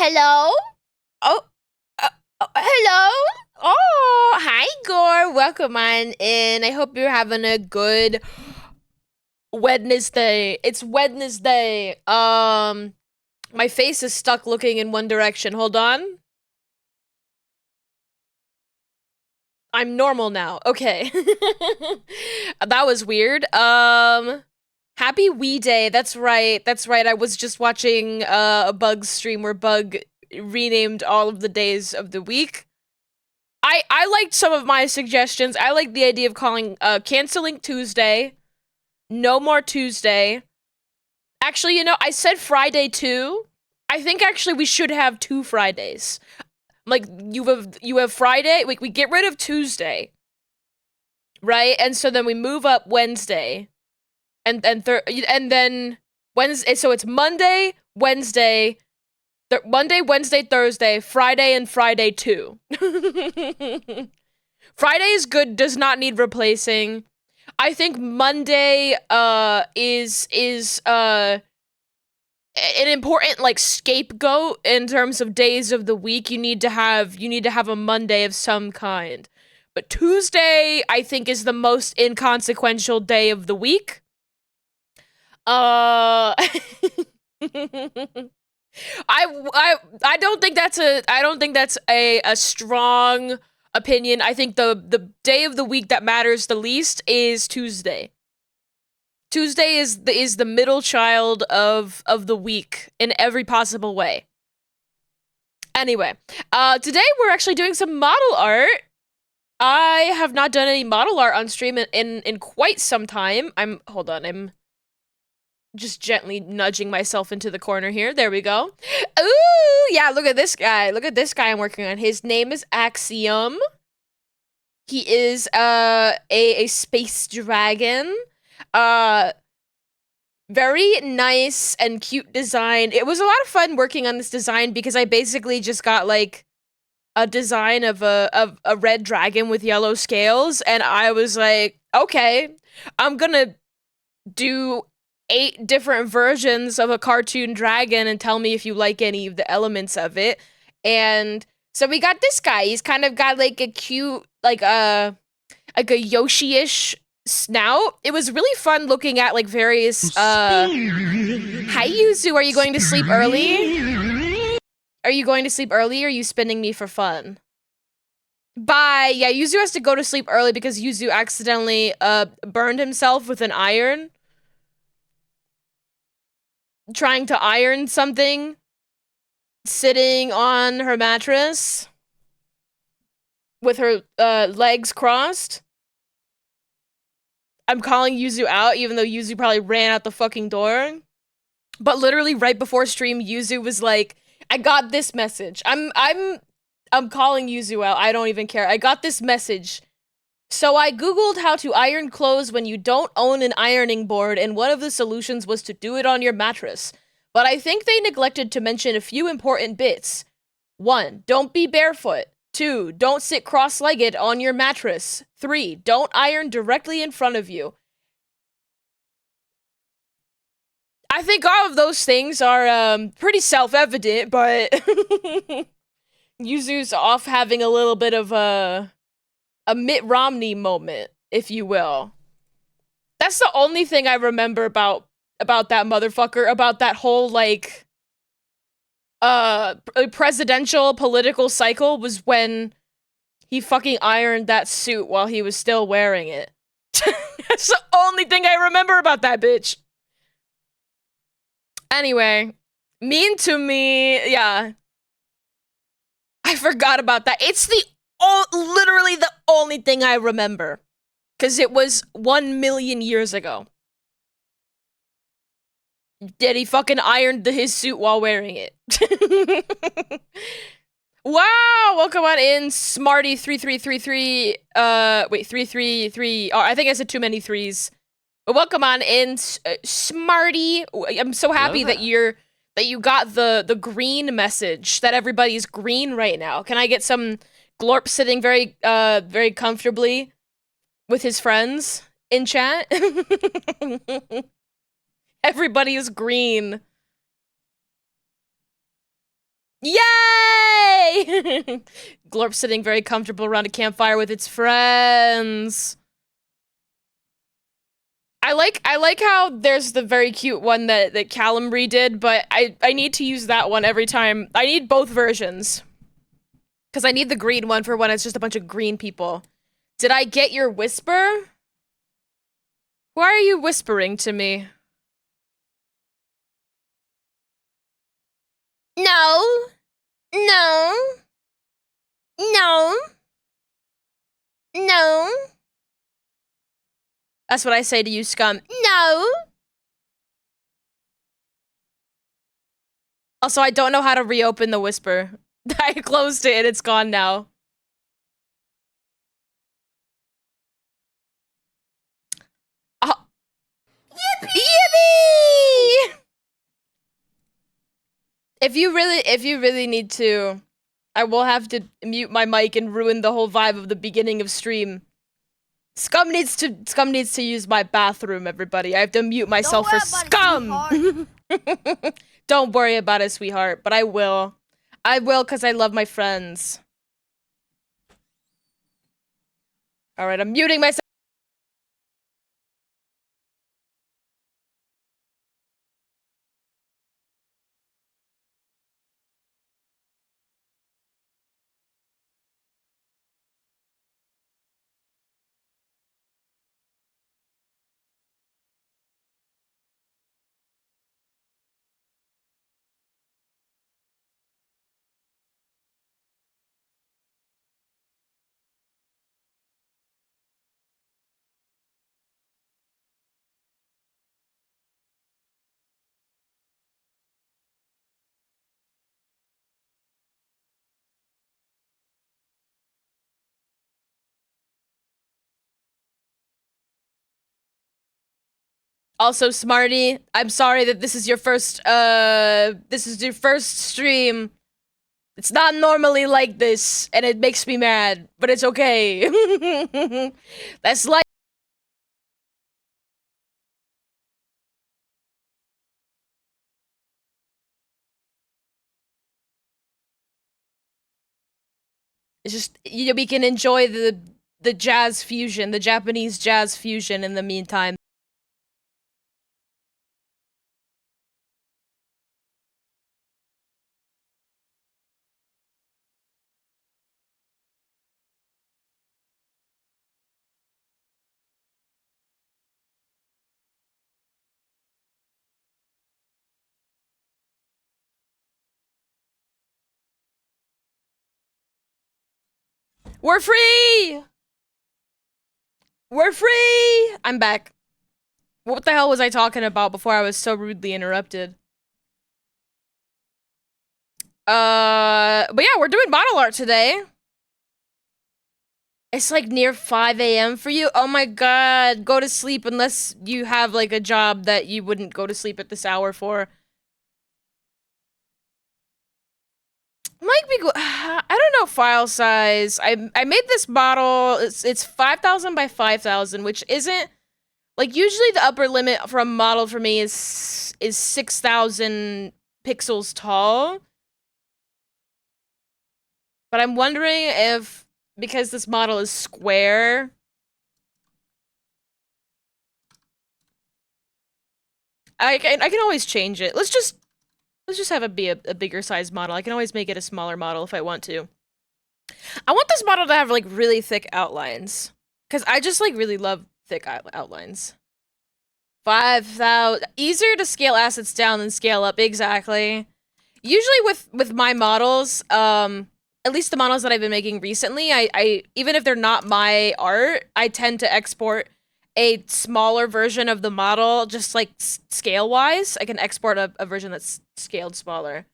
Hello? Oh, hello? Oh, hi, Gore. Welcome on in. I hope you're having a good Wednesday. It's Wednesday. My face is stuck looking in one direction. Hold on. I'm normal now. Okay. That was weird. Happy Wee Day. That's right. That's right. I was just watching a Bug stream where Bug renamed all of the days of the week. I liked some of my suggestions. I like the idea of calling canceling Tuesday, no more Tuesday. Actually, I said Friday too. I think actually we should have two Fridays. Like you have Friday, like we get rid of Tuesday, right? And so then we move up Wednesday and then Wednesday, so it's Monday, Wednesday, Monday, Wednesday, Thursday, Friday, and Friday too. Friday is good, does not need replacing. I think Monday is an important like scapegoat in terms of days of the week. You need to have a Monday of some kind. But Tuesday, I think, is the most inconsequential day of the week. Uh I don't think that's a strong opinion. I think the day of the week that matters the least is Tuesday. Tuesday is the middle child of the week in every possible way. Anyway, today we're actually doing some model art. I have not done any model art on stream in quite some time. I'm just gently nudging myself into the corner here. There we go. Ooh, yeah, look at this guy. Look at this guy I'm working on. His name is Axiom. He is a space dragon. Uh Very nice and cute design. It was a lot of fun working on this design because I basically just got like a design of a red dragon with yellow scales, and I was like, okay, I'm gonna do 8 different versions of a cartoon dragon and tell me if you like any of the elements of it. And so we got this guy. He's kind of got like a cute, like a Yoshi-ish snout. It was really fun looking at like various Hi Yuzu, are you going to sleep early? Are you going to sleep early or are you spinning me for fun? Bye. Yeah, Yuzu has to go to sleep early because Yuzu accidentally burned himself with an iron trying to iron something sitting on her mattress with her legs crossed. I'm calling Yuzu out, even though Yuzu probably ran out the fucking door. But literally right before stream, Yuzu was like, "I got this message. I'm calling Yuzu out. I don't even care. I got this message. So I googled how to iron clothes when you don't own an ironing board, and one of the solutions was to do it on your mattress. But I think they neglected to mention a few important bits. 1. Don't be barefoot. 2. Don't sit cross-legged on your mattress. 3. Don't iron directly in front of you." I think all of those things are pretty self-evident, but Yuzu's off having a little bit of a Mitt Romney moment, if you will. That's the only thing I remember about that motherfucker, about that whole like presidential political cycle, was when he fucking ironed that suit while he was still wearing it. That's the only thing I remember about that bitch. Anyway, mean to me, yeah. I forgot about that. It's literally the only thing I remember. Because it was 1 million years ago. Did he fucking ironed his suit while wearing it? Wow, welcome on in, Smarty3333. Wait, 333. Oh, I think I said too many threes. But welcome on in, Smarty. I'm so happy that you got the green message, that everybody's green right now. Can I get some Glorp sitting very comfortably with his friends in chat? Everybody is green. Yay! Glorp sitting very comfortable around a campfire with its friends. I like how there's the very cute one that Callum redid, but I need to use that one every time. I need both versions. Because I need the green one for when it's just a bunch of green people. Did I get your whisper? Why are you whispering to me? No. No. No. No. That's what I say to you, scum. No. Also, I don't know how to reopen the whisper. I closed it and it's gone now. Oh. Yippee! If you really need to, I will have to mute my mic and ruin the whole vibe of the beginning of stream. Scum needs to use my bathroom, everybody. I have to mute myself for scum! Don't worry about it, sweetheart, but I will. I will because I love my friends. Alright, I'm muting myself. Also, Smarty, I'm sorry that this is your first stream. It's not normally like this, and it makes me mad, but it's okay. That's like it's just we can enjoy the jazz fusion, the Japanese jazz fusion in the meantime. We're free! We're free! I'm back. What the hell was I talking about before I was so rudely interrupted? But yeah, we're doing bottle art today. It's like near 5 a.m. for you? Oh my god, go to sleep unless you have like a job that you wouldn't go to sleep at this hour for. Might be good. I don't know file size. I made this bottle. It's 5,000 by 5,000, which isn't like usually the upper limit for a model for me is 6,000 pixels tall. But I'm wondering if because this model is square, I can always change it. Let's just have it be a bigger size model. I can always make it a smaller model if I want to. I want this model to have like really thick outlines because I just like really love thick outlines. 5,000 easier to scale assets down than scale up. Exactly. Usually with my models, at least the models that I've been making recently, I even if they're not my art, I tend to export a smaller version of the model, just like scale-wise. I can export a version that's scaled smaller.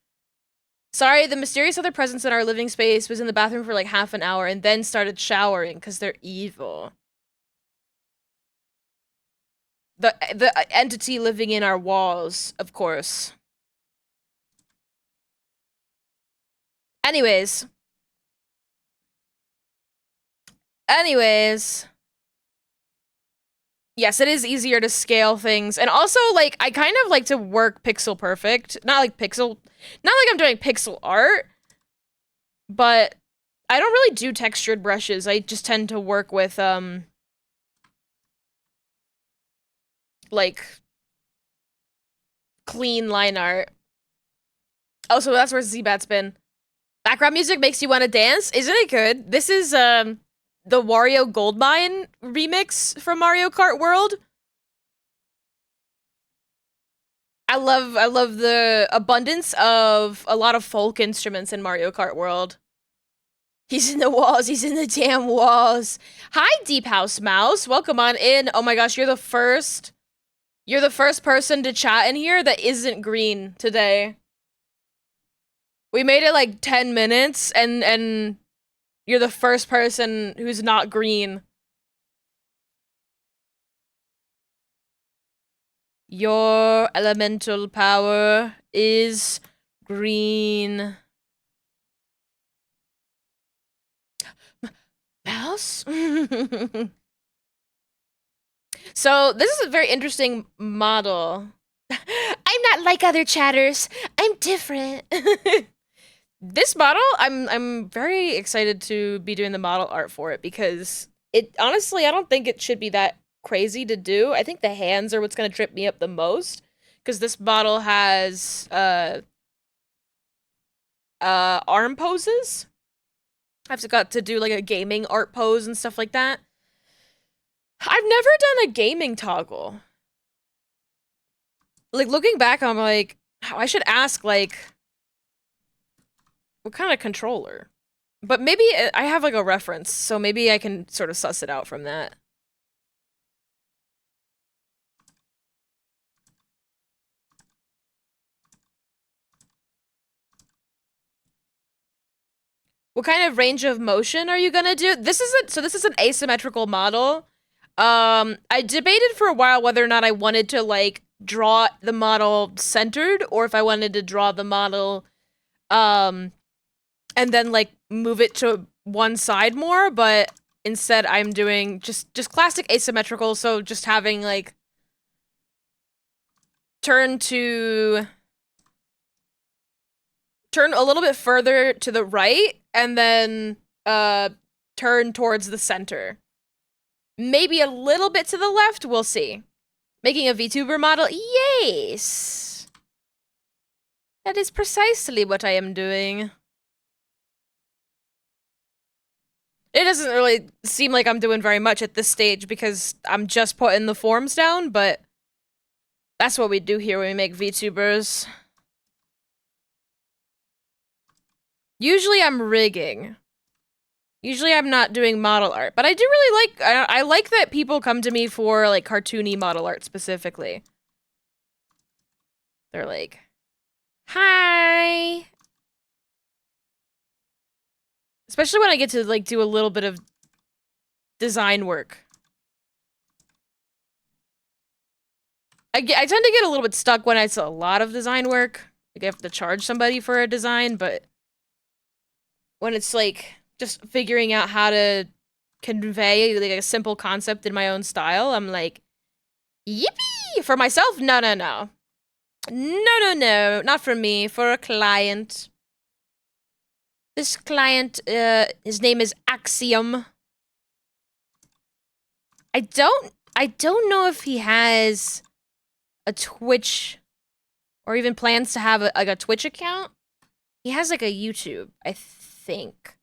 Sorry, the mysterious other presence in our living space was in the bathroom for like half an hour and then started showering because they're evil. The entity living in our walls, of course. Anyways. Anyways. Yes, it is easier to scale things. And also, like, I kind of like to work pixel perfect. Not like I'm doing pixel art, but I don't really do textured brushes. I just tend to work with, like, clean line art. Also, that's where Z-Bat's been. Background music makes you want to dance? Isn't it good? This is, the Wario Goldmine remix from Mario Kart World. I love the abundance of a lot of folk instruments in Mario Kart World. He's in the walls. He's in the damn walls. Hi, Deep House Mouse. Welcome on in. Oh my gosh, you're the first. You're the first person to chat in here that isn't green today. We made it like 10 minutes, and you're the first person who's not green. Your elemental power is green. Mouse? So, this is a very interesting model. I'm not like other chatters. I'm different. This model, I'm very excited to be doing the model art for it because it honestly, I don't think it should be that crazy to do. I think the hands are what's going to trip me up the most because this model has arm poses. I've got to do like a gaming art pose and stuff like that. I've never done a gaming toggle. Like looking back, I'm like, I should ask like what kind of controller? But maybe I have like a reference, so maybe I can sort of suss it out from that. What kind of range of motion are you gonna do? This is an asymmetrical model. I debated for a while whether or not I wanted to like draw the model centered or if I wanted to draw the model and then like move it to one side more, but instead I'm doing just classic asymmetrical, so just having like turn a little bit further to the right and then turn towards the center. Maybe a little bit to the left, we'll see. Making a VTuber model? Yes! That is precisely what I am doing. It doesn't really seem like I'm doing very much at this stage because I'm just putting the forms down, but that's what we do here when we make VTubers. Usually I'm rigging. Usually I'm not doing model art, but I do really like, I like that people come to me for like cartoony model art specifically. They're like, hi. Especially when I get to like do a little bit of design work. I tend to get a little bit stuck when it's a lot of design work. Like I have to charge somebody for a design, but when it's like just figuring out how to convey like a simple concept in my own style, I'm like, yippee! For myself, no. No, not for me, for a client. This client, his name is Axiom. I don't know if he has a Twitch or even plans to have a Twitch account. He has like a YouTube, I think.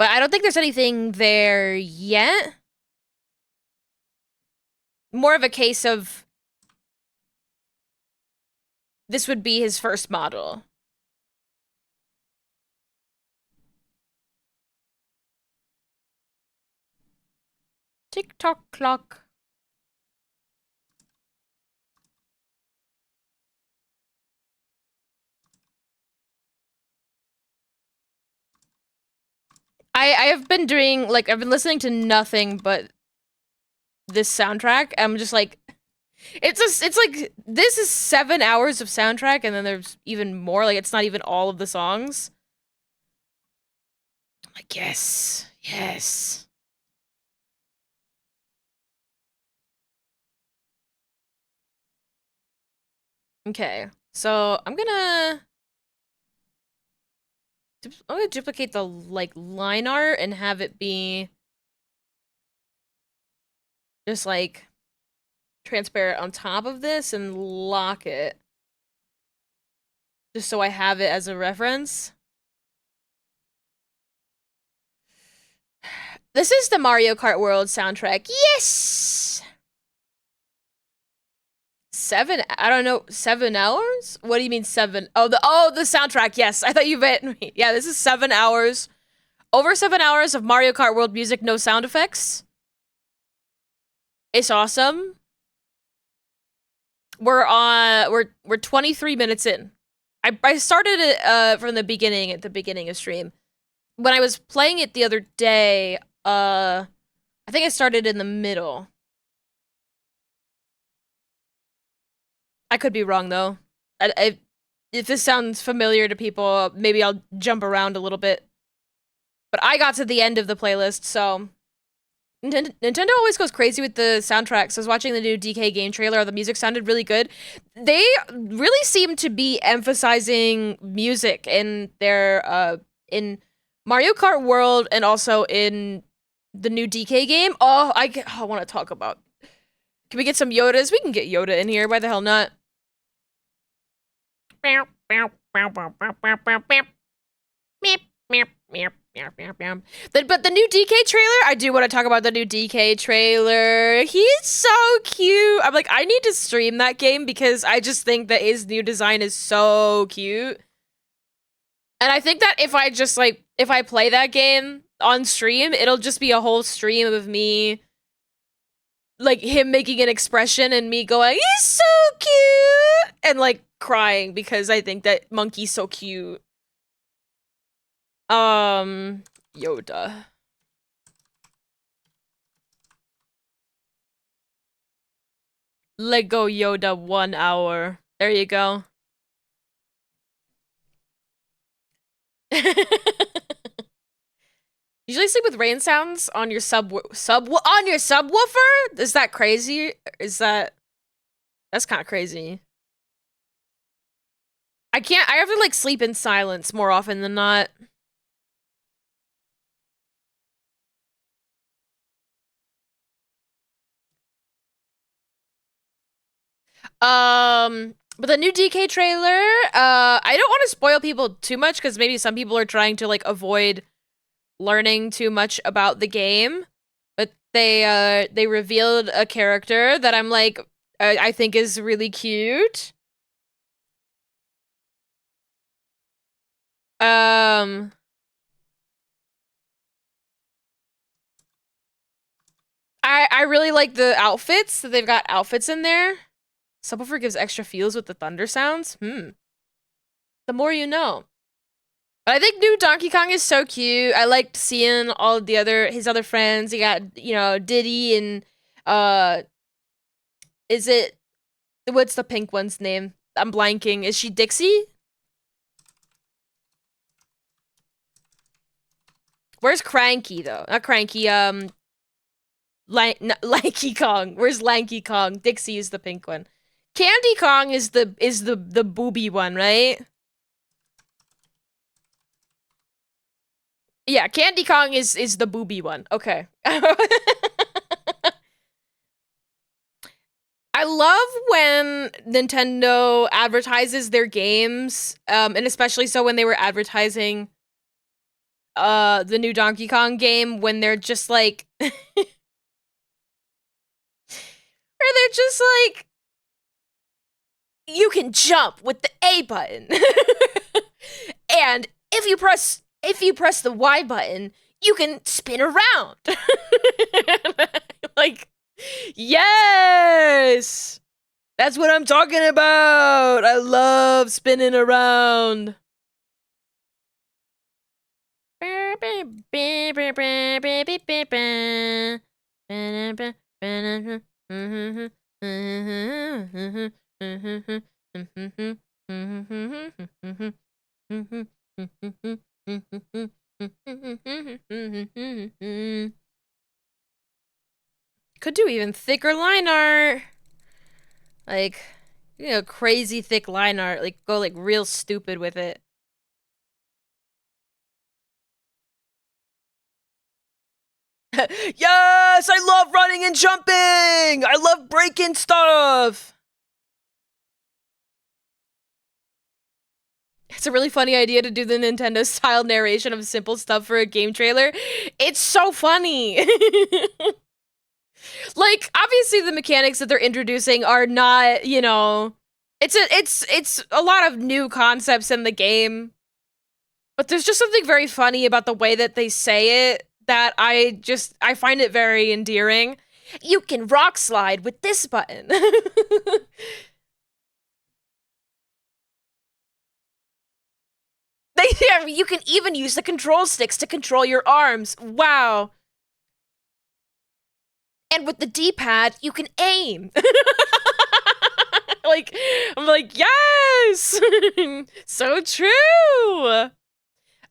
But I don't think there's anything there yet. More of a case of this would be his first model. Tick-tock clock. I have been doing, like, I've been listening to nothing but this soundtrack. I'm just like, it's like, this is 7 hours of soundtrack, and then there's even more. Like, it's not even all of the songs. I'm like, yes. Okay, so I'm gonna duplicate the like line art and have it be just like transparent on top of this and lock it. Just so I have it as a reference. This is the Mario Kart World soundtrack. Yes! I don't know, 7 hours? What do you mean 7? The soundtrack, yes. I thought you meant me. Yeah, this is 7 hours. Over 7 hours of Mario Kart World music, no sound effects. It's awesome. We're 23 minutes in. I started it from the beginning at the beginning of stream. When I was playing it the other day, I think I started in the middle. I could be wrong though. If this sounds familiar to people, maybe I'll jump around a little bit. But I got to the end of the playlist, so Nintendo always goes crazy with the soundtracks. I was watching the new DK game trailer. The music sounded really good. They really seem to be emphasizing music in their in Mario Kart World and also in the new DK game. I want to talk about. Can we get some Yodas? We can get Yoda in here. Why the hell not? But the new DK trailer, I do want to talk about the new DK trailer. He's so cute. I'm like, I need to stream that game because I just think that his new design is so cute. And I think that if I play that game on stream, it'll just be a whole stream of me, like him making an expression and me going, he's so cute, and like crying because I think that Monkey's so cute. Yoda. Lego Yoda 1 hour. There you go. Usually sleep with rain sounds on your subwoofer? Is that crazy? That's kind of crazy. I have to like sleep in silence more often than not. But the new DK trailer, I don't want to spoil people too much because maybe some people are trying to like avoid learning too much about the game. But they revealed a character that I'm like, I think is really cute. I really like the outfits. They've got outfits in there. Subwoofer gives extra feels with the thunder sounds. The more you know. But I think new Donkey Kong is so cute. I liked seeing all his other friends. You got, Diddy and what's the pink one's name? I'm blanking. Is she Dixie? Where's Cranky though? Not Cranky, Lanky Kong. Where's Lanky Kong? Dixie is the pink one. Candy Kong is the booby one, right? Yeah, Candy Kong is the booby one. Okay. I love when Nintendo advertises their games, and especially so when they were advertising the new Donkey Kong game, when they're just like where they're just like, you can jump with the A button. And if you press the Y button, you can spin around. Like, yes! That's what I'm talking about! I love spinning around. Could do even thicker line art. Like, You know, crazy thick line art, like go like real stupid with it. Yes, I love running and jumping. I love breaking stuff. It's a really funny idea to do the Nintendo style narration of simple stuff for a game trailer. It's so funny. Like, obviously the mechanics that they're introducing are not, you know, it's a lot of new concepts in the game. But there's just something very funny about the way that they say it that I find it very endearing. You can rock slide with this button. Yeah, you can even use the control sticks to control your arms. Wow. And with the D-pad, you can aim. Like, I'm like, yes! So true!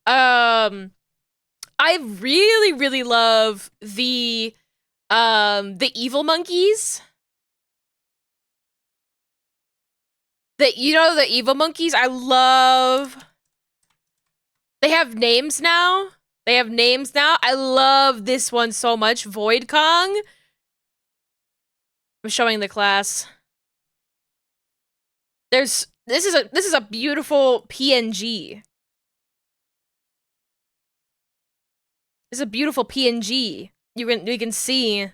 I really, really love the evil monkeys. The evil monkeys? I love... They have names now. I love this one so much. Void Kong. I'm showing the class. This is a beautiful PNG. This is a beautiful PNG. You can see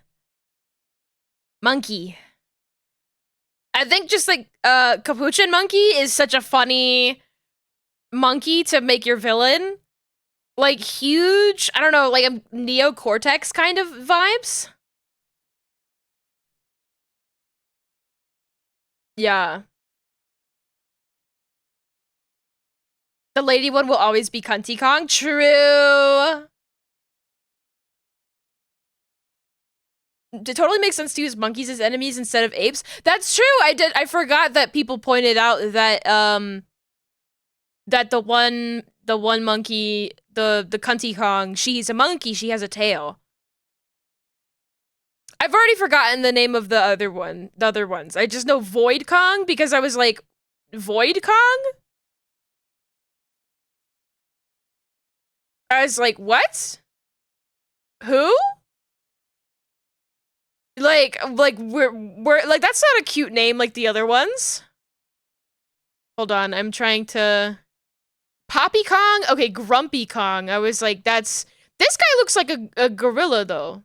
monkey. I think just like Capuchin Monkey is such a funny monkey to make your villain. Like huge, I don't know, like a Neo Cortex kind of vibes. Yeah. The lady one will always be Cunty Kong. True. It totally makes sense to use monkeys as enemies instead of apes. That's true. I forgot that people pointed out that that the one monkey, the Cunty Kong, she's a monkey, she has a tail. I've already forgotten the name of the other ones. I just know Void Kong because I was like, Void Kong? I was like, what? Who? We're like that's not a cute name like the other ones. Hold on, I'm trying to Poppy Kong? Okay, Grumpy Kong. I was like, this guy looks like a gorilla though.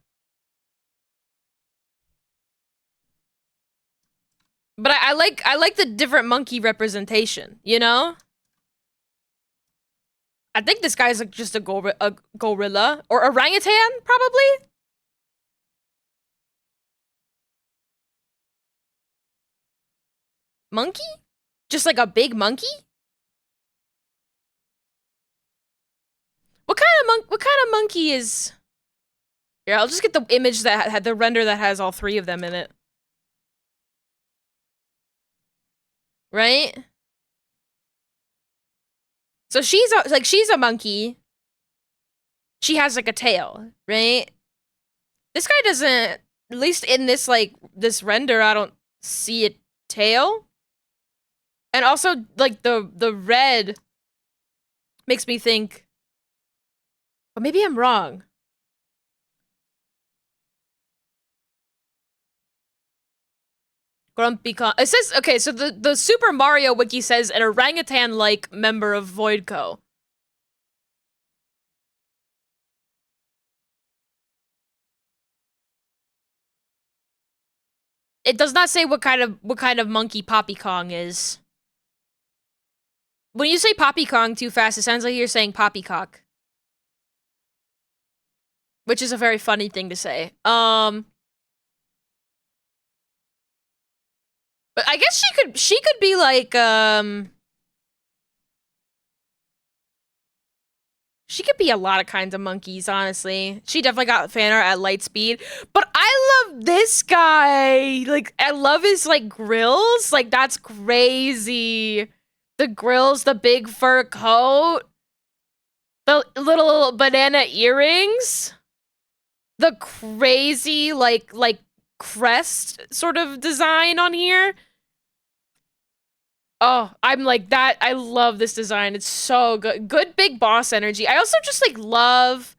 But I like the different monkey representation, you know? I think this guy's like just a gorilla or orangutan, probably. Monkey? Just like a big monkey? What kind of monkey is? Here, I'll just get the image that had the render that has all three of them in it. Right? So she's a monkey. She has like a tail, right? This guy doesn't, at least in this this render, I don't see a tail. And also like the red makes me think, but maybe I'm wrong. Grumpy Kong. It says, okay, so the Super Mario wiki says an orangutan-like member of Voidco. It does not say what kind of monkey Poppy Kong is. When you say Poppy Kong too fast, it sounds like you're saying poppycock. Which is a very funny thing to say. But I guess she could be like, she could be a lot of kinds of monkeys, honestly. She definitely got fan art at light speed. But I love this guy. Like, I love his, like, grills. Like, that's crazy. The grills, the big fur coat. The little banana earrings. The crazy, like crest sort of design on here. Oh, I'm like that. I love this design. It's so good. Good big boss energy. I also just I love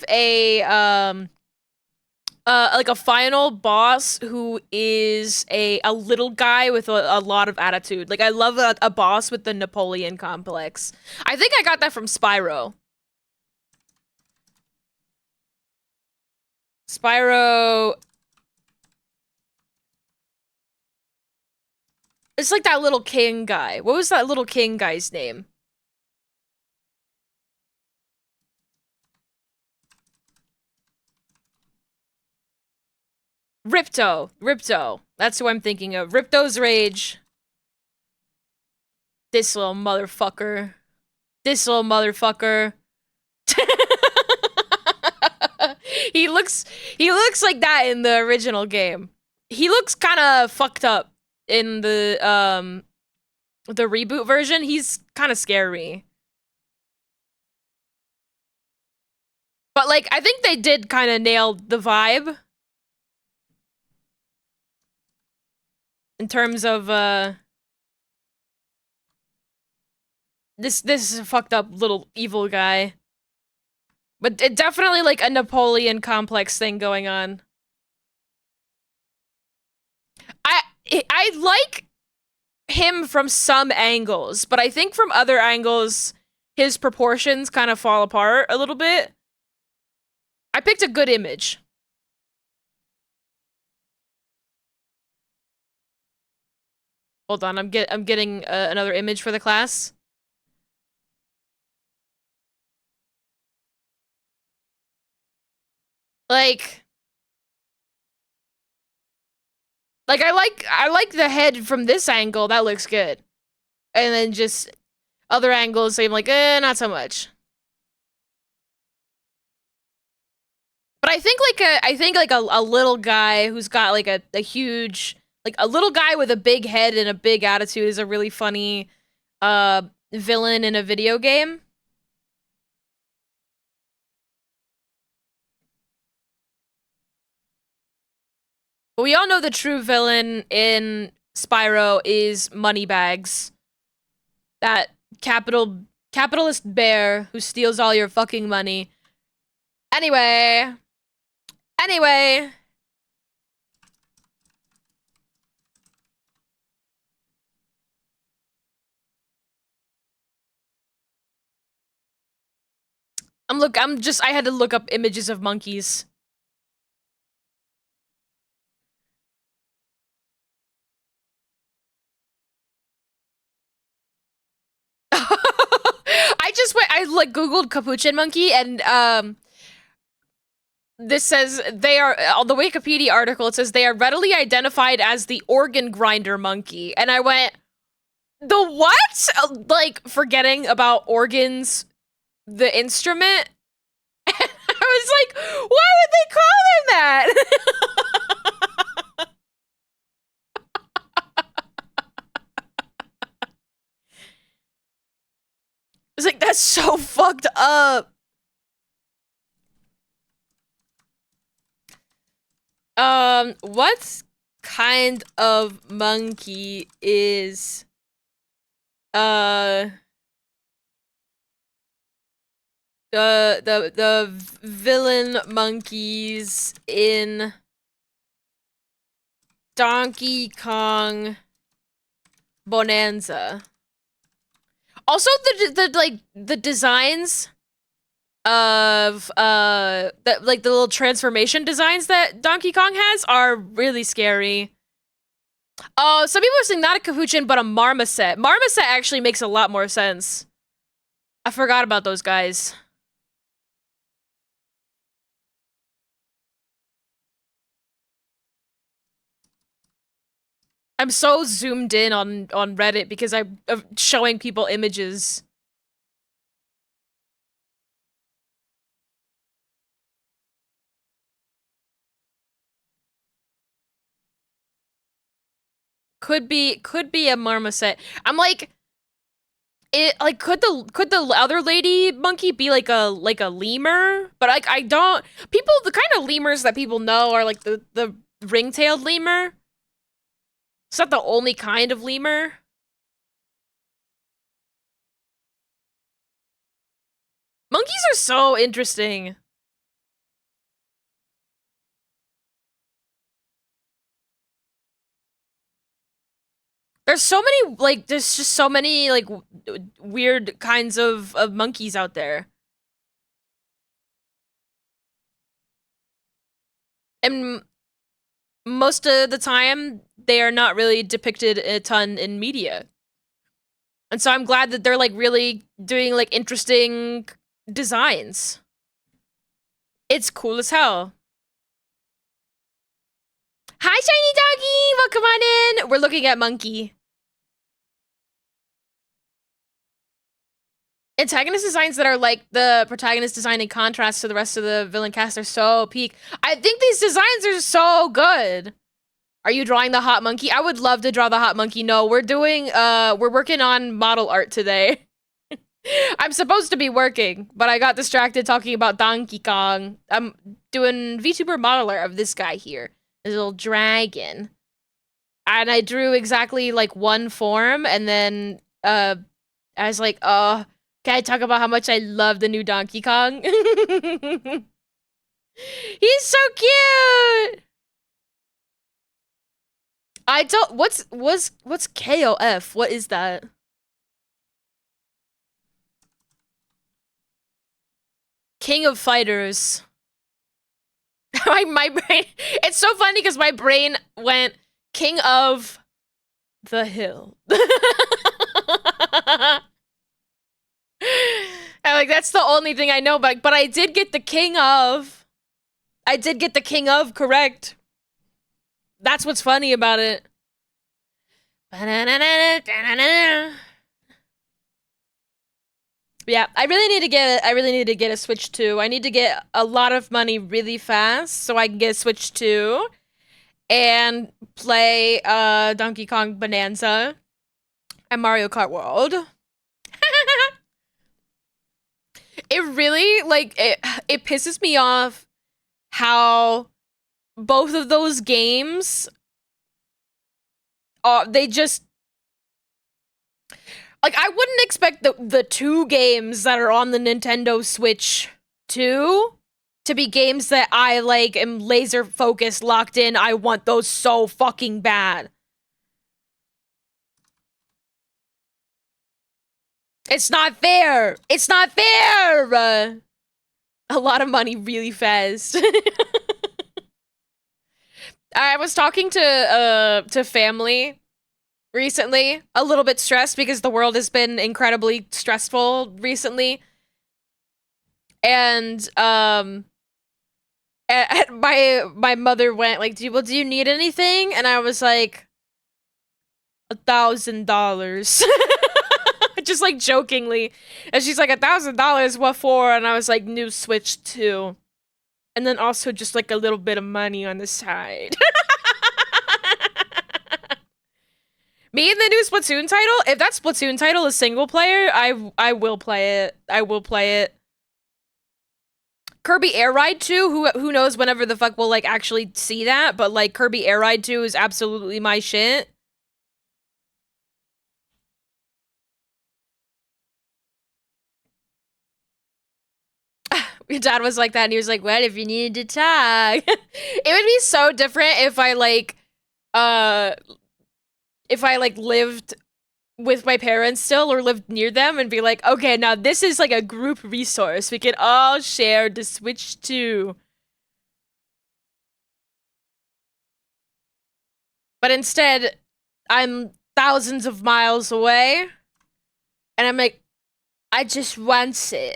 like a final boss who is a little guy with a lot of attitude. Like I love a boss with the Napoleon complex. I think I got that from Spyro. Spyro. It's like that little king guy. What was that little king guy's name? Ripto. Ripto. That's who I'm thinking of. Ripto's Rage. This little motherfucker. This little motherfucker. he looks he looks like that in the original game. He looks kind of fucked up in the reboot version. He's kind of scary. But like I think they did kind of nail the vibe in terms of this is a fucked up little evil guy. But it definitely like a Napoleon complex thing going on. I I like him from some angles, but I think from other angles his proportions kind of fall apart a little bit. I picked a good image. Hold on, I'm getting another image for the class. Like I like the head from this angle. That looks good. And then just other angles seem like not so much. But I think like a little guy who's got like a huge like a little guy with a big head and a big attitude is a really funny villain in a video game. But we all know the true villain in Spyro is Moneybags. That capitalist bear who steals all your fucking money. Anyway, I had to look up images of monkeys. I like Googled capuchin monkey and this says they are on the Wikipedia article. It says they are readily identified as the organ grinder monkey, and I went, the what? Like forgetting about organs, the instrument. And I was like, why would they call him that? I was like, that's so fucked up. What kind of monkey is uh the villain monkeys in Donkey Kong Bonanza? Also, the designs of like the little transformation designs that Donkey Kong has are really scary. Oh, some people are saying not a capuchin but a marmoset. Marmoset actually makes a lot more sense. I forgot about those guys. I'm so zoomed in on Reddit because I'm showing people images. Could be a marmoset. I'm like it like could the other lady monkey be like a lemur? But like I don't the kind of lemurs that people know are like the ring-tailed lemur. It's not the only kind of lemur. Monkeys are so interesting. There's so many, like, there's just so many, like, weird kinds of monkeys out there. And most of the time, they are not really depicted a ton in media. And so I'm glad that they're, like, really doing, like, interesting designs. It's cool as hell. Hi, shiny doggy! Welcome on in! We're looking at monkey. Antagonist designs that are like the protagonist design in contrast to the rest of the villain cast are so peak. I think these designs are so good. Are you drawing the hot monkey? I would love to draw the hot monkey. No, we're working on model art today. I'm supposed to be working, but I got distracted talking about Donkey Kong. I'm doing VTuber model art of this guy here. This little dragon. And I drew exactly like one form, and then I was like, oh, can I talk about how much I love the new Donkey Kong? He's so cute! I don't, what's KOF? What is that? King of Fighters. my brain, it's so funny because my brain went King of the Hill. I'm like, that's the only thing I know, but I did get the King of. I did get the King of correct. That's what's funny about it. Yeah, I really need to get a Switch 2. I need to get a lot of money really fast so I can get a Switch 2 and play Donkey Kong Bonanza and Mario Kart World. It really, like, it pisses me off how both of those games they just, like, I wouldn't expect the two games that are on the Nintendo Switch 2 to be games that I, like, am laser focused, locked in. I want those so fucking bad. It's not fair! It's not fair! A lot of money really fast. I was talking to family recently, a little bit stressed because the world has been incredibly stressful recently. And my mother went like, do you need anything? And I was like, $1,000. Just like jokingly. And she's like, $1,000, what for? And I was like, new Switch 2. And then also just like a little bit of money on the side. Me and the new Splatoon title? If that Splatoon title is single player, I will play it. I will play it. Kirby Air Ride 2, who knows whenever the fuck we'll like actually see that, but like Kirby Air Ride 2 is absolutely my shit. Your dad was like that, and he was like, "What if you needed to talk?" It would be so different if I like lived with my parents still or lived near them and be like, okay, now this is like a group resource. We can all share the Switch 2. But instead, I'm thousands of miles away, and I'm like, I just want it.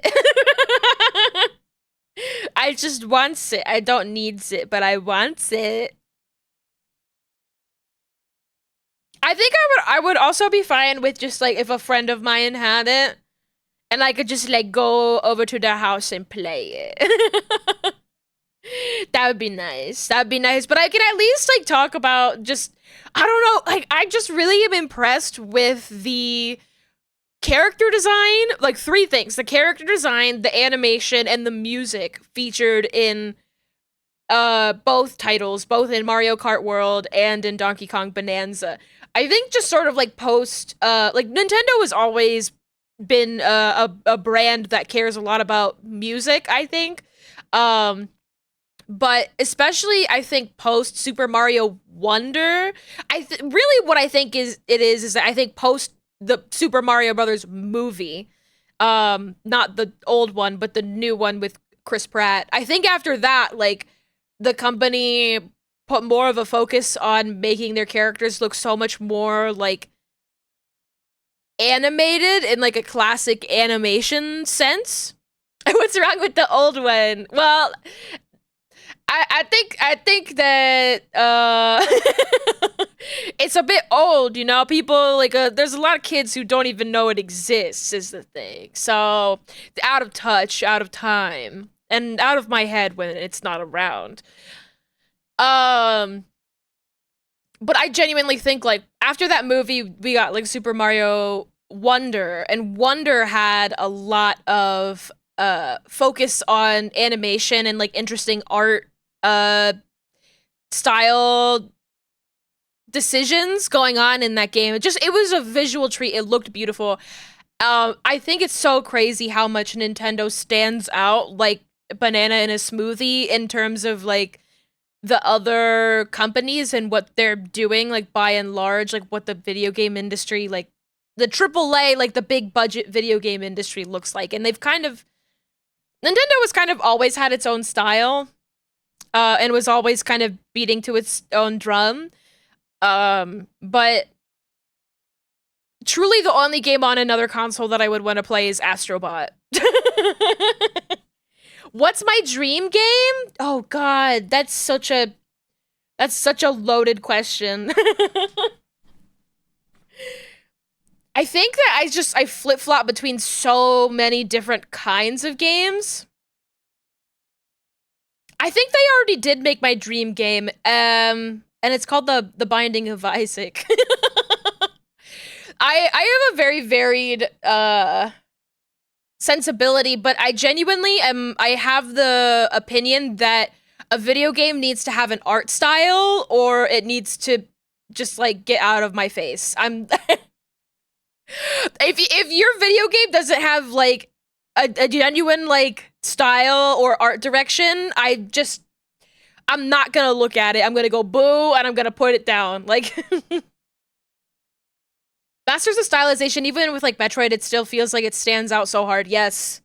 I just want it. I don't need it, but I want it. I think I would also be fine with just like if a friend of mine had it and I could just like go over to their house and play it. That would be nice. That would be nice. But I can at least like talk about just, I don't know, like I just really am impressed with the character design. Like three things: the character design, the animation, and the music featured in both titles, both in Mario Kart World and in Donkey Kong Bonanza. I think just sort of like post like Nintendo has always been a brand that cares a lot about music, I think. Um but especially I think post Super Mario Wonder, really what I think is that I think post the Super Mario Brothers movie, not the old one but the new one with Chris Pratt. I think after that, like, the company put more of a focus on making their characters look so much more like animated in like a classic animation sense. What's wrong with the old one? Well, I think that it's a bit old, you know. People like there's a lot of kids who don't even know it exists is the thing. So out of touch, out of time, and out of my head when it's not around. Um, but I genuinely think like after that movie, we got like Super Mario Wonder, and Wonder had a lot of focus on animation and like interesting art uh style decisions going on in that game. It was a visual treat. It looked beautiful. I think it's so crazy how much Nintendo stands out like banana in a smoothie in terms of like the other companies and what they're doing, like by and large, like what the video game industry, like the AAA, like the big budget video game industry looks like. And they've kind of Nintendo has kind of always had its own style, and was always kind of beating to its own drum. But truly the only game on another console that I would want to play is Astrobot. What's my dream game? Oh god, that's such a loaded question. I think that I flip-flop between so many different kinds of games. I think they already did make my dream game. And it's called the Binding of Isaac. I have a very varied sensibility, but I genuinely I have the opinion that a video game needs to have an art style or it needs to just like get out of my face. I'm if your video game doesn't have like a genuine like style or art direction, I'm not gonna look at it. I'm gonna go boo and I'm gonna put it down. Like Masters of Stylization, even with like Metroid, it still feels like it stands out so hard. Yes.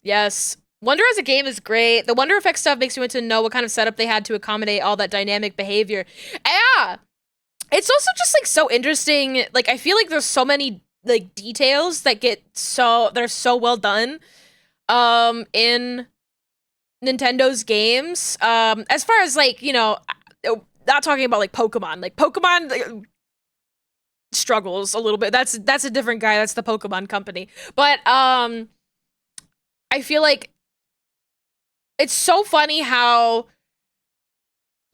Yes. Wonder as a game is great. The Wonder Effect stuff makes me want to know what kind of setup they had to accommodate all that dynamic behavior. Yeah. It's also just like so interesting. Like I feel like there's so many like details that they're so well done in Nintendo's games. As far as like, you know, not talking about like Pokemon. Like Pokemon struggles a little bit. That's a different guy. That's the Pokemon company. But I feel like it's so funny how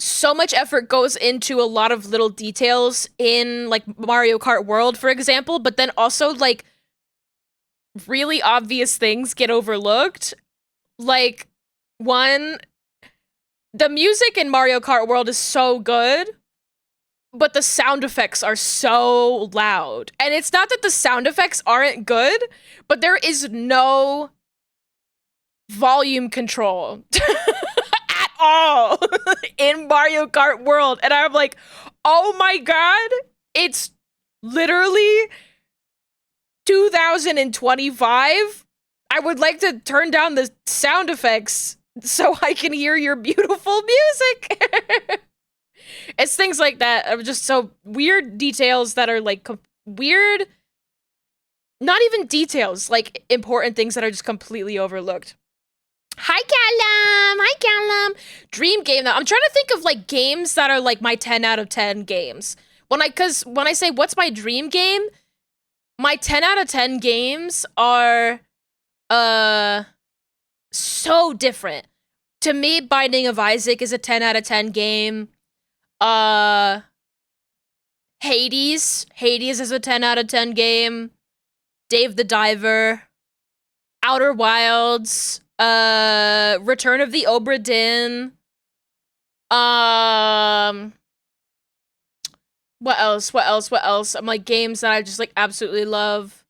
so much effort goes into a lot of little details in like Mario Kart World, for example, but then also like really obvious things get overlooked. Like one, the music in Mario Kart World is so good, but the sound effects are so loud. And it's not that the sound effects aren't good, but there is no volume control at all in Mario Kart World. And I'm like, oh my god, it's literally 2025. I would like to turn down the sound effects so I can hear your beautiful music. It's things like that. Of just so weird details that are like weird, not even details, like important things that are just completely overlooked. Hi, Callum. Hi, Callum. Dream game. Now, I'm trying to think of like games that are like my 10 out of 10 games. Because when I say what's my dream game, my 10 out of 10 games are so different. To me, Binding of Isaac is a 10 out of 10 game. Hades is a 10 out of 10 game. Dave the Diver, Outer Wilds, Return of the Obra Dinn, Um, what else? What else? What else? I'm like games that I just like absolutely love.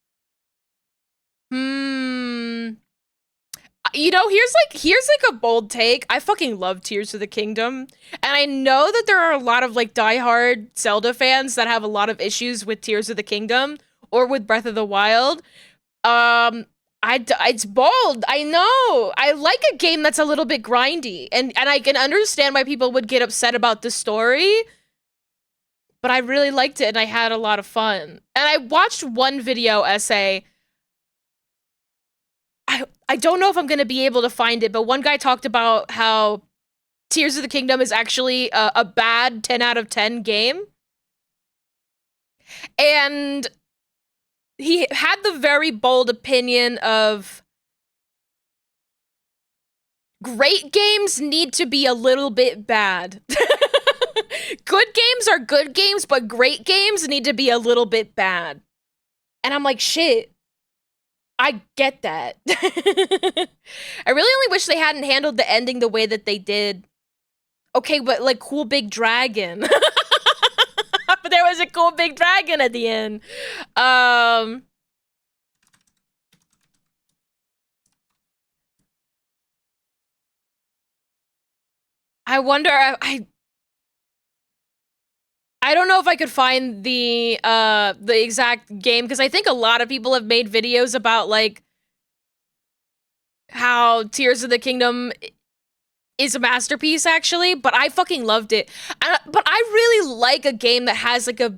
Hmm. You know, here's like a bold take. I fucking love Tears of the Kingdom. And I know that there are a lot of like diehard Zelda fans that have a lot of issues with Tears of the Kingdom or with Breath of the Wild. Um it's bold. I know. I like a game that's a little bit grindy. And I can understand why people would get upset about the story, but I really liked it and I had a lot of fun. And I watched one video essay. I don't know if I'm going to be able to find it, but one guy talked about how Tears of the Kingdom is actually a bad 10 out of 10 game. And he had the very bold opinion of great games need to be a little bit bad. Good games are good games, but great games need to be a little bit bad. And I'm like, shit, I get that. I really only wish they hadn't handled the ending the way that they did. Okay, but like cool big dragon. But there was a cool big dragon at the end. I wonder. I don't know if I could find the exact game because I think a lot of people have made videos about like how Tears of the Kingdom is a masterpiece actually, but I fucking loved it. But I really like a game that has like a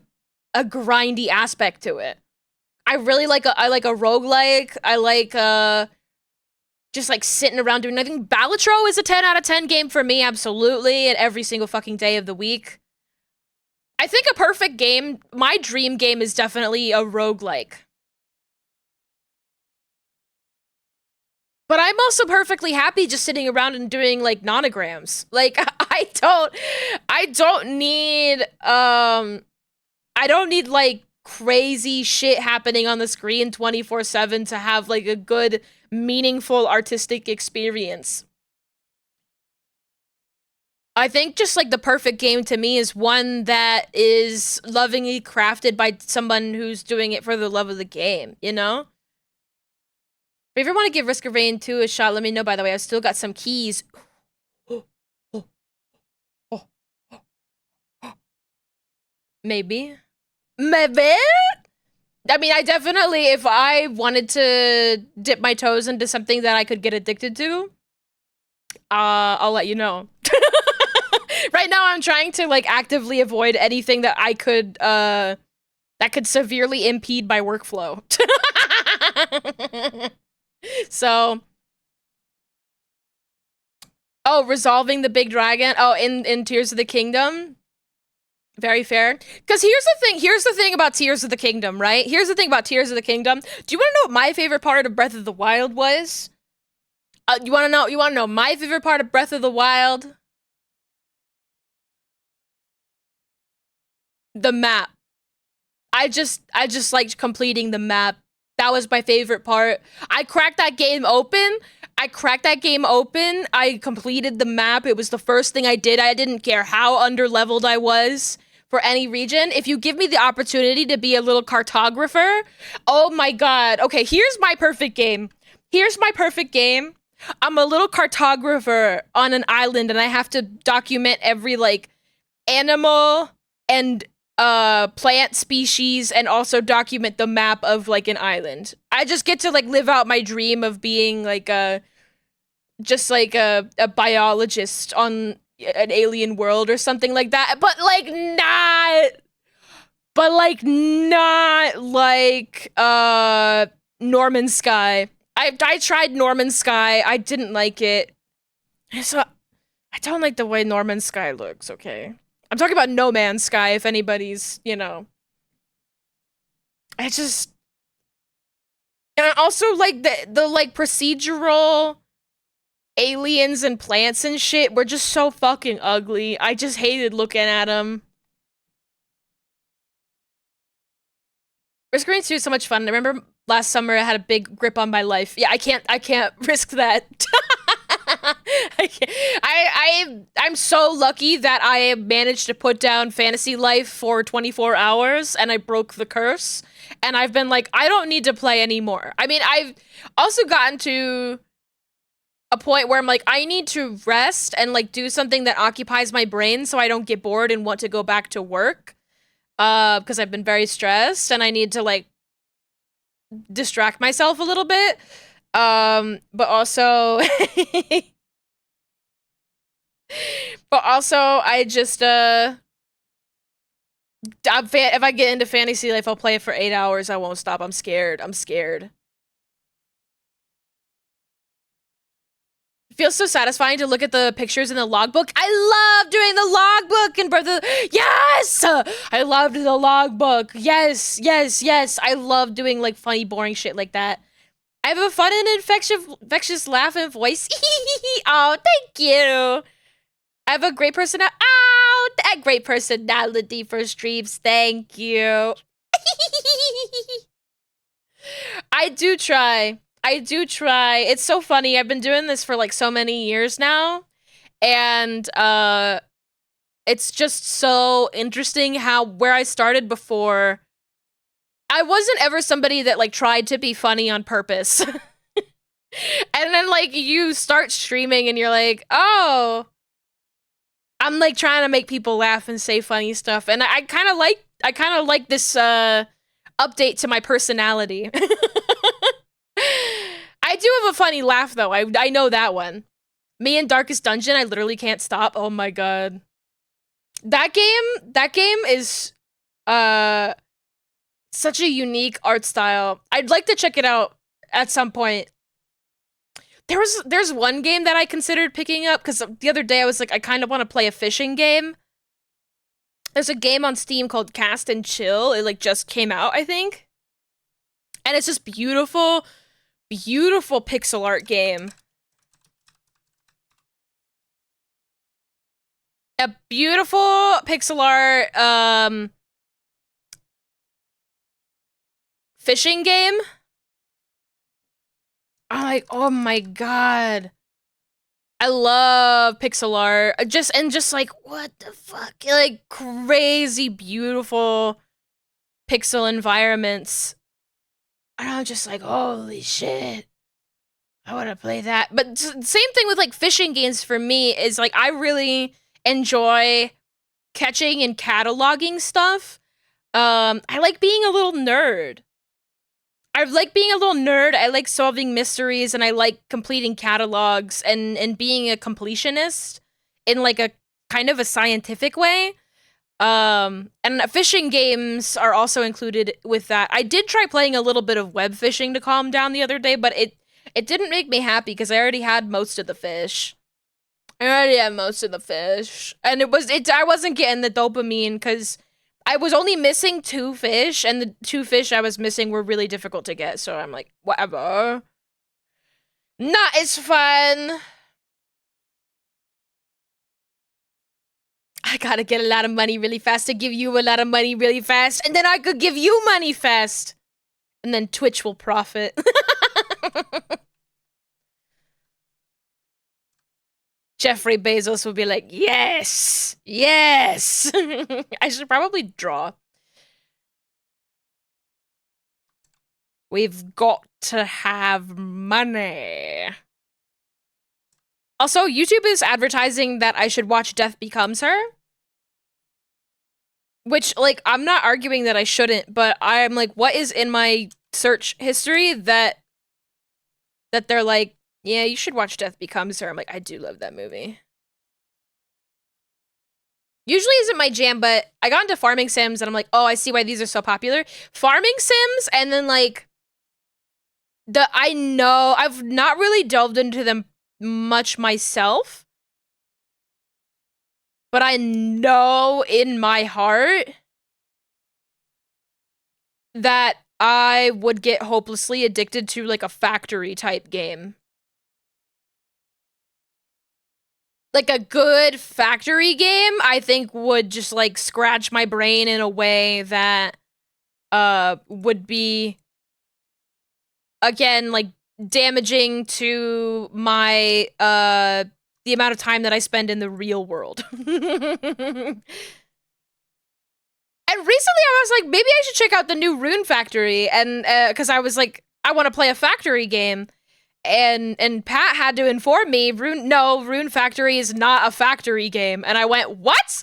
grindy aspect to it. I really like I like a roguelike. I like just like sitting around doing nothing. Balatro is a 10 out of 10 game for me, absolutely, and every single fucking day of the week. I think a perfect game, my dream game is definitely a roguelike. But I'm also perfectly happy just sitting around and doing like nonograms. Like I don't need I don't need like crazy shit happening on the screen 24/7 to have like a good meaningful artistic experience. I think just like the perfect game to me is one that is lovingly crafted by someone who's doing it for the love of the game, you know? If you ever want to give Risk of Rain 2 a shot, let me know, by the way. I've still got some keys. Maybe. Maybe? I mean, I definitely, if I wanted to dip my toes into something that I could get addicted to, I'll let you know. Right now, I'm trying to, like, actively avoid anything that that could severely impede my workflow. So, oh, resolving the big dragon. Oh, in Tears of the Kingdom. Very fair. Because here's the thing about Tears of the Kingdom, right? Here's the thing about Tears of the Kingdom. Do you want to know what my favorite part of Breath of the Wild was? You want to know my favorite part of Breath of the Wild? The map. I just liked completing the map. That was my favorite part. I cracked that game open. I completed the map. It was the first thing I did. I didn't care how underleveled I was for any region. If you give me the opportunity to be a little cartographer, oh my god. Okay, here's my perfect game. Here's my perfect game. I'm a little cartographer on an island and I have to document every like animal and plant species and also document the map of like an island. I just get to like live out my dream of being like a biologist on an alien world or something like that. But like not like Norman Sky. I tried Norman Sky. I didn't like it. So I don't like the way Norman Sky looks, okay? I'm talking about No Man's Sky, if anybody's, you know. I just... And also, like, the like, procedural aliens and plants and shit were just so fucking ugly. I just hated looking at them. Risk Green 2 is so much fun. I remember last summer I had a big grip on my life. Yeah, I can't risk that. I'm so lucky that I managed to put down Fantasy Life for 24 hours and I broke the curse. And I've been like, I don't need to play anymore. I mean, I've also gotten to a point where I'm like, I need to rest and like do something that occupies my brain so I don't get bored and want to go back to work. Because I've been very stressed and I need to like distract myself a little bit. But also but also I just if I get into Fantasy Life, I'll play it for 8 hours. I won't stop. I'm scared. I'm scared. It feels so satisfying to look at the pictures in the logbook. I love doing the logbook in Breath of Yes! I loved the logbook. Yes, yes, yes. I love doing like funny, boring shit like that. I have a fun and infectious laugh and voice. Oh, thank you. I have a great personality. Oh, that great personality for streams. Thank you. I do try. I do try. It's so funny. I've been doing this for like so many years now. And it's just so interesting how where I started before, I wasn't ever somebody that like tried to be funny on purpose. And then like you start streaming and you're like, "Oh, I'm like trying to make people laugh and say funny stuff." And I kind of like this update to my personality. I do have a funny laugh though. I know that one. Me in Darkest Dungeon, I literally can't stop. Oh my god. That game is such a unique art style. I'd like to check it out at some point. There's one game that I considered picking up because the other day I was like, I kind of want to play a fishing game. There's a game on Steam called Cast and Chill. It like just came out, I think. And it's just beautiful, beautiful pixel art game. A beautiful pixel art fishing game. I'm like, oh my god. I love pixel art. Just like, what the fuck? Like crazy beautiful pixel environments. And I'm just like, holy shit. I want to play that. But same thing with like fishing games for me is like I really enjoy catching and cataloging stuff. I like being a little nerd. I like being a little nerd. I like solving mysteries and I like completing catalogs and being a completionist in like a kind of a scientific way. And fishing games are also included with that. I did try playing a little bit of web fishing to calm down the other day, but it didn't make me happy because I already had most of the fish. I already had most of the fish. And I wasn't getting the dopamine because I was only missing 2 fish, and the 2 fish I was missing were really difficult to get, so I'm like, whatever. Not as fun. I gotta get a lot of money really fast to give you a lot of money really fast, and then I could give you money fast. And then Twitch will profit. Jeffrey Bezos will be like, yes, yes. I should probably draw. We've got to have money. Also, YouTube is advertising that I should watch Death Becomes Her. Which, like, I'm not arguing that I shouldn't, but I'm like, what is in my search history that they're like, yeah, you should watch Death Becomes Her. I'm like, I do love that movie. Usually isn't my jam, but I got into farming sims and I'm like, oh, I see why these are so popular. Farming sims and then like I know I've not really delved into them much myself, but I know in my heart that I would get hopelessly addicted to like a factory type game. Like a good factory game, I think would just like scratch my brain in a way that would be again like damaging to my the amount of time that I spend in the real world. And recently I was like, maybe I should check out the new Rune Factory, and because I was like, I want to play a factory game, and Pat had to inform me, Rune Factory is not a factory game, and I went, what?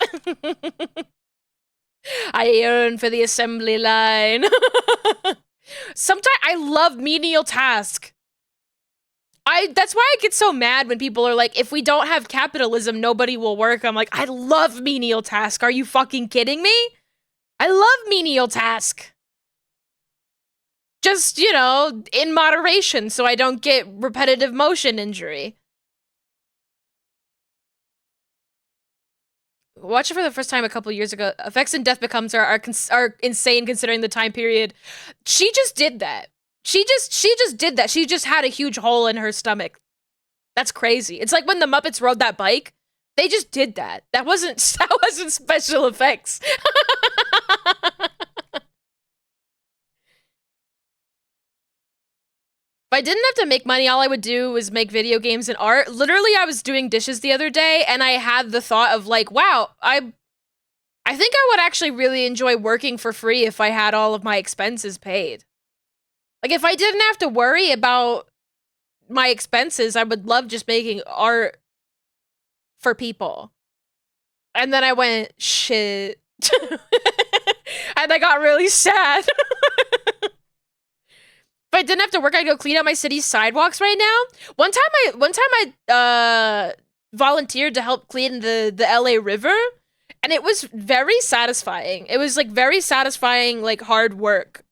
I yearn for the assembly line. Sometimes I love menial task. That's why I get so mad when people are like, if we don't have capitalism, nobody will work. I'm like, I love menial task. Are you fucking kidding me? I love menial task. Just, you know, in moderation so I don't get repetitive motion injury. Watch it for the first time a couple years ago. Effects and Death Becomes are insane considering the time period. She just did that. She just did that. She just had a huge hole in her stomach. That's crazy. It's like when the Muppets rode that bike. They just did that. That wasn't special effects. If I didn't have to make money, all I would do was make video games and art. Literally, I was doing dishes the other day, and I had the thought of like, wow, I think I would actually really enjoy working for free if I had all of my expenses paid. Like, if I didn't have to worry about my expenses, I would love just making art for people. And then I went, shit. And I got really sad. If I didn't have to work, I'd go clean out my city's sidewalks right now. One time I volunteered to help clean the LA River, and it was very satisfying. It was like very satisfying, like hard work.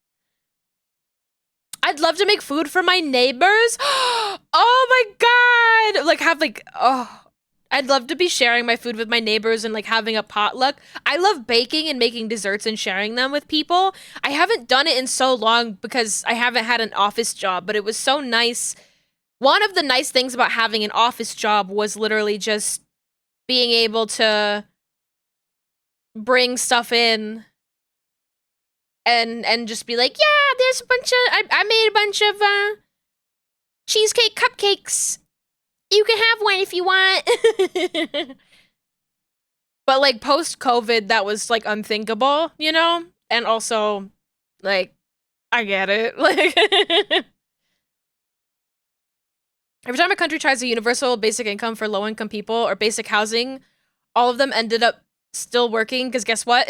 I'd love to make food for my neighbors. Oh my god! Like have like I'd love to be sharing my food with my neighbors and like having a potluck. I love baking and making desserts and sharing them with people. I haven't done it in so long because I haven't had an office job, but it was so nice. One of the nice things about having an office job was literally just being able to bring stuff in and just be like, yeah, there's a bunch of, I made a bunch of cheesecake cupcakes. You can have one if you want. But like post-COVID, that was like unthinkable, you know? And also, like, I get it. Like, every time a country tries a universal basic income for low-income people or basic housing, all of them ended up still working, because guess what?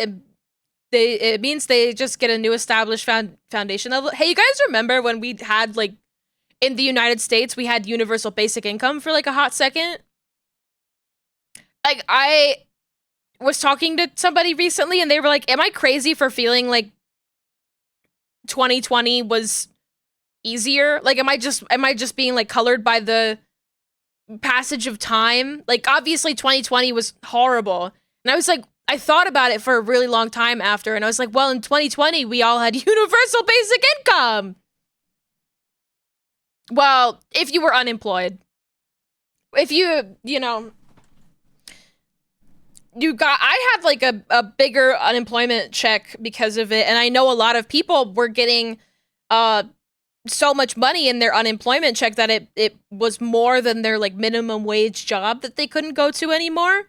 It means they just get a new established foundation level. Hey, you guys remember when we had like in the United States, we had universal basic income for like a hot second? Like, I was talking to somebody recently and they were like, am I crazy for feeling like 2020 was easier? Like, am I just being like colored by the passage of time? Like, obviously 2020 was horrible. And I was like, I thought about it for a really long time after, and I was like, well, in 2020, we all had universal basic income. Well, if you were unemployed. If you know, I had like a bigger unemployment check because of it, and I know a lot of people were getting so much money in their unemployment check that it was more than their like minimum wage job that they couldn't go to anymore.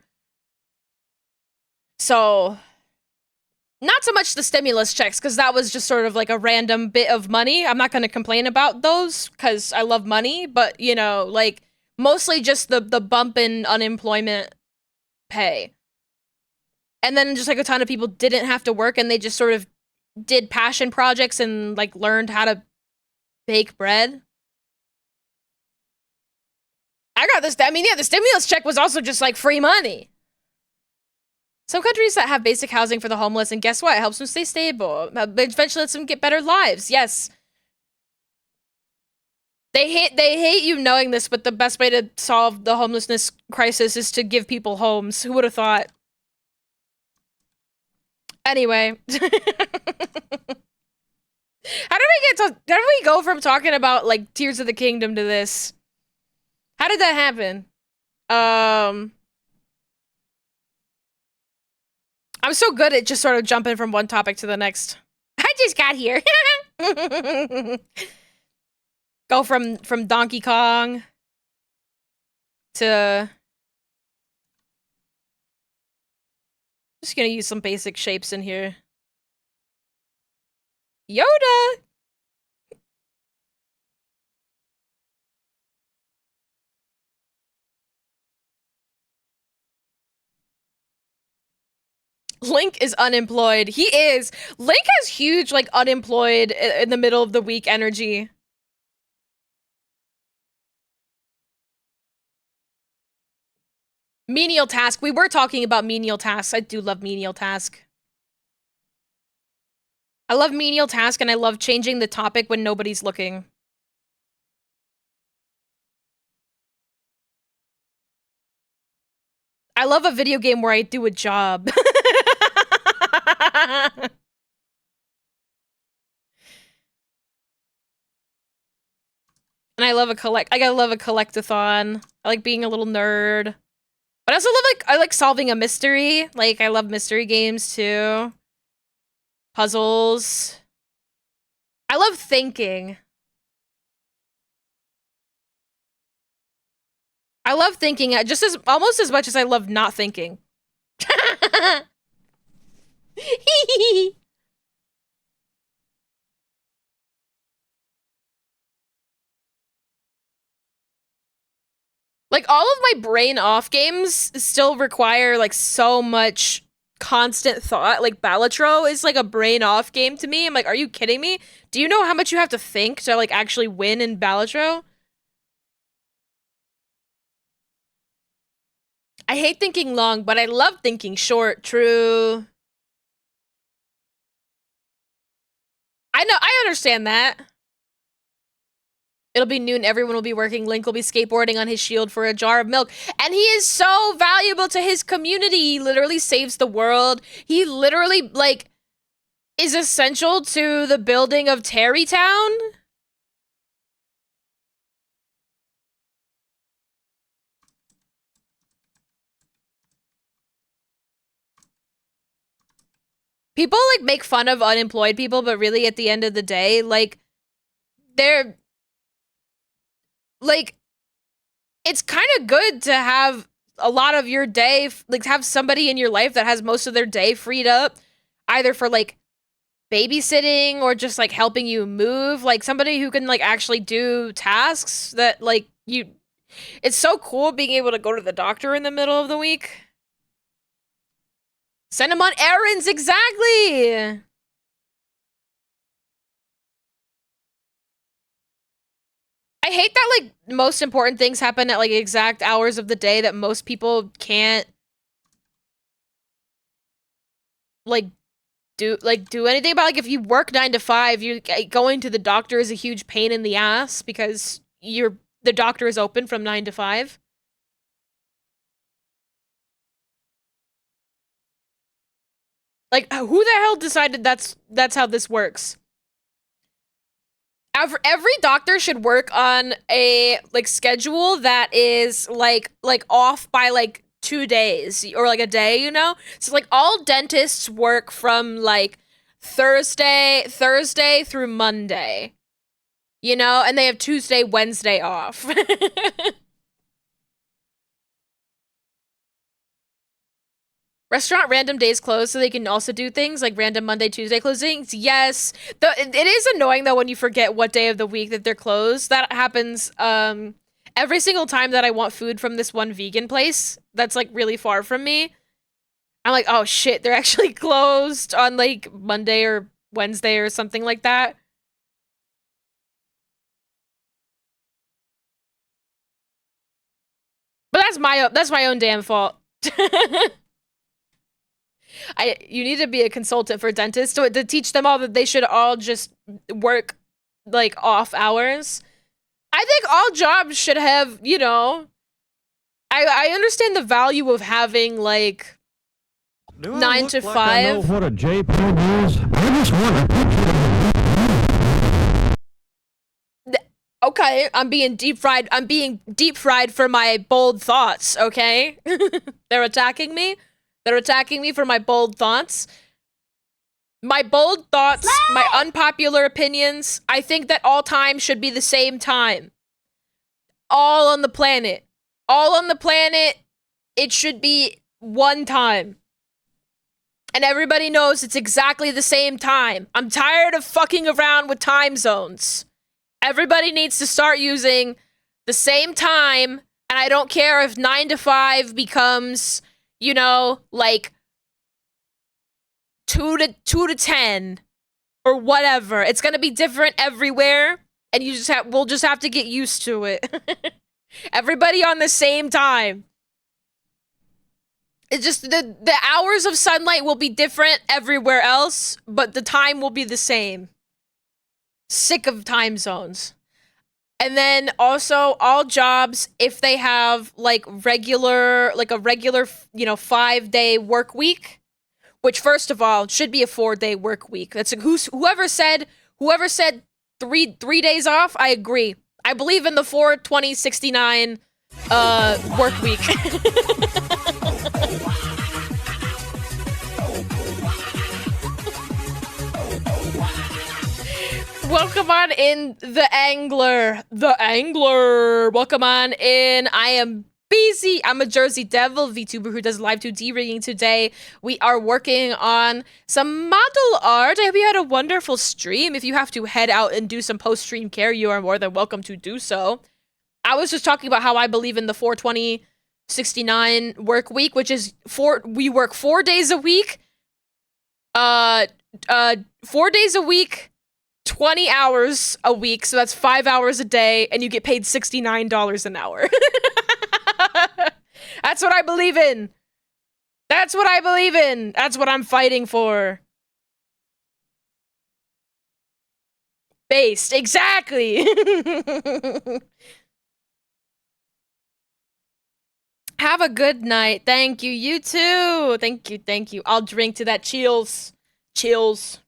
So, not so much the stimulus checks, because that was just sort of like a random bit of money. I'm not going to complain about those, because I love money, but, you know, like, mostly just the bump in unemployment pay. And then just, like, a ton of people didn't have to work, and they just sort of did passion projects and, like, learned how to bake bread. I got this, I mean, yeah, the stimulus check was also just, like, free money. Some countries that have basic housing for the homeless, and guess what? It helps them stay stable. Eventually lets them get better lives. Yes. They hate you knowing this, but the best way to solve the homelessness crisis is to give people homes. Who would have thought? Anyway. How did we go from talking about, like, Tears of the Kingdom to this? How did that happen? I'm so good at just sort of jumping from one topic to the next. I just got here. Go from Donkey Kong to Just gonna use some basic shapes in here. Yoda! Link is unemployed. He is. Link has huge, like, unemployed in the middle of the week energy. Menial task. We were talking about menial tasks. I do love menial task. I love menial task, and I love changing the topic when nobody's looking. I love a video game where I do a job. And I love a collectathon. I like being a little nerd. But I also love, like, I like solving a mystery. Like, I love mystery games, too. Puzzles. I love thinking. I love thinking just almost as much as I love not thinking. Like, all of my brain off games still require, like, so much constant thought. Like, Balatro is, like, a brain off game to me. I'm like, are you kidding me? Do you know how much you have to think to, like, actually win in Balatro? I hate thinking long, but I love thinking short. True. I know, I understand that. It'll be noon, everyone will be working, Link will be skateboarding on his shield for a jar of milk. And he is so valuable to his community. He literally saves the world. He literally, like, is essential to the building of Terrytown. People, like, make fun of unemployed people, but really, at the end of the day, like, they're... Like, it's kind of good to have a lot of your day, like, have somebody in your life that has most of their day freed up, either for, like, babysitting or just, like, helping you move. Like, somebody who can, like, actually do tasks that, like, you... It's so cool being able to go to the doctor in the middle of the week. Send them on errands, exactly! I hate that, like, most important things happen at, like, exact hours of the day that most people can't, like, do anything about. Like, if you work 9 to 5, you going to the doctor is a huge pain in the ass because the doctor is open from 9 to 5. Like, who the hell decided that's how this works? Every doctor should work on a, like, schedule that is like off by, like, 2 days or, like, a day, you know? So, like, all dentists work from, like, Thursday through Monday, you know? And they have Tuesday, Wednesday off. Restaurant random days closed so they can also do things like random Monday, Tuesday closings. Yes. It is annoying, though, when you forget what day of the week that they're closed. That happens every single time that I want food from this one vegan place that's, like, really far from me. I'm like, oh shit, they're actually closed on, like, Monday or Wednesday or something like that. But that's my own damn fault. You need to be a consultant for dentists to teach them all that they should all just work, like, off hours. I think all jobs should have, you know, I understand the value of having, like, 9 to 5. I know what a JPEG is? I just want a Okay, I'm being deep fried. I'm being deep fried for my bold thoughts, okay? They're attacking me. They're attacking me for my bold thoughts. My bold thoughts, my unpopular opinions. I think that all time should be the same time. All on the planet. All on the planet, it should be one time. And everybody knows it's exactly the same time. I'm tired of fucking around with time zones. Everybody needs to start using the same time, and I don't care if 9 to 5 becomes, you know, like 2 to 10 or whatever. It's going to be different everywhere, and we'll just have to get used to it. Everybody on the same time. It's just the hours of sunlight will be different everywhere else, but the time will be the same. Sick of time zones. And then also all jobs, if they have like a regular, 5-day work week, which first of all should be a 4-day work week. That's whoever said 3 days off. I agree. I believe in the 4/20/69 work week. Welcome on in, the Angler. The Angler. Welcome on in. I am busy. I'm a Jersey Devil VTuber who does live 2D rigging today. We are working on some model art. I hope you had a wonderful stream. If you have to head out and do some post-stream care, you are more than welcome to do so. I was just talking about how I believe in the 4/20/69 work week, which is we work 4 days a week. 4 days a week. 20 hours a week, so that's 5 hours a day, and you get paid $69 an hour. That's what I believe in. That's what I believe in. That's what I'm fighting for. Based, exactly. Have a good night. Thank you. You too. Thank you. Thank you. I'll drink to that. Chills. Chills.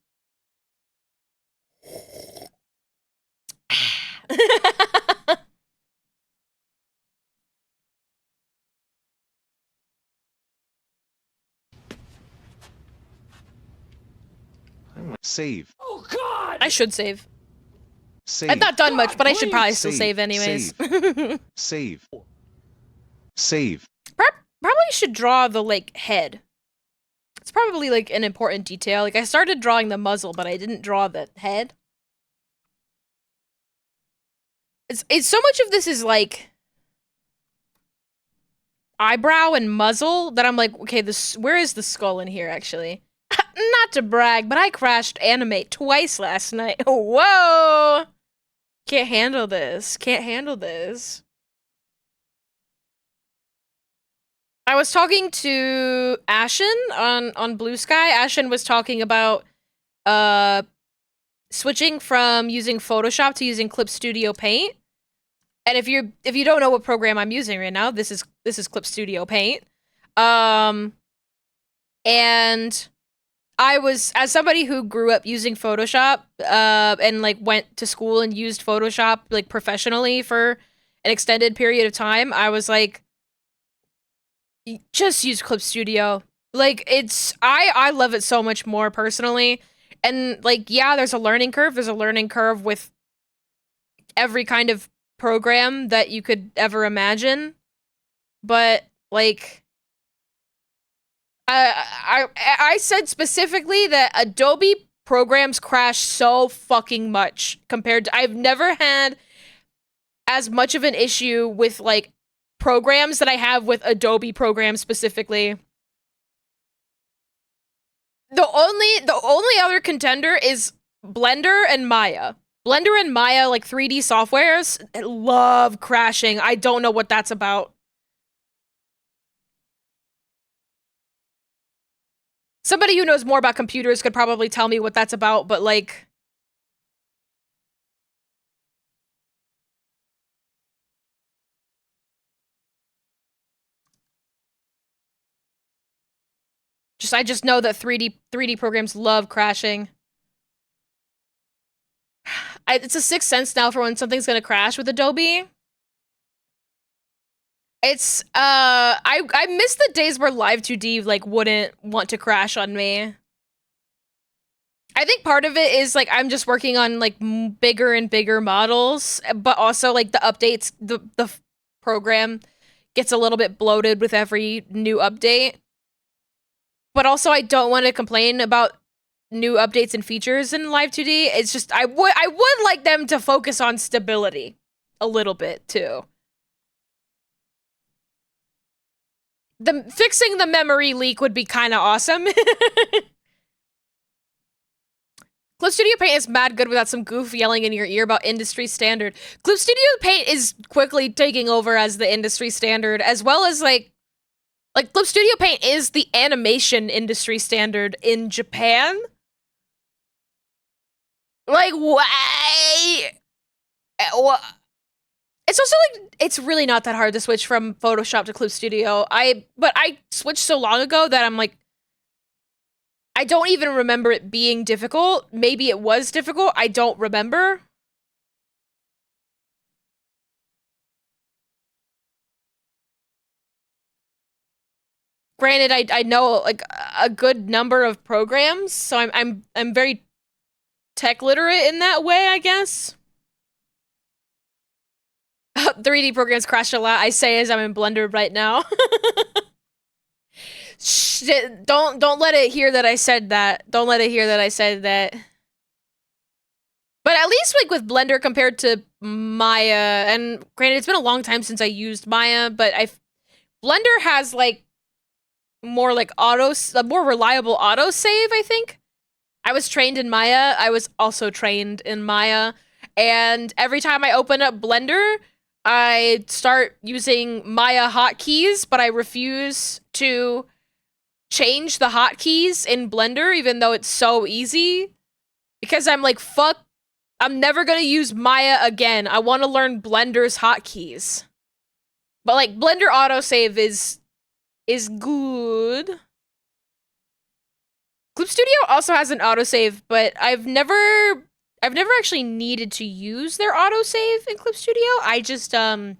Save. Oh God! I should save. Save. I've not done much, but I should Please. probably still save anyways. Save. Save. Probably should draw the, like, head. It's probably, like, an important detail. Like, I started drawing the muzzle, but I didn't draw the head. It's so much of this is, like, eyebrow and muzzle that I'm like, okay, where is the skull in here, actually? Not to brag, but I crashed Animate twice last night. Whoa! Can't handle this. Can't handle this. I was talking to Ashen on Blue Sky. Ashen was talking about switching from using Photoshop to using Clip Studio Paint. And if you don't know what program I'm using right now, this is Clip Studio Paint. And I was, as somebody who grew up using Photoshop, and like went to school and used Photoshop like professionally for an extended period of time, I was like, just use Clip Studio. Like, I love it so much more personally. And like, yeah, there's a learning curve. There's a learning curve with every kind of program that you could ever imagine. But like, I said specifically that Adobe programs crash so fucking much compared to, I've never had as much of an issue with like programs that I have with Adobe programs specifically. The only other contender is Blender and Maya. Blender and Maya, like 3D softwares, love crashing. I don't know what that's about. Somebody who knows more about computers could probably tell me what that's about, but like, I just know that 3D programs love crashing. It's a sixth sense now for when something's gonna crash with Adobe. It's I miss the days where Live 2D like wouldn't want to crash on me. I think part of it is like I'm just working on like bigger and bigger models, but also like the updates, the program gets a little bit bloated with every new update. but also I don't want to complain about new updates and features in Live 2D. It's just I would like them to focus on stability a little bit too. The fixing the memory leak would be kind of awesome. Clip Studio Paint is mad good without some goof yelling in your ear about industry standard. Clip Studio Paint is quickly taking over as the industry standard, as well as like Clip Studio Paint is the animation industry standard in Japan. Like, why? It's also like it's really not that hard to switch from Photoshop to Clip Studio. But I switched so long ago that I'm like, I don't even remember it being difficult. Maybe it was difficult. I don't remember. Granted, I know like a good number of programs, so I'm very tech literate in that way, I guess. 3D programs crash a lot. I say as I'm in Blender right now. Shit, don't let it hear that I said that. Don't let it hear that I said that. But at least like with Blender compared to Maya, and granted it's been a long time since I used Maya, but Blender has like more like a more reliable autosave, I think. I was trained in Maya. I was also trained in Maya. And every time I open up Blender, I start using Maya hotkeys, but I refuse to change the hotkeys in Blender, even though it's so easy. Because I'm like, fuck, I'm never gonna use Maya again. I want to learn Blender's hotkeys. But like, Blender autosave is good. Clip Studio also has an autosave, but I've never actually needed to use their autosave in Clip Studio. I just I'm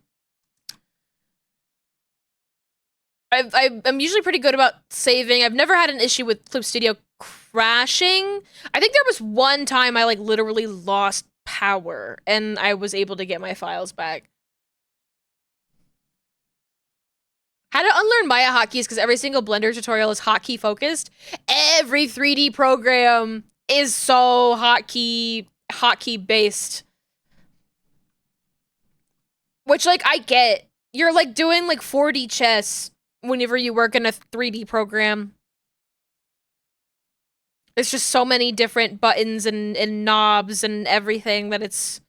usually pretty good about saving. I've never had an issue with Clip Studio crashing. I think there was one time I like literally lost power and I was able to get my files back. How to unlearn Maya hotkeys, because every single Blender tutorial is hotkey focused. Every 3D program is so hotkey based. Which like I get. You're like doing like 4D chess whenever you work in a 3D program. There's just so many different buttons and knobs and everything that it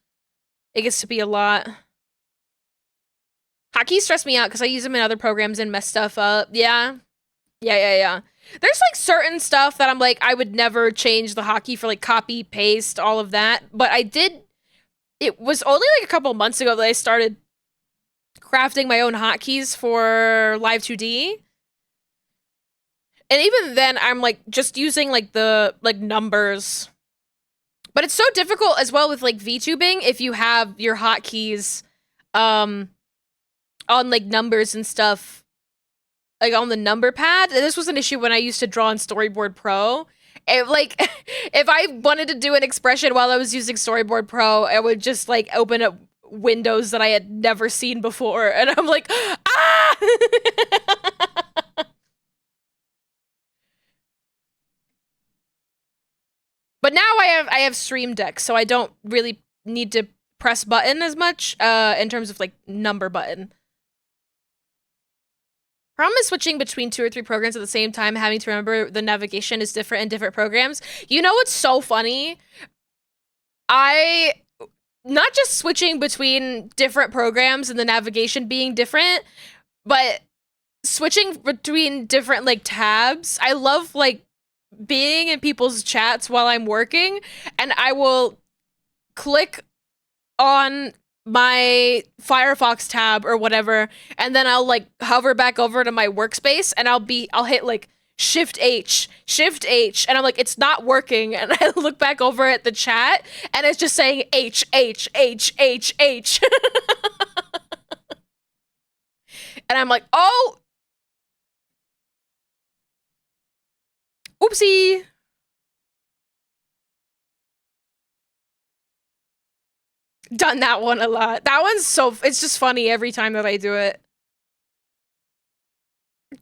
gets to be a lot. Hotkeys stress me out because I use them in other programs and mess stuff up. Yeah. Yeah. There's like certain stuff that I'm like, I would never change the hotkey for like copy, paste, all of that. But I did. It was only like a couple months ago that I started crafting my own hotkeys for Live 2D. And even then, I'm like just using like the like numbers. But it's so difficult as well with like VTubing if you have your hotkeys on like numbers and stuff, like on the number pad. And this was an issue when I used to draw in Storyboard Pro. If like if I wanted to do an expression while I was using Storyboard Pro, I would just like open up windows that I had never seen before, and I'm like, ah. But now I have Stream Deck, so I don't really need to press button as much in terms of like number button. Problem is switching between 2 or 3 programs at the same time, having to remember the navigation is different in different programs. You know what's so funny? Not just switching between different programs and the navigation being different, but switching between different like tabs. I love like being in people's chats while I'm working, and I will click on my Firefox tab or whatever, and then I'll like hover back over to my workspace, and I'll hit like Shift H, and I'm like, it's not working, and I look back over at the chat, and it's just saying H. And I'm like, oh, oopsie. Done that one a lot. That one's it's just funny every time that I do it.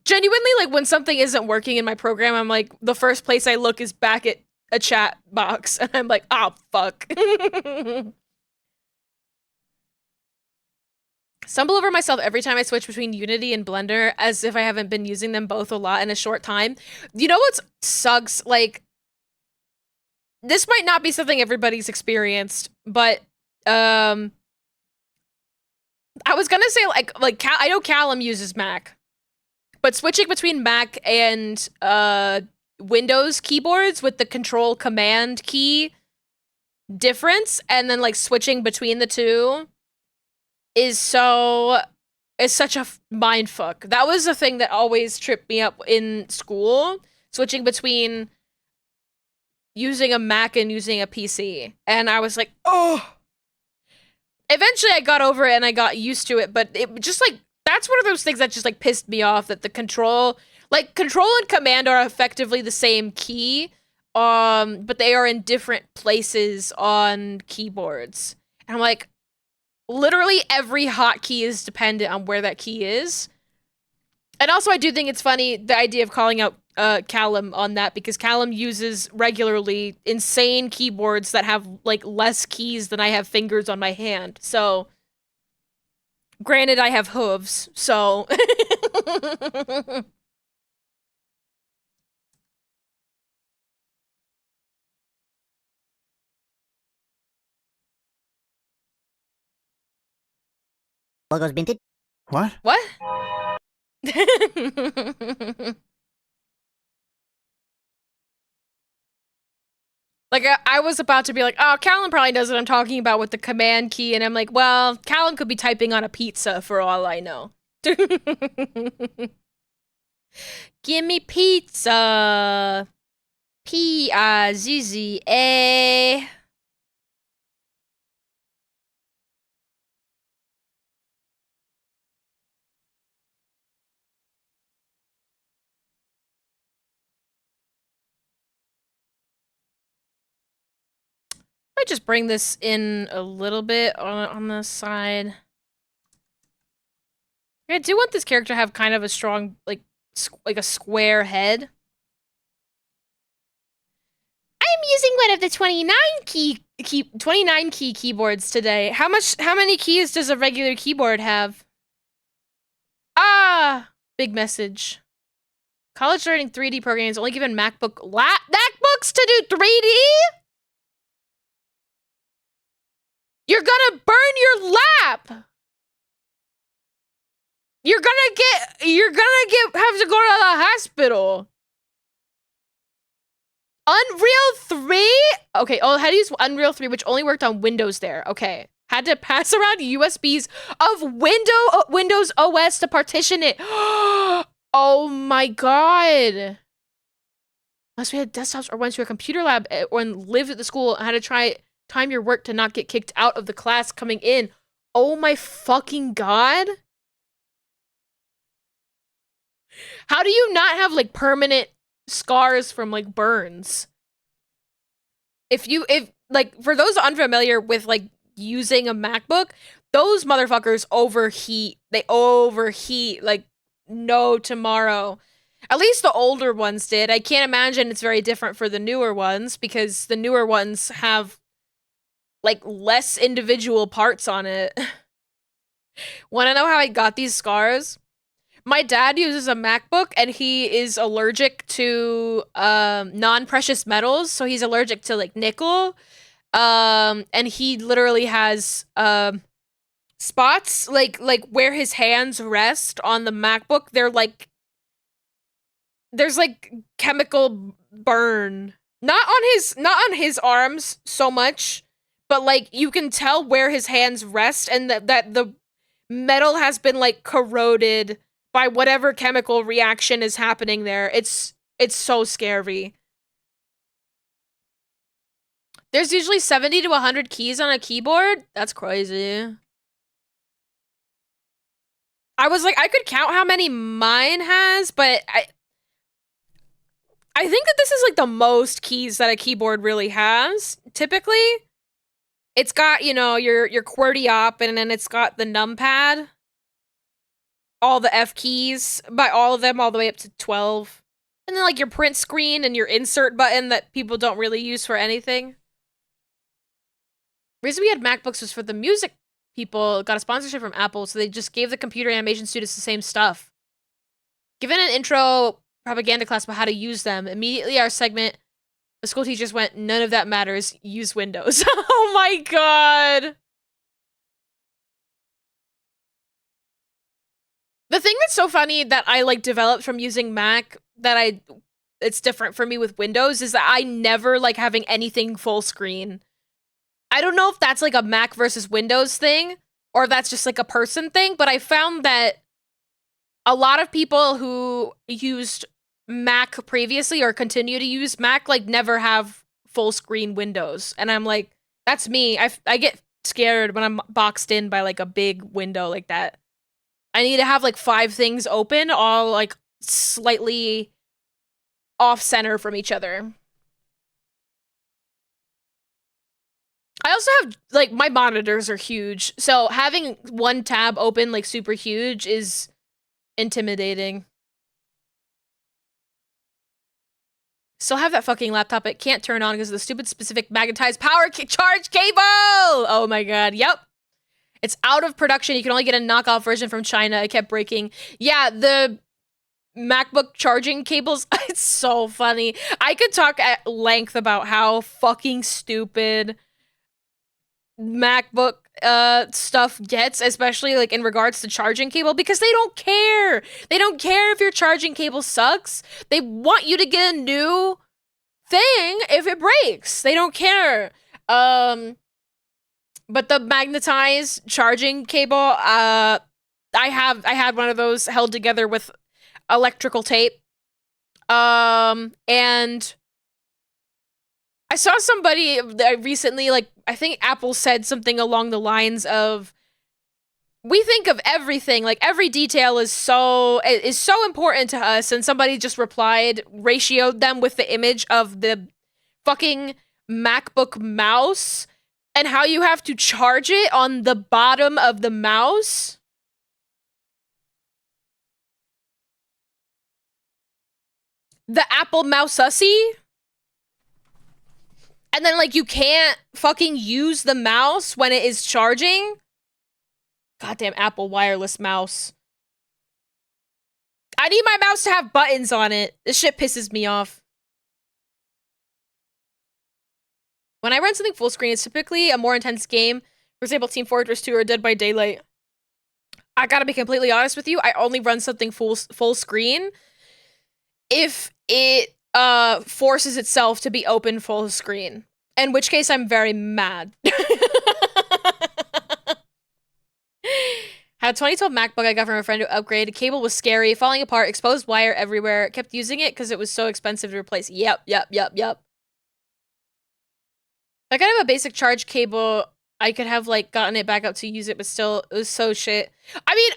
Genuinely, like, when something isn't working in my program, I'm like, the first place I look is back at a chat box, and I'm like, oh, fuck. Stumble over myself every time I switch between Unity and Blender, as if I haven't been using them both a lot in a short time. You know what sucks? Like, this might not be something everybody's experienced, but, I was gonna say, I know Callum uses Mac, but switching between Mac and, Windows keyboards with the Control Command key difference, and then, like, switching between the two is such a mind fuck. That was a thing that always tripped me up in school, switching between using a Mac and using a PC. And I was like, oh. Eventually I got over it and I got used to it, but it just like, that's one of those things that just like pissed me off, that the control and command are effectively the same key, but they are in different places on keyboards. And I'm like, literally every hotkey is dependent on where that key is. And also, I do think it's funny, the idea of calling out Callum on that, because Callum uses regularly insane keyboards that have, like, less keys than I have fingers on my hand. So, granted, I have hooves, so... Logos minted? What? What? Like, I was about to be like, oh, Callum probably knows what I'm talking about with the command key, and I'm like, well, Callum could be typing on a pizza for all I know. Give me pizza. P-I-Z-Z-A. I just bring this in a little bit on the side. I do want this character to have kind of a strong, like a square head. I'm using one of the 29 key keyboards today. How many keys does a regular keyboard have? Ah, big message. College learning 3D programming is only given MacBooks to do 3D? You're gonna burn your lap. You're gonna have to go to the hospital. Unreal 3? Okay, oh, how to use Unreal 3, which only worked on Windows there. Okay. Had to pass around USBs of Windows OS to partition it. Oh my god. Unless we had desktops or went to a computer lab or lived at the school and had to try time your work to not get kicked out of the class coming in. Oh my fucking god. How do you not have, like, permanent scars from, like, burns? If for those unfamiliar with, like, using a MacBook, those motherfuckers overheat. They overheat like no tomorrow. At least the older ones did. I can't imagine it's very different for the newer ones, because the newer ones have, like, less individual parts on it. Wanna know how I got these scars? My dad uses a MacBook, and he is allergic to non-precious metals, so he's allergic to, like, nickel. And he literally has spots like where his hands rest on the MacBook. They're like, there's like chemical burn. Not on his arms so much, but like you can tell where his hands rest, and that the metal has been like corroded by whatever chemical reaction is happening there. It's so scary. There's usually 70 to 100 keys on a keyboard? That's crazy. I was like, I could count how many mine has, but I think that this is like the most keys that a keyboard really has, typically. It's got, you know, your QWERTY op, and then it's got the numpad. all the F keys by all of them all the way up to 12. And then like your print screen and your insert button that people don't really use for anything. The reason we had MacBooks was for the music people got a sponsorship from Apple, so they just gave the computer animation students the same stuff. Given an intro propaganda class about how to use them, immediately our segment, the school teachers went, none of that matters, use Windows. Oh my god. The thing that's so funny that I like developed from using Mac that it's different for me with Windows is that I never like having anything full screen. I don't know if that's like a Mac versus Windows thing or if that's just like a person thing, but I found that a lot of people who used Mac previously or continue to use Mac like never have full screen windows. And I'm like, that's me. I get scared when I'm boxed in by like a big window like that. I need to have like 5 things open, all like slightly off center from each other. I also have like my monitors are huge, so having one tab open like super huge is intimidating. Still have that fucking laptop. It can't turn on because of the stupid specific magnetized power charge cable. Oh my god. Yep. It's out of production. You can only get a knockoff version from China. It kept breaking. Yeah, the MacBook charging cables. It's so funny. I could talk at length about how fucking stupid MacBook stuff gets, especially like in regards to charging cable, because they don't care. They don't care if your charging cable sucks. They want you to get a new thing if it breaks. They don't care. But the magnetized charging cable, I had one of those held together with electrical tape. And I saw somebody recently, like, I think Apple said something along the lines of, we think of everything, like every detail is so important to us, and somebody just replied, ratioed them with the image of the fucking MacBook mouse and how you have to charge it on the bottom of the mouse. The Apple mouse-ussy. And then, like, you can't fucking use the mouse when it is charging. Goddamn Apple wireless mouse. I need my mouse to have buttons on it. This shit pisses me off. When I run something full screen, it's typically a more intense game. For example, Team Fortress 2 or Dead by Daylight. I gotta be completely honest with you. I only run something full screen if it forces itself to be open full screen. In which case, I'm very mad. Had a 2012 MacBook I got from a friend who upgraded. The cable was scary, falling apart, exposed wire everywhere. Kept using it because it was so expensive to replace. Yep. If I could have a basic charge cable, I could have, like, gotten it back up to use it, but still, it was so shit. I mean,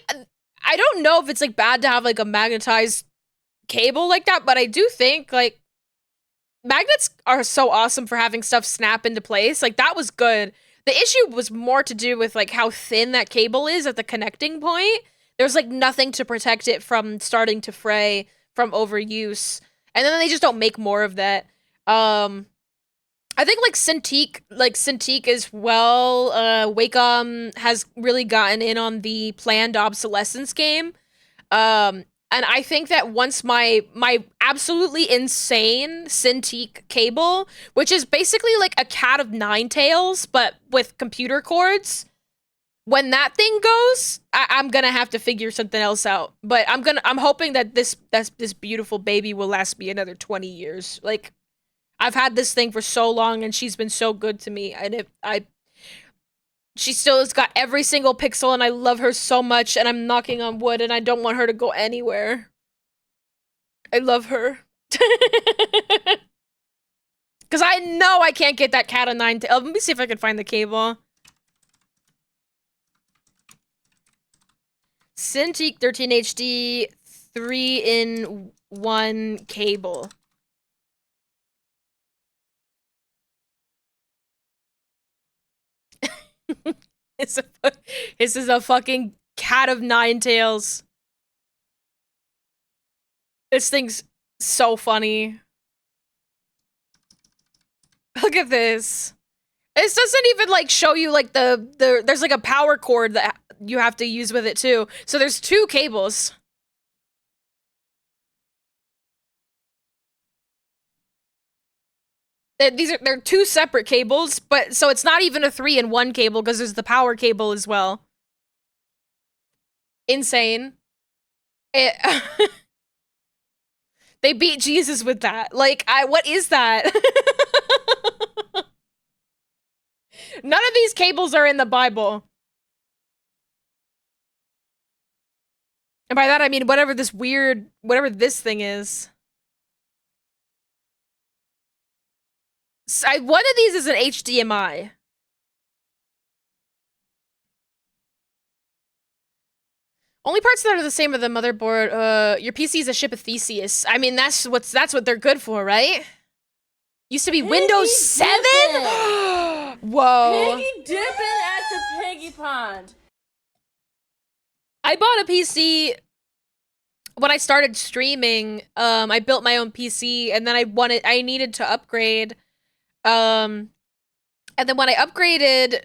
I don't know if it's, like, bad to have, like, a magnetized cable like that, but I do think, like, magnets are so awesome for having stuff snap into place. Like, that was good. The issue was more to do with, like, how thin that cable is at the connecting point. There's, like, nothing to protect it from starting to fray from overuse. And then they just don't make more of that. I think, like, Cintiq as well, Wacom has really gotten in on the planned obsolescence game. And I think that once my absolutely insane Cintiq cable, which is basically like a cat of 9 tails, but with computer cords, when that thing goes, I'm gonna have to figure something else out. But I'm hoping that this beautiful baby will last me another 20 years. Like, I've had this thing for so long, and she's been so good to me, and she still has got every single pixel, and I love her so much, and I'm knocking on wood, and I don't want her to go anywhere. I love her. Because I know I can't get that cat of 9 tails. Let me see if I can find the cable. Cintiq 13 HD 3-in-1 cable. This is a fucking cat of 9 tails. This thing's so funny. Look at this. This doesn't even like show you like there's like a power cord that you have to use with it too. So there's two cables. They're two separate cables, but so it's not even a 3-in-1 cable because there's the power cable as well. Insane. They beat Jesus with that. Like, what is that? None of these cables are in the Bible. And by that I mean whatever this thing is. One of these is an HDMI. Only parts that are the same are the motherboard. Your PC is a ship of Theseus. I mean, that's what they're good for, right? Used to be Windows 7? Whoa. Piggy dipping at the piggy pond. I bought a PC when I started streaming. I built my own PC and then I needed to upgrade. And then when I upgraded,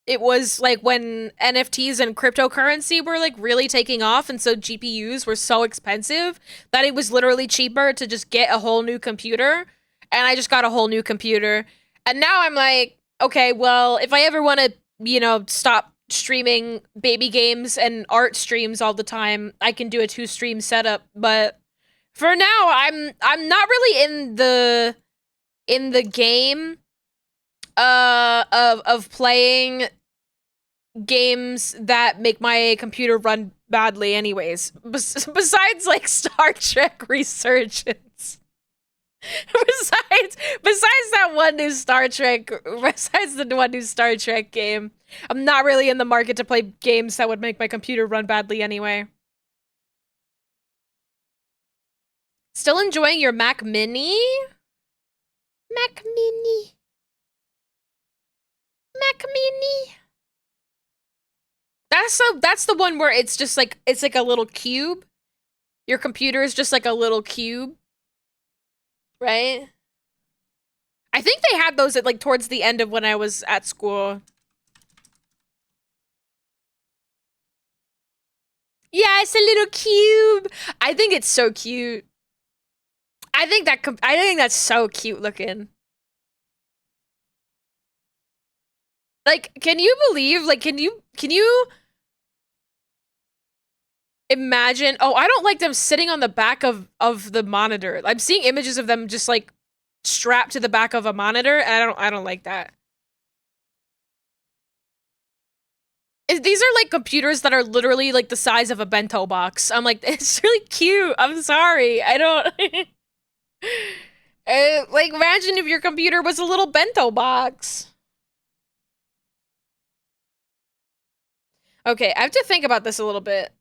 it was like when NFTs and cryptocurrency were like really taking off, and so GPUs were so expensive that it was literally cheaper to just get a whole new computer. And I just got a whole new computer. And now I'm like, okay, well, if I ever want to, stop streaming baby games and art streams all the time, I can do a 2-stream setup. But for now, I'm not really in the game of playing games that make my computer run badly anyways. Besides like Star Trek Resurgence. Besides that one new Star Trek, besides the one new Star Trek game, I'm not really in the market to play games that would make my computer run badly anyway. Still enjoying your Mac Mini? Mac Mini. Mac Mini. That's the one where it's just like, it's like a little cube. Your computer is just like a little cube. Right? I think they had those at like towards the end of when I was at school. Yeah, it's a little cube. I think it's so cute. I think that's so cute looking. Like, can you believe, like, can you imagine? Oh, I don't like them sitting on the back of the monitor. I'm seeing images of them just like strapped to the back of a monitor, and I don't like that. These are like computers that are literally like the size of a bento box. I'm like, it's really cute. I'm sorry. I don't like, imagine if your computer was a little bento box. Okay, I have to think about this a little bit.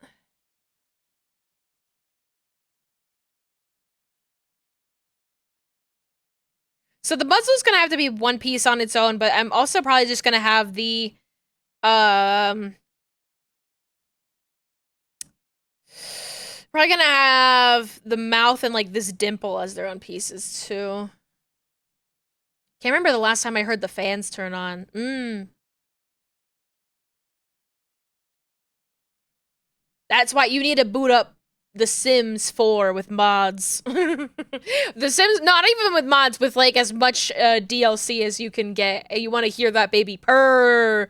So the muzzle's gonna have to be one piece on its own, but I'm also probably just gonna have the, probably gonna have the mouth and like this dimple as their own pieces too. Can't remember the last time I heard the fans turn on. That's why you need to boot up The Sims 4 with mods. The Sims, not even with mods, with like as much DLC as you can get. You want to hear that baby purr.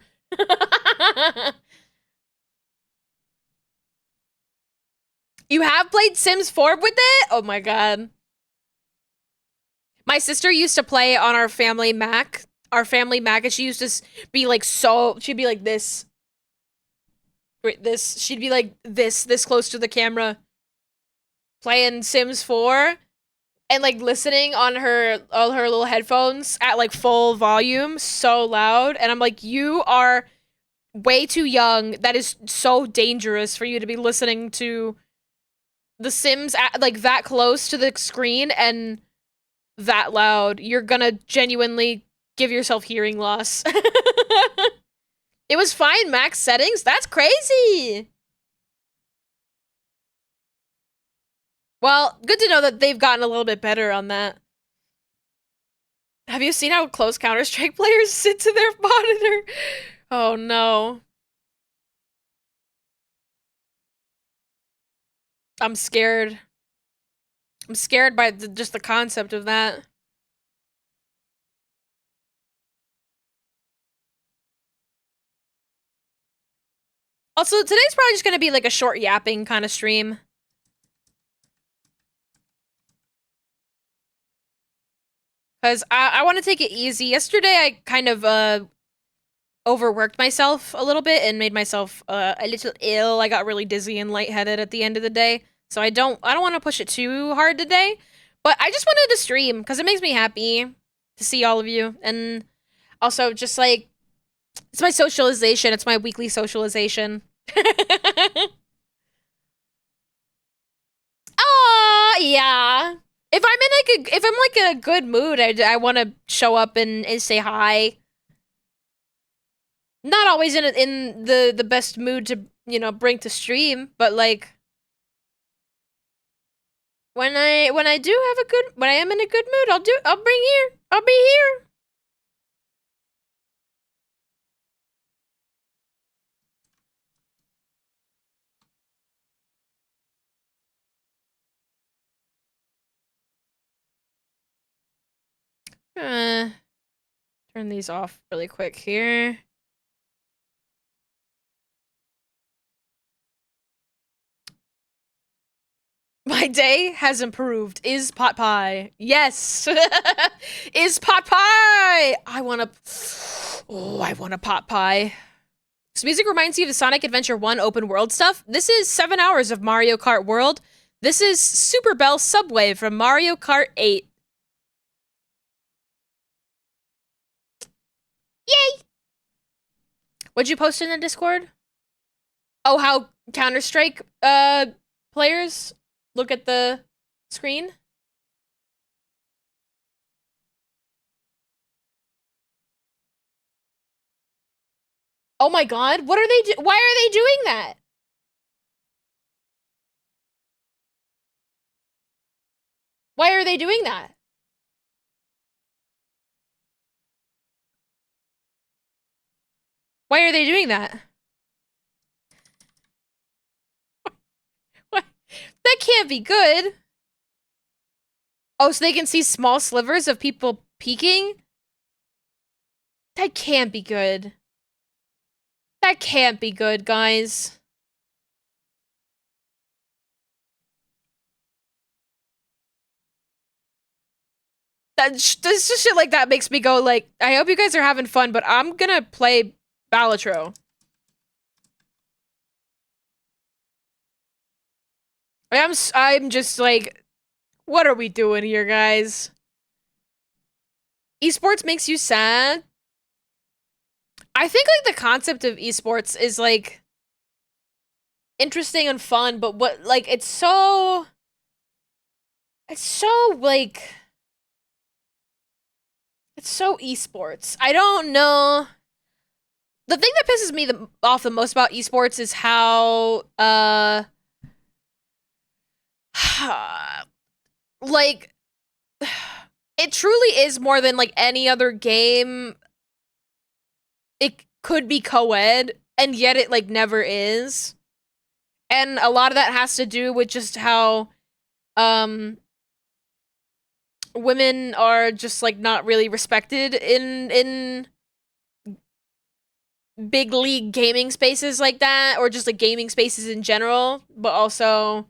You have played Sims 4 with it? Oh my god. My sister used to play on our family Mac. And she used to be like she'd be like this. She'd be like this close to the camera. Playing Sims 4 and like listening on all her little headphones at like full volume, so loud. And I'm like, you are way too young. That is so dangerous for you to be listening to The Sims at like that close to the screen and that loud. You're gonna genuinely give yourself hearing loss. It was fine max settings. That's crazy. Well, good to know that they've gotten a little bit better on that. Have you seen how close Counter-Strike players sit to their monitor? Oh no. I'm scared. I'm scared by just the concept of that. Also, today's probably just gonna be like a short yapping kind of stream. Because I want to take it easy. Yesterday, I kind of overworked myself a little bit and made myself a little ill. I got really dizzy and lightheaded at the end of the day. So I don't want to push it too hard today. But I just wanted to stream because it makes me happy to see all of you. And also just like, it's my socialization. It's my weekly socialization. Aw, yeah. If I'm like in a good mood, I want to show up and say hi. Not always in the best mood to, you know, bring to stream, but like when I do have a good, when I am in a good mood, I'll be here. Turn these off really quick here. My day has improved. Is pot pie? Yes. Is pot pie? I want a pot pie. This music reminds you of the Sonic Adventure 1 open world stuff. This is 7 hours of Mario Kart World. This is Super Bell Subway from Mario Kart 8. Yay! What'd you post in the Discord? Oh, how Counter-Strike players look at the screen? Oh my god, what are they why are they doing that? Why are they doing that? Why are they doing that? What? That can't be good. Oh, so they can see small slivers of people peeking? That can't be good. That can't be good, guys. This just shit like that makes me go like, I hope you guys are having fun, but I'm gonna play Balatro. I'm just like, what are we doing here, guys? Esports makes you sad? I think like the concept of esports is like interesting and fun, but what like it's so like it's so esports. I don't know. The thing that pisses me off the most about esports is how like it truly is more than like any other game. It could be co-ed, and yet it like never is. And a lot of that has to do with just how women are just like not really respected in big league gaming spaces like that, or just like gaming spaces in general, but also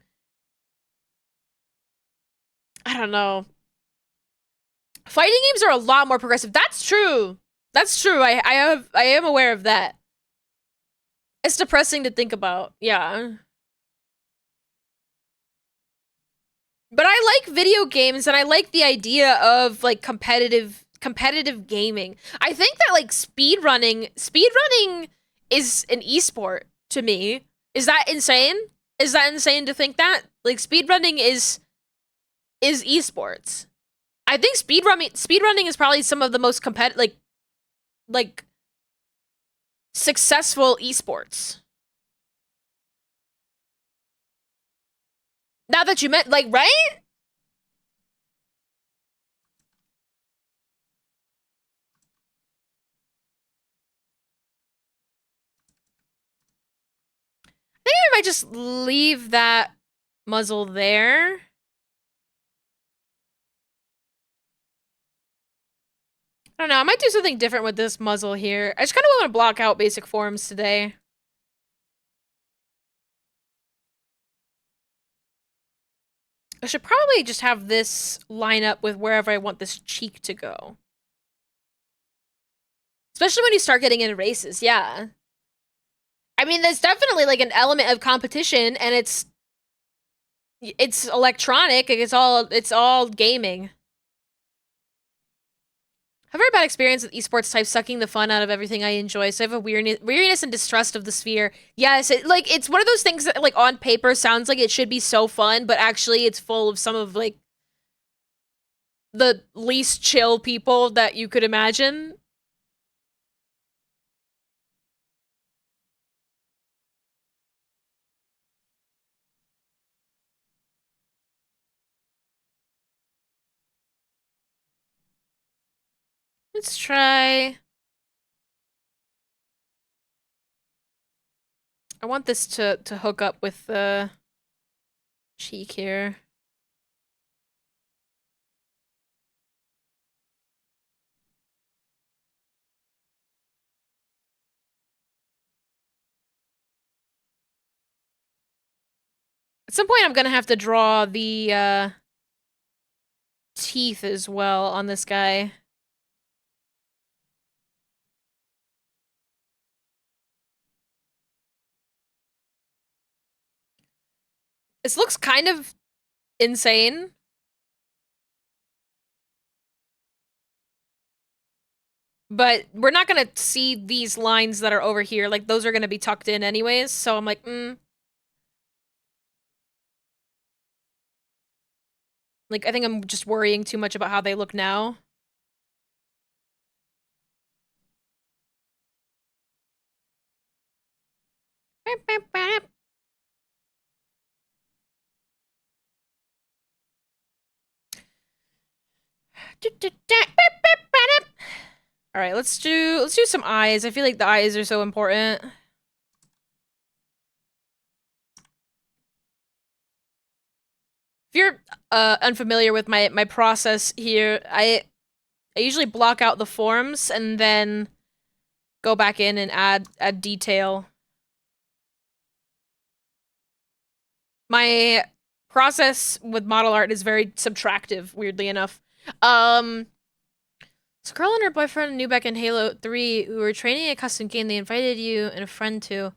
I don't know. Fighting games are a lot more progressive. That's true. That's true. I am aware of that. It's depressing to think about. Yeah. But I like video games and I like the idea of like competitive gaming. I think that like speedrunning is an esport to me. Is that insane? Is that insane to think that? Like speedrunning is esports. I think speedrunning is probably some of the most like successful esports. Now that you meant, like, right? I think I might just leave that muzzle there. I don't know. I might do something different with this muzzle here. I just kind of want to block out basic forms today. I should probably just have this line up with wherever I want this cheek to go. Especially when you start getting into races, yeah. I mean, there's definitely like an element of competition, and it's electronic. Like, it's all gaming. I've had a bad experience with esports types sucking the fun out of everything I enjoy, so I have a weirdness and distrust of the sphere. Yes, it's one of those things that, like, on paper sounds like it should be so fun, but actually it's full of some of, like, the least chill people that you could imagine. Let's try... I want this to hook up with the cheek here. At some point I'm gonna have to draw the teeth as well on this guy. This looks kind of insane. But we're not gonna see these lines that are over here. Like, those are gonna be tucked in anyways, so I'm like, Like, I think I'm just worrying too much about how they look now. All right, let's do some eyes. I feel like the eyes are so important. If you're unfamiliar with my process here, I usually block out the forms and then go back in and add detail. My process with model art is very subtractive, weirdly enough. This girl and her boyfriend knew back in Halo 3 who were training a custom game. They invited you and a friend to.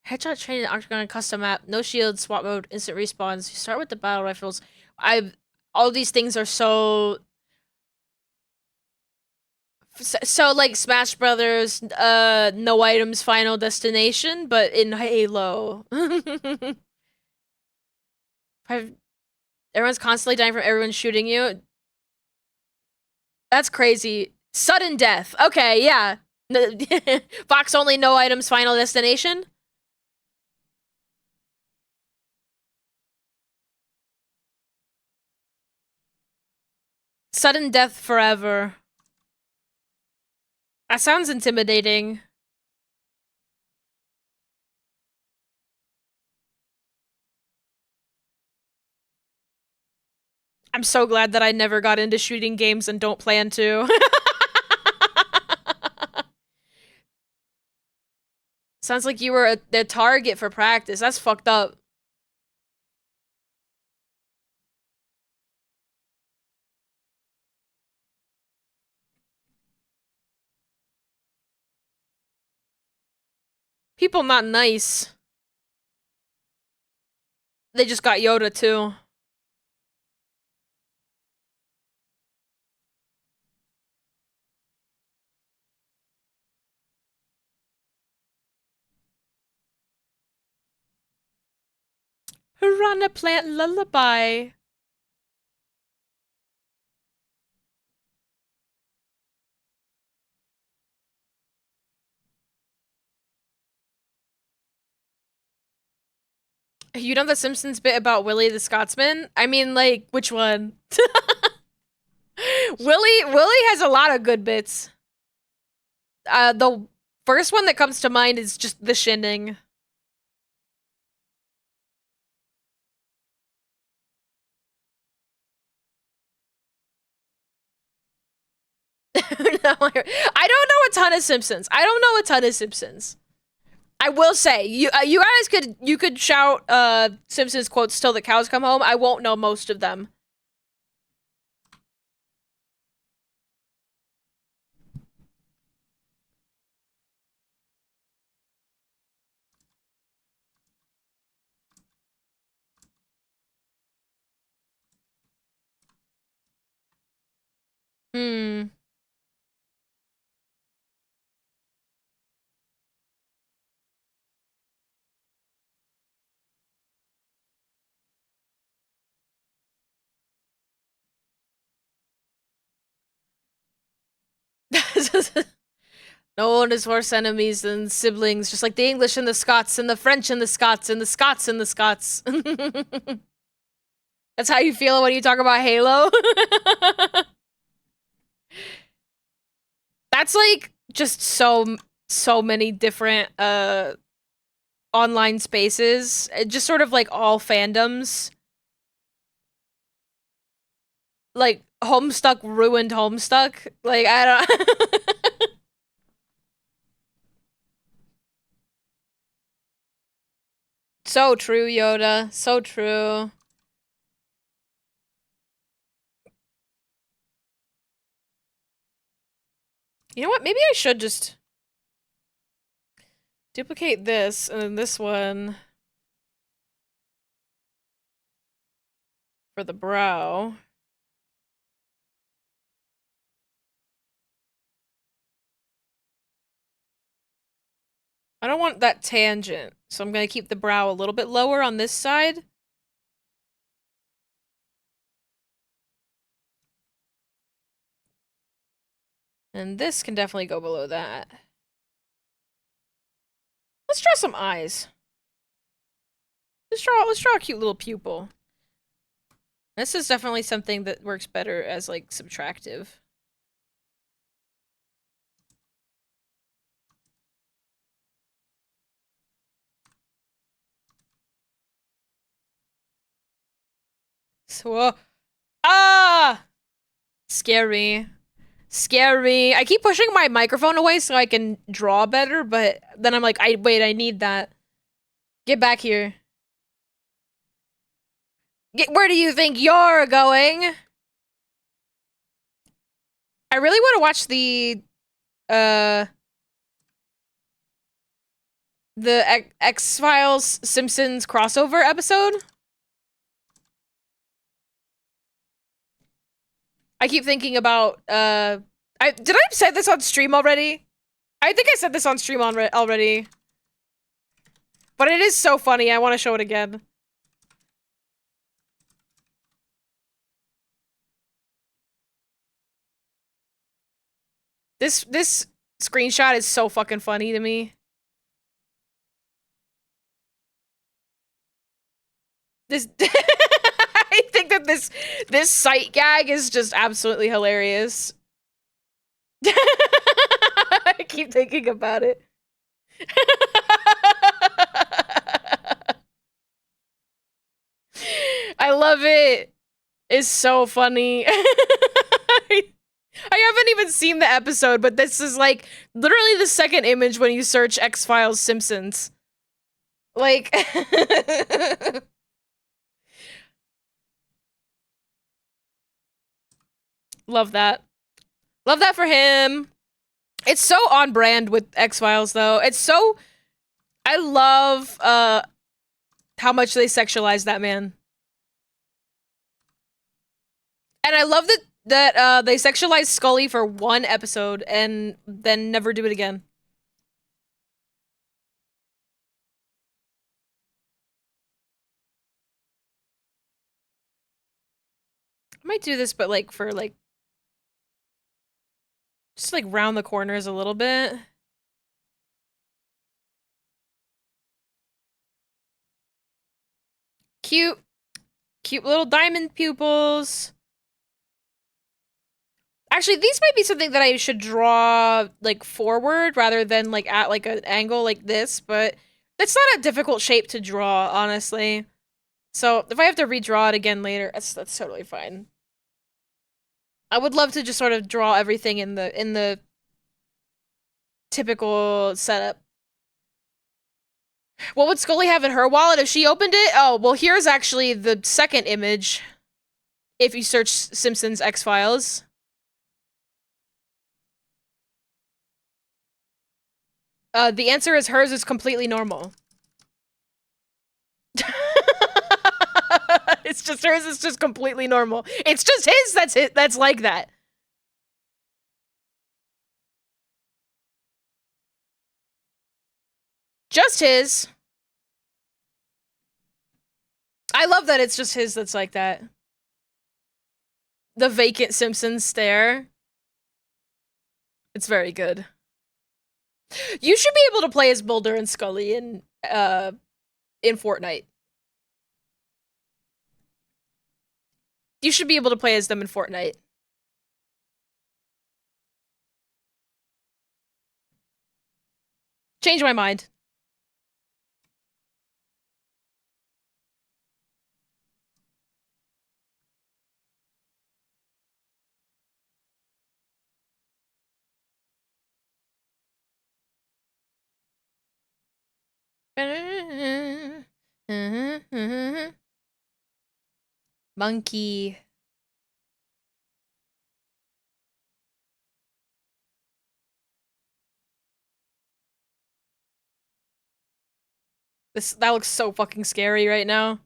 Headshot training Octagon custom map, no shield, swap mode, instant respawns. You start with the battle rifles. All these things are so like Smash Brothers, no items, final destination, but in Halo. Everyone's constantly dying from everyone shooting you. That's crazy. Sudden death. Okay, yeah. Fox only, no items, final destination. Sudden death forever. That sounds intimidating. I'm so glad that I never got into shooting games and don't plan to. Sounds like you were the target for practice. That's fucked up. People not nice. They just got Yoda too. Piranha plant lullaby. You know the Simpsons bit about Willie the Scotsman? I mean, like, which one? Willie has a lot of good bits. The first one that comes to mind is just the shinning. No, I don't know a ton of Simpsons. I don't know a ton of Simpsons. I will say, you guys could shout Simpsons quotes till the cows come home. I won't know most of them. Hmm. No one is worse enemies than siblings, just like the English and the Scots, and the French and the Scots, and the Scots and the Scots. That's how you feel when you talk about Halo? That's like just so many different online spaces. Just sort of like all fandoms. Like Homestuck ruined Homestuck. Like I don't So true, Yoda. So true. You know what? Maybe I should just duplicate this and then this one for the brow. I don't want that tangent, so I'm gonna keep the brow a little bit lower on this side. And this can definitely go below that. Let's draw some eyes. Let's draw a cute little pupil. This is definitely something that works better as like subtractive. So ah, scary. Scary. I keep pushing my microphone away so I can draw better, but then I'm like, wait, I need that. Get back here. Where do you think you're going? I really want to watch uh the X-Files Simpsons crossover episode. I keep thinking about did I say this on stream already? I think I said this on stream already. But it is so funny. I want to show it again. This screenshot is so fucking funny to me. This I think that this sight gag is just absolutely hilarious. I keep thinking about it. I love it. It's so funny. I haven't even seen the episode, but this is like literally the second image when you search X-Files Simpsons. Like love that. Love that for him. It's so on brand with X-Files though. It's so I love how much they sexualize that man. And I love that they sexualize Scully for one episode and then never do it again. I might do this, but like for like just like round the corners a little bit. Cute. Cute little diamond pupils. Actually, these might be something that I should draw, like, forward rather than, like, at, like, an angle like this, but it's not a difficult shape to draw, honestly. So, if I have to redraw it again later, that's totally fine. I would love to just sort of draw everything in the typical setup. What would Scully have in her wallet if she opened it? Oh, well, here's actually the second image. If you search Simpsons X-Files. The answer is hers is completely normal. It's just hers is just completely normal. It's just his that's like that. Just his. I love that it's just his that's like that. The vacant Simpsons stare. It's very good. You should be able to play as Mulder and Scully in Fortnite. You should be able to play as them in Fortnite. Change my mind. Monkey. That looks so fucking scary right now.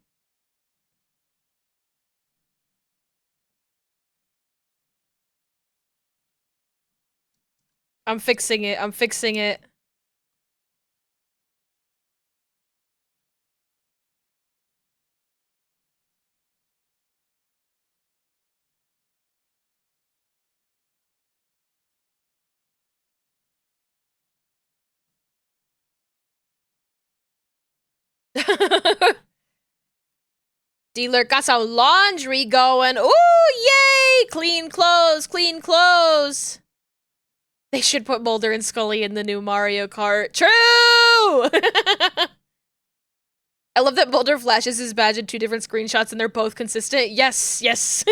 I'm fixing it. I'm fixing it. Dealer got some laundry going. Ooh, yay! Clean clothes, clean clothes. They should put Mulder and Scully in the new Mario Kart. True! I love that Mulder flashes his badge in 2 different screenshots and they're both consistent. Yes, yes.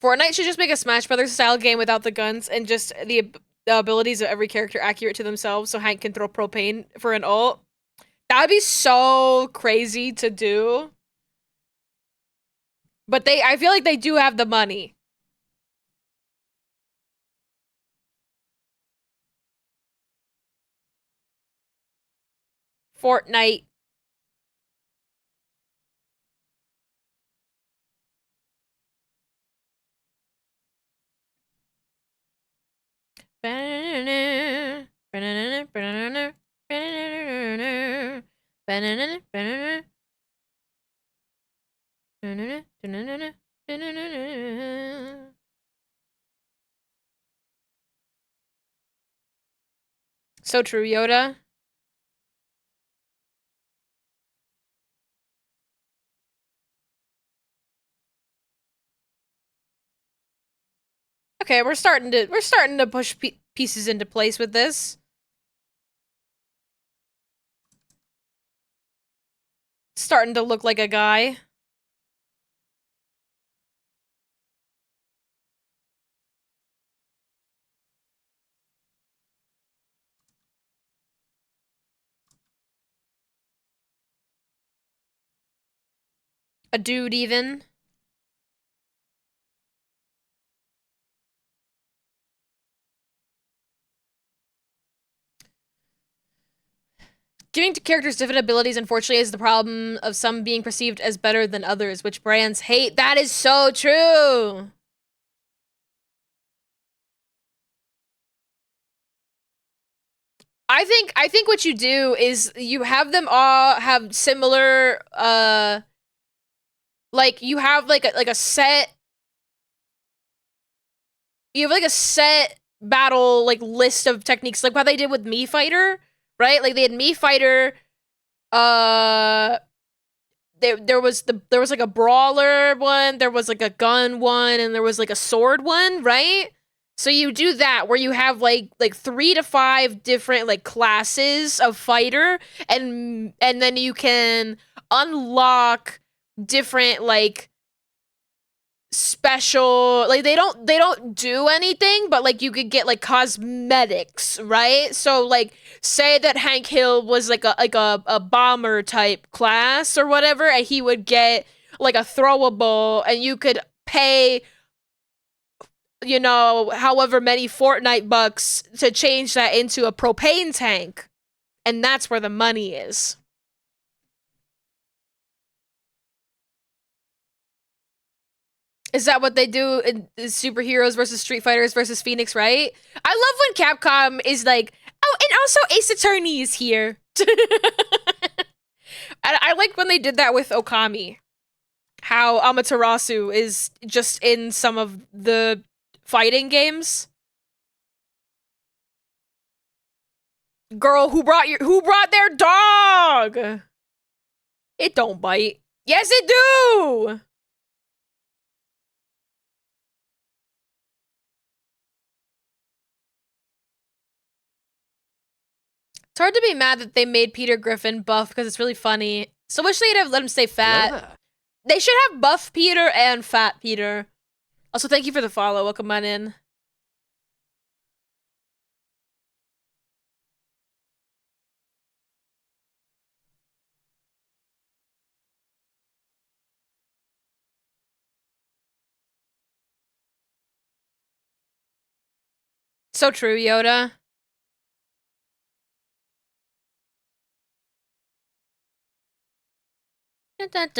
Fortnite should just make a Smash Brothers style game without the guns and just the abilities of every character accurate to themselves so Hank can throw propane for an ult. That would be so crazy to do. But I feel like they do have the money. Fortnite. So true, Yoda. Okay, we're starting to push pieces into place with this. Starting to look like a guy. A dude, even. Giving to characters different abilities, unfortunately, is the problem of some being perceived as better than others, which brands hate. That is so true! I think what you do is you have them all have similar, like, you have, like a set... You have, like, a set battle, like, list of techniques, like how they did with Mii Fighter, right? Like, they had Mii Fighter, there was like a brawler one, there was like a gun one, and there was like a sword one, right? So you do that where you have like 3 to 5 different like classes of fighter, and then you can unlock different like special, like they don't do anything, but like you could get like cosmetics, right? So like say that Hank Hill was like a bomber type class or whatever, and he would get like a throwable, and you could pay, you know, however many Fortnite bucks to change that into a propane tank. And that's where the money is. Is that what they do in Superheroes versus Street Fighters versus Phoenix, right? I love when Capcom is like, oh, and also Ace Attorney is here. I like when they did that with Okami. How Amaterasu is just in some of the fighting games. Girl, who brought their dog? It don't bite. Yes, it do! It's hard to be mad that they made Peter Griffin buff because it's really funny. So wish they'd have let him stay fat. They should have buff Peter and fat Peter. Also, thank you for the follow. Welcome on in. So true, Yoda. Fat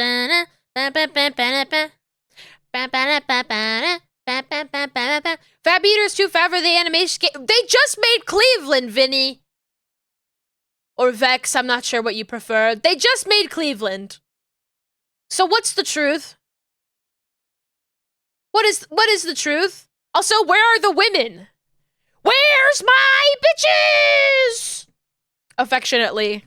Peter's too fat for the animation game. They just made Cleveland, Vinny. Or Vex, I'm not sure what you prefer. They just made Cleveland. So what's the truth? What is the truth? Also, where are the women? Where's my bitches? Affectionately.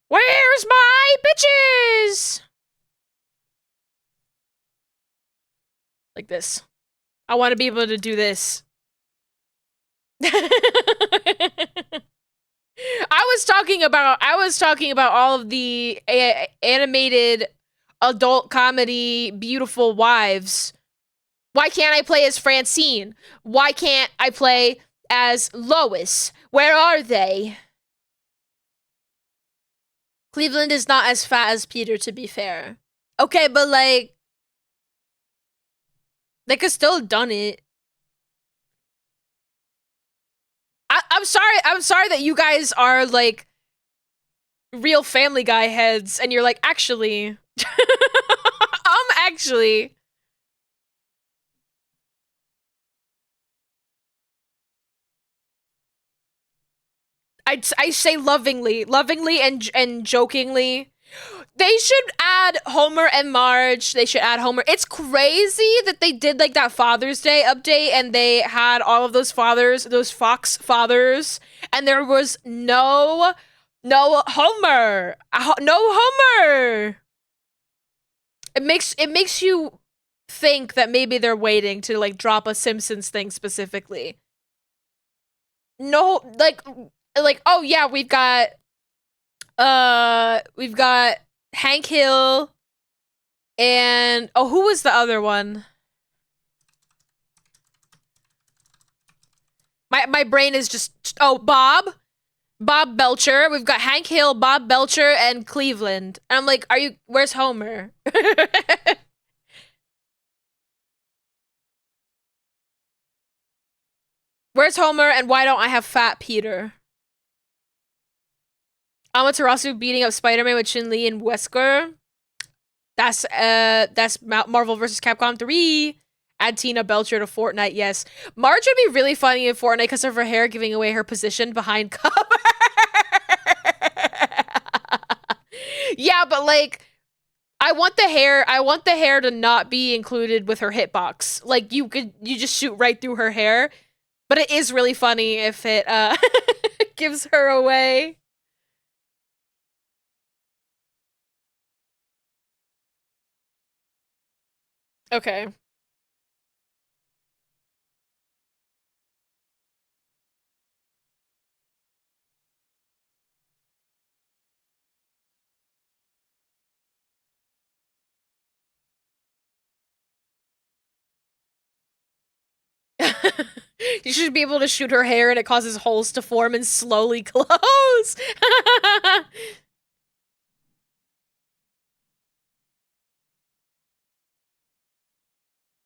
Where's my bitches? Like this. I want to be able to do this. I was talking about all of the animated adult comedy beautiful wives. Why can't I play as Francine? Why can't I play as Lois? Where are they? Cleveland is not as fat as Peter, to be fair. Okay, but like, they could still have done it. I'm sorry that you guys are like real Family Guy heads and you're like, actually, actually. I say lovingly and jokingly. They should add Homer and Marge. They should add Homer. It's crazy that they did like that Father's Day update and they had all of those fathers, those Fox fathers, and there was no Homer. No Homer. It makes you think that maybe they're waiting to like drop a Simpsons thing specifically. No, like oh yeah, we've got Hank Hill and oh, who was the other one? My brain is just Bob Belcher. We've got Hank Hill, Bob Belcher, and Cleveland. And I'm like, where's Homer? Where's Homer and why don't I have Fat Peter? Amaterasu beating up Spider-Man with Chun-Li and Wesker. That's Marvel vs. Capcom 3. Add Tina Belcher to Fortnite, yes. Marge would be really funny in Fortnite because of her hair giving away her position behind cover. Yeah, but like, I want the hair to not be included with her hitbox. Like you just shoot right through her hair. But it is really funny if it gives her away. Okay. You should be able to shoot her hair and it causes holes to form and slowly close.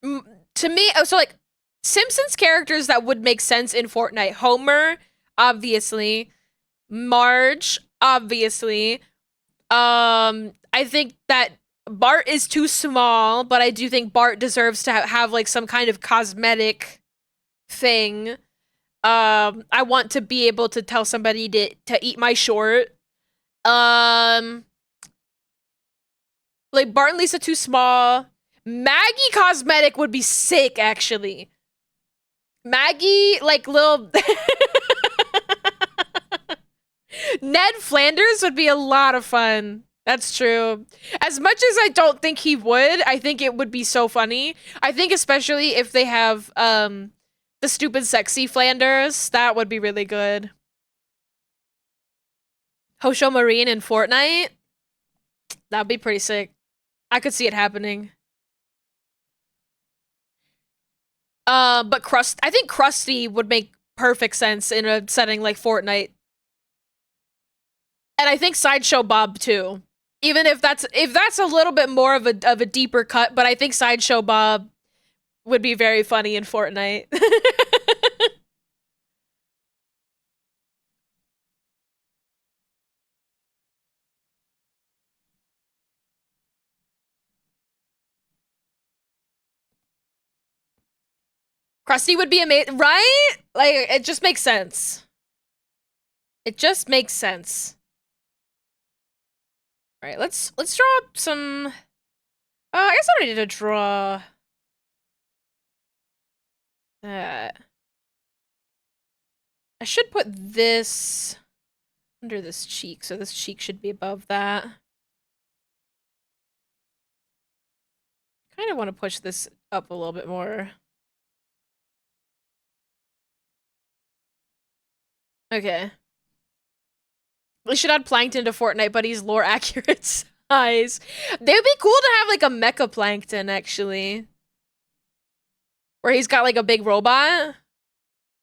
To me, so like Simpsons characters that would make sense in Fortnite. Homer, obviously. Marge, obviously. I think that Bart is too small, but I do think Bart deserves to have like some kind of cosmetic thing. I want to be able to tell somebody to eat my short. Um, like Bart and Lisa too small. Maggie cosmetic would be sick, actually. Maggie, like little Ned Flanders would be a lot of fun. That's true. As much as I don't think he would, I think it would be so funny. I think especially if they have the stupid sexy Flanders, that would be really good. Hosho Marine in Fortnite? That'd be pretty sick. I could see it happening. But I think Krusty would make perfect sense in a setting like Fortnite. And I think Sideshow Bob too. Even if that's a little bit more of a deeper cut, but I think Sideshow Bob would be very funny in Fortnite. Krusty would be amazing, right? Like it just makes sense. It just makes sense. All right, let's draw some. I guess I don't need to draw that. I should put this under this cheek, so this cheek should be above that. Kind of want to push this up a little bit more. Okay. We should add Plankton to Fortnite, but he's lore accurate size. They would be cool to have like a mecha Plankton, actually. Where he's got like a big robot.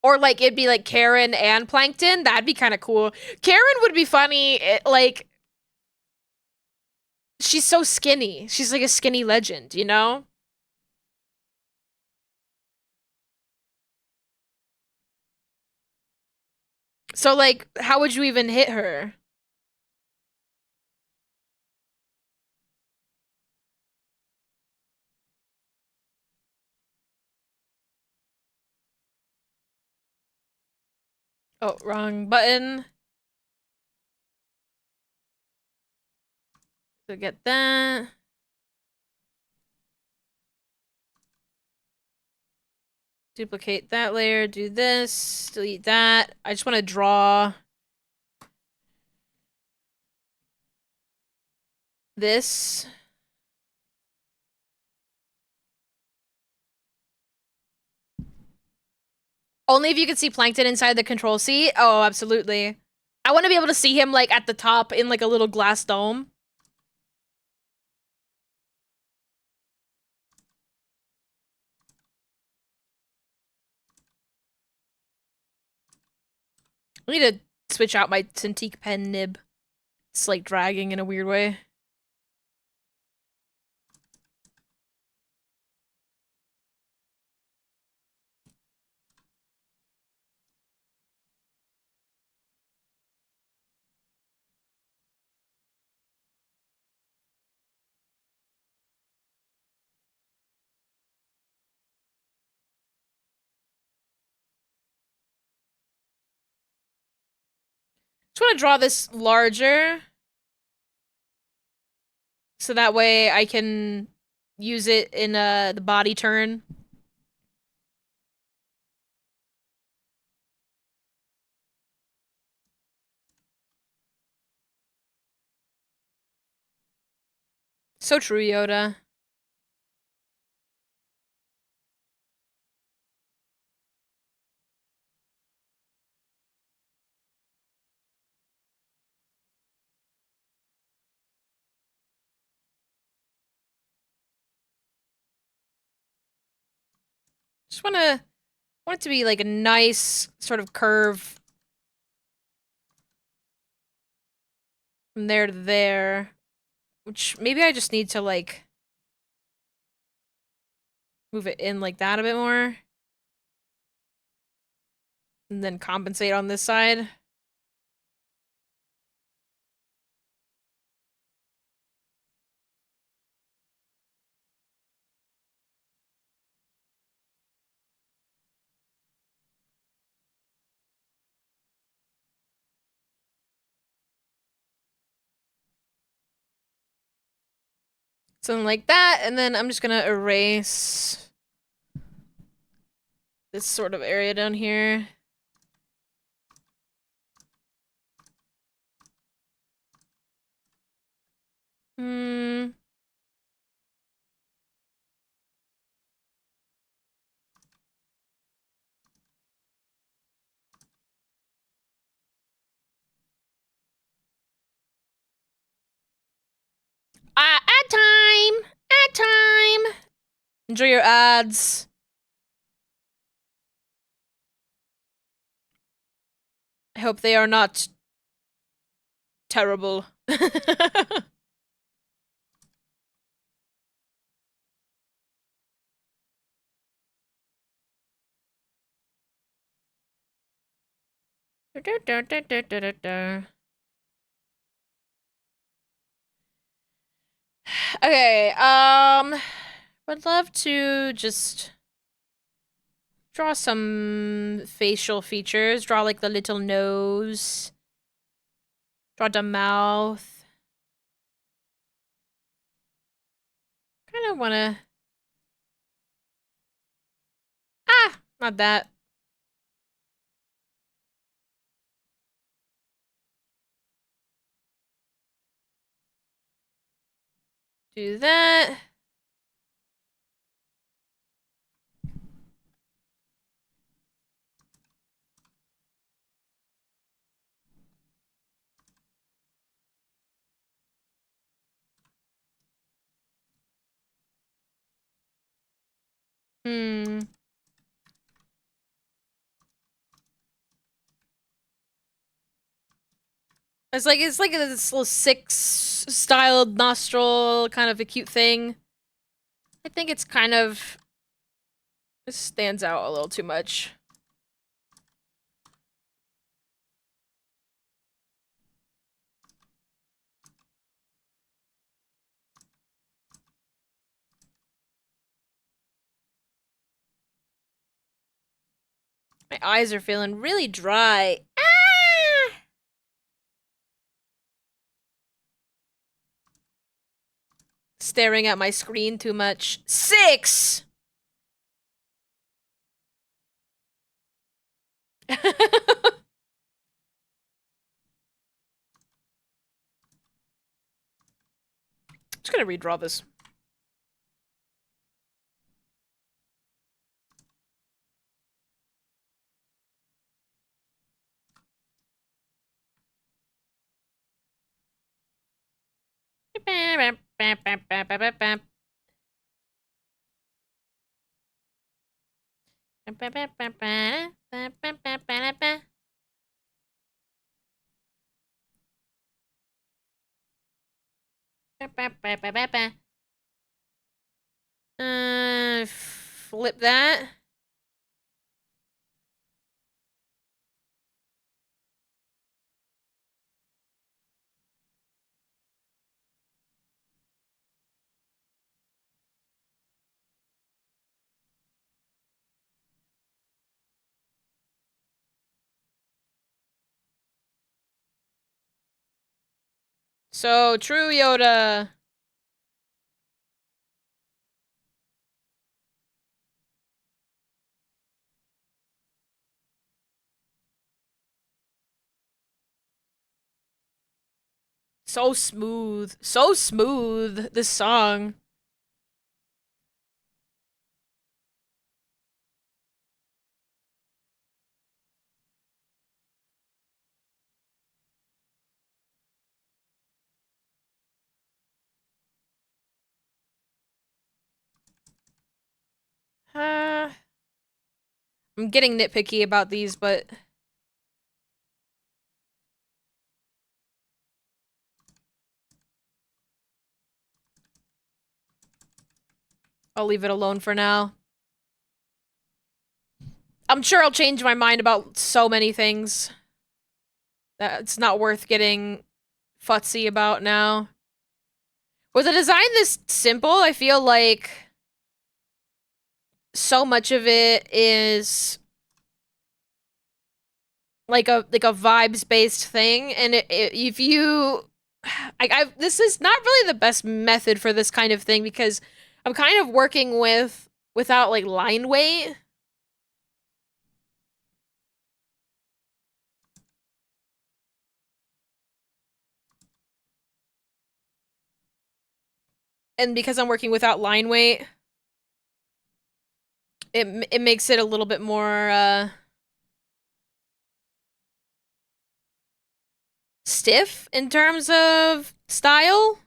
Or like it'd be like Karen and Plankton. That'd be kind of cool. Karen would be funny. Like, she's so skinny. She's like a skinny legend, you know? So like, how would you even hit her? Oh, wrong button. So get that. Duplicate that layer, do this, delete that. I just want to draw this. Only if you can see Plankton inside the control seat. Oh, absolutely. I want to be able to see him like at the top in like a little glass dome. I need to switch out my Cintiq pen nib. It's like dragging in a weird way. Just want to draw this larger. So that way I can use it in the body turn. So true, Yoda. Just want it to be like a nice sort of curve from there to there, which maybe I just need to like move it in like that a bit more and then compensate on this side. Something like that, and then I'm just gonna erase this sort of area down here. Hmm. Ad time! Ad time! Enjoy your ads. I hope they are not terrible. Okay, would love to just draw some facial features. Draw like the little nose. Draw the mouth. Kind of wanna. Ah, not that. Do that. Hmm. It's like this little six styled nostril, kind of a cute thing. I think it's kind of it stands out a little too much. My eyes are feeling really dry. Ah! Staring at my screen too much. 6! Just gonna redraw this. Flip that. So true, Yoda. So smooth. So smooth, this song. I'm getting nitpicky about these, but I'll leave it alone for now. I'm sure I'll change my mind about so many things that it's not worth getting futsy about now. With a design this simple, I feel like so much of it is like a vibes based thing, and if you, this is not really the best method for this kind of thing because I'm kind of working without like line weight. And because I'm working without line weight, it makes it a little bit more stiff in terms of style.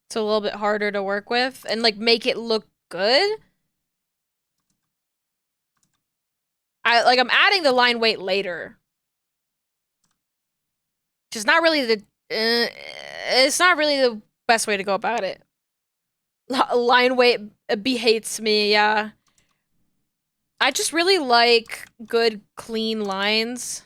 It's a little bit harder to work with and like make it look good. I'm adding the line weight later. Which is not really the it's not really the best way to go about it. Line weight hates me, yeah. I just really like good, clean lines.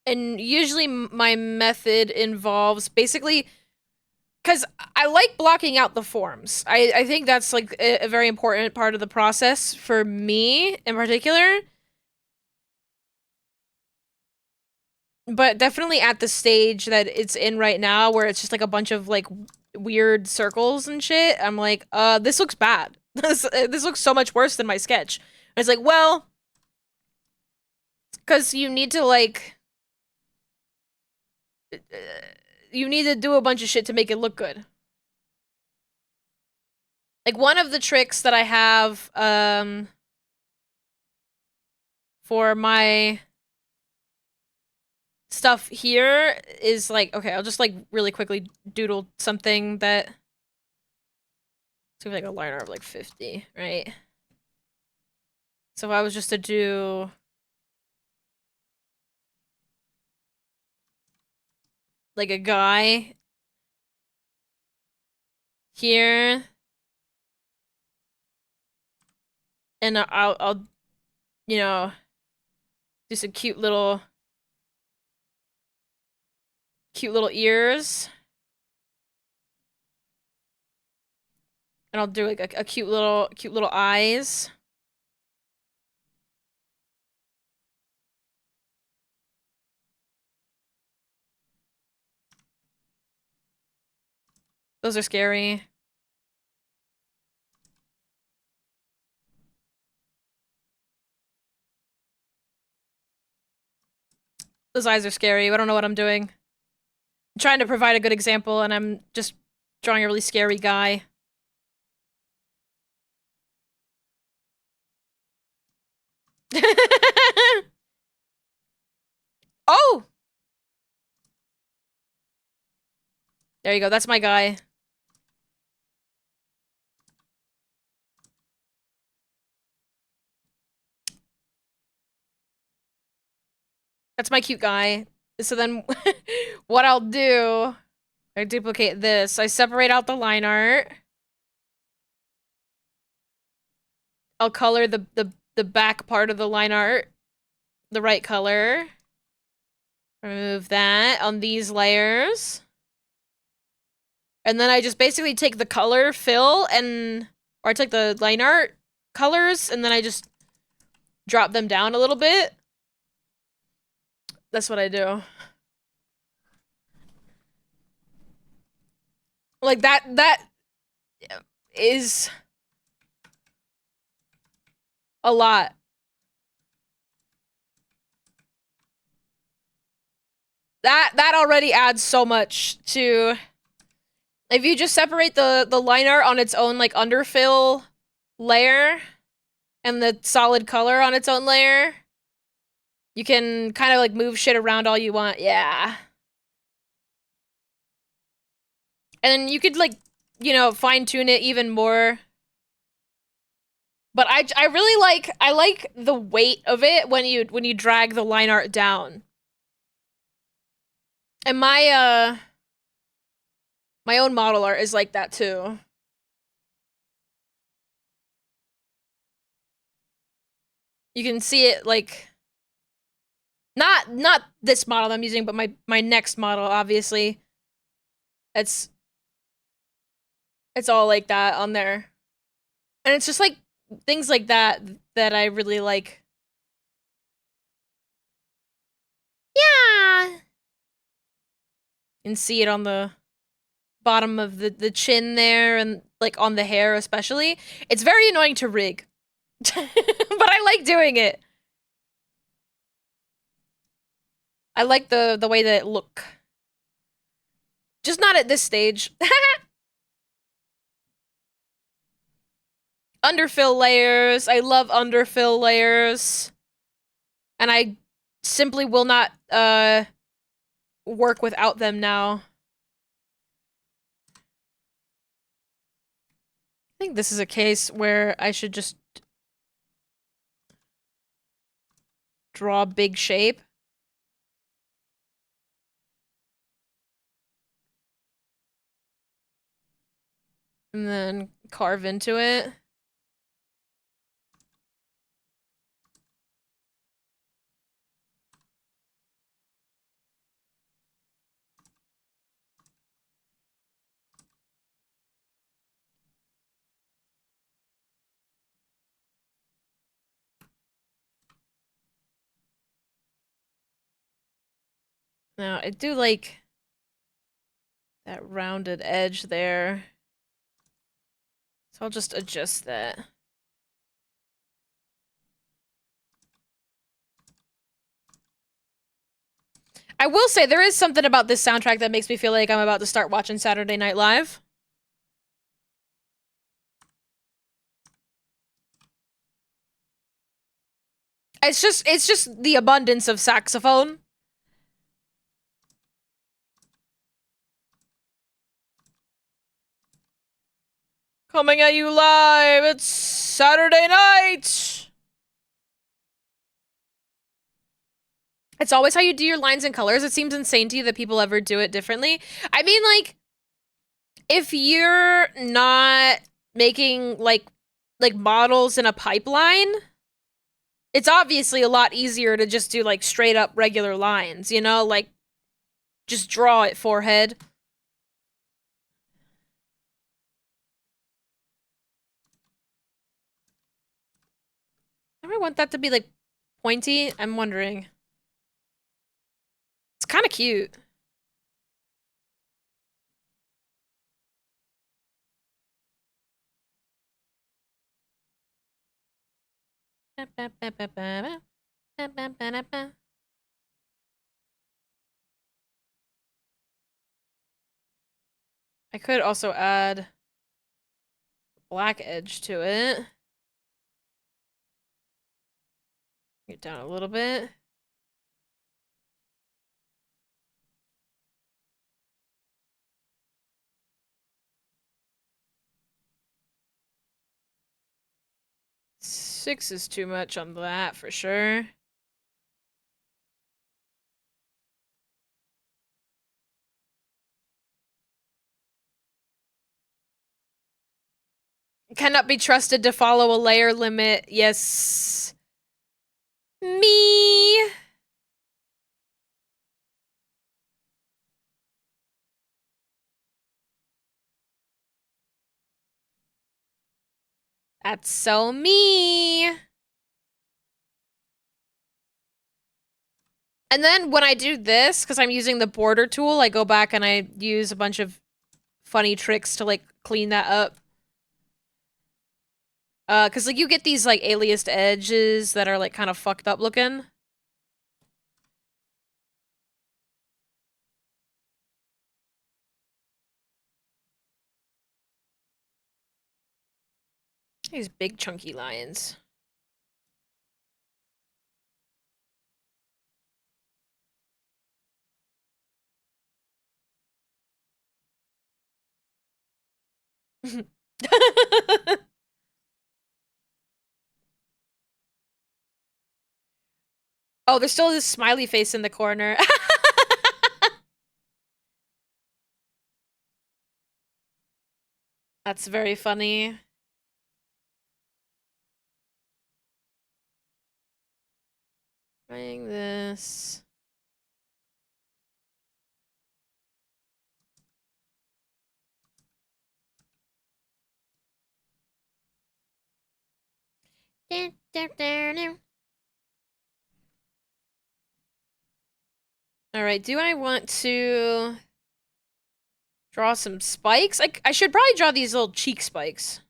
And usually my method involves basically... Because I like blocking out the forms. I think that's like a very important part of the process for me in particular. But definitely at the stage that it's in right now, where it's just like a bunch of like weird circles and shit, I'm like, this looks bad. This looks so much worse than my sketch. And it's like, well, because you need to like, you need to do a bunch of shit to make it look good. Like one of the tricks that I have, for my stuff here is like, okay, I'll just like really quickly doodle something that, it's gonna be like a liner of like 50, right? So if I was just to do like a guy here, and I'll you know, do some cute little ears. And I'll do like a cute little eyes. Those are scary. Those eyes are scary. I don't know what I'm doing. I'm trying to provide a good example, and I'm just drawing a really scary guy. Oh! There you go. That's my guy. That's my cute guy. So then what I'll do, I duplicate this. I separate out the line art. I'll color the back part of the line art the right color. Remove that on these layers. And then I just basically take the color fill and, or I take the line art colors and then I just drop them down a little bit. That's what I do. Like that is a lot. That already adds so much to. If you just separate the line art on its own like underfill layer and the solid color on its own layer, you can kind of like move shit around all you want. Yeah. And then you could like, you know, fine tune it even more. But I really like the weight of it when you drag the line art down. And my own model art is like that too. You can see it like not this model I'm using, but my next model, obviously. It's all like that on there. And it's just like things like that that I really like. Yeah. You can see it on the bottom of the chin there and like on the hair especially. It's very annoying to rig. But I like doing it. I like the way that it look. Just not at this stage. Underfill layers. I love underfill layers. And I simply will not work without them now. I think this is a case where I should just draw big shape. And then carve into it. Now, I do like that rounded edge there. So I'll just adjust that. I will say, there is something about this soundtrack that makes me feel like I'm about to start watching Saturday Night Live. It's just the abundance of saxophone. Coming at you live, it's Saturday night! It's always how you do your lines and colors. It seems insane to you that people ever do it differently. I mean, like, if you're not making, like models in a pipeline, it's obviously a lot easier to just do, like, straight up regular lines, you know? Like, just draw it forehead. I don't want that to be, like, pointy. I'm wondering. It's kind of cute. I could also add black edge to it. Get down a little bit. Six is too much on that for sure. Cannot be trusted to follow a layer limit. Yes. Me. That's so me. And then when I do this, because I'm using the border tool, I go back and I use a bunch of funny tricks to like clean that up. Cause like you get these like aliased edges that are like kind of fucked up looking. These big chunky lines. Oh, there's still this smiley face in the corner. That's very funny. Trying this. Alright, do I want to draw some spikes? I should probably draw these little cheek spikes.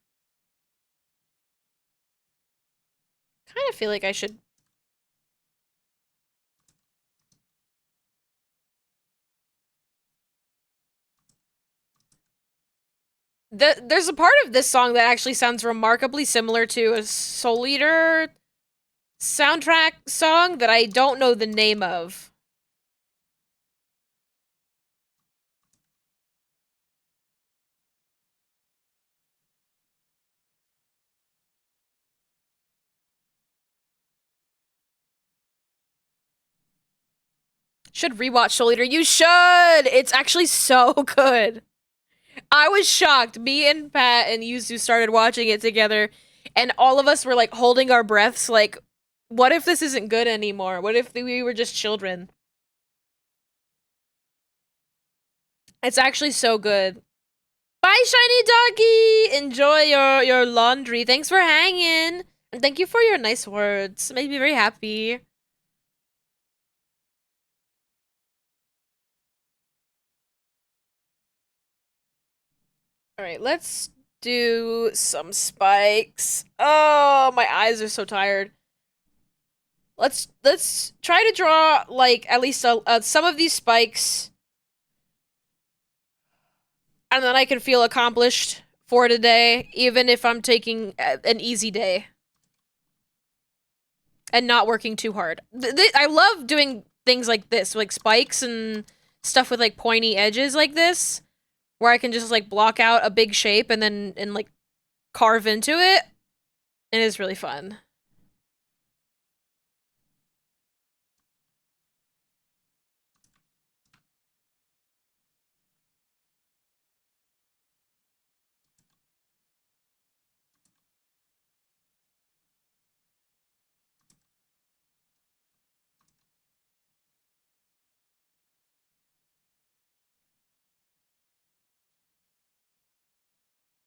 Kind of feel like I should. There's a part of this song that actually sounds remarkably similar to a Soul Eater soundtrack song that I don't know the name of. Should rewatch Soul Eater. You should! It's actually so good. I was shocked. Me and Pat and Yuzu started watching it together, and all of us were like holding our breaths, like, what if this isn't good anymore? What if we were just children? It's actually so good. Bye, shiny doggy! Enjoy your laundry. Thanks for hanging. And thank you for your nice words. Made me very happy. Alright, let's do some spikes. Oh, my eyes are so tired. Let's try to draw like at least some of these spikes, and then I can feel accomplished for today, even if I'm taking an easy day and not working too hard. I love doing things like this, like spikes and stuff with like pointy edges like this, where I can just like block out a big shape and then like carve into it. It is really fun.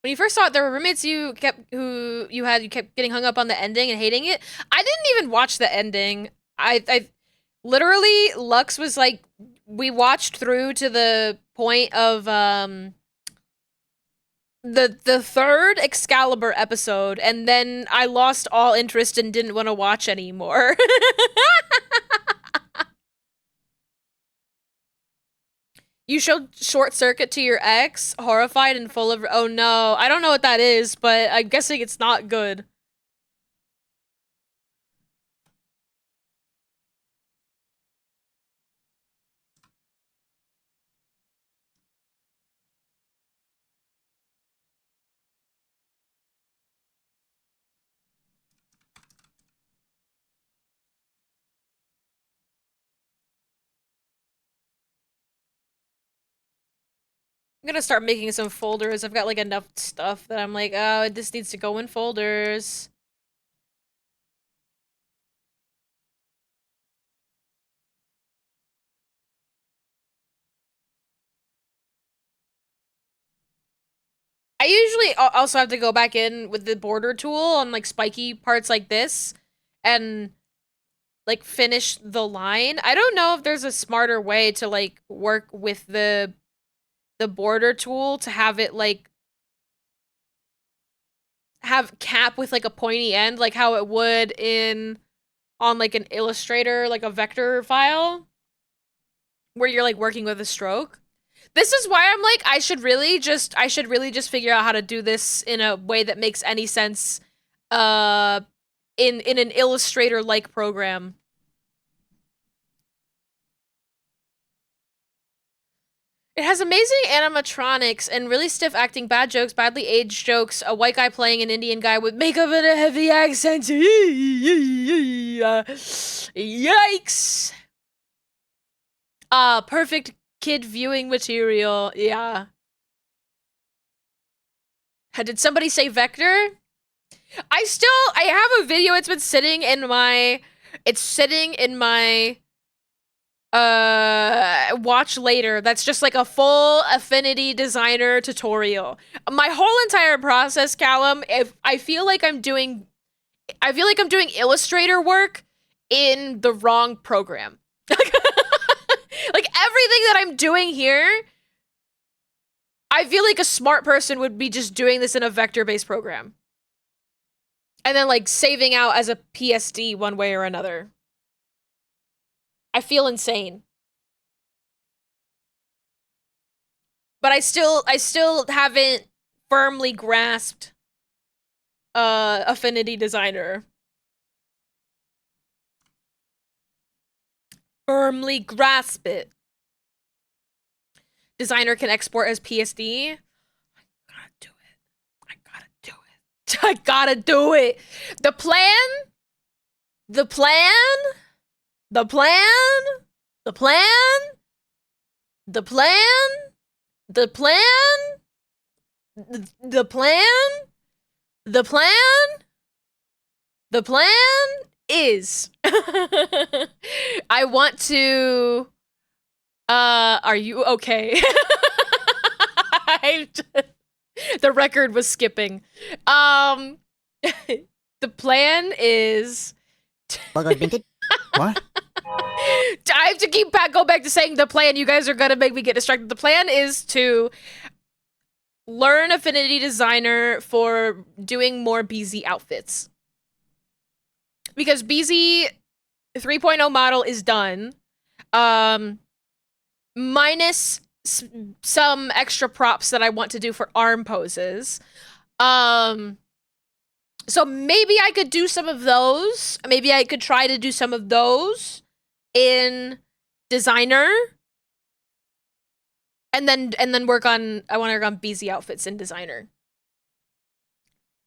When you first saw it, there were roommates you kept getting hung up on the ending and hating it. I didn't even watch the ending. I literally Lux was like, we watched through to the point of the third Excalibur episode, and then I lost all interest and didn't want to watch anymore. You showed Short Circuit to your ex, horrified and full of. Oh no, I don't know what that is, but I'm guessing it's not good. I'm gonna start making some folders. I've got like enough stuff that I'm like, oh, this needs to go in folders. I usually also have to go back in with the border tool on like spiky parts like this and like finish the line. I don't know if there's a smarter way to like work with the the border tool to have it like have cap with like a pointy end, like how it would on like an Illustrator, like a vector file, where you're like working with a stroke. This is why I'm like, I should really just figure out how to do this in a way that makes any sense, in an Illustrator-like program. It has amazing animatronics and really stiff acting, bad jokes, badly aged jokes, a white guy playing an Indian guy with makeup and a heavy accent. Yikes! Perfect kid viewing material. Yeah. Did somebody say vector? I have a video. It's been sitting in my watch later. That's just like a full Affinity Designer tutorial. My whole entire process, Callum, I feel like I'm doing Illustrator work in the wrong program. Like everything that I'm doing here, I feel like a smart person would be just doing this in a vector-based program. And then like saving out as a PSD one way or another. I feel insane. But I still haven't firmly grasped Affinity Designer. Firmly grasp it. Designer can export as PSD. I gotta do it. I gotta do it. The plan, the plan, the plan, the plan, the plan, the plan, the plan, the plan, the plan is I want to are you okay? The record was skipping. The plan is Logos Vintage. What? I have to go back to saying the plan. You guys are gonna make me get distracted. The plan is to learn Affinity Designer for doing more BZ outfits. Because BZ 3.0 model is done. Minus some extra props that I want to do for arm poses. So maybe I could do some of those. Maybe I could try to do some of those in Designer. And then I want to work on BZ outfits in Designer.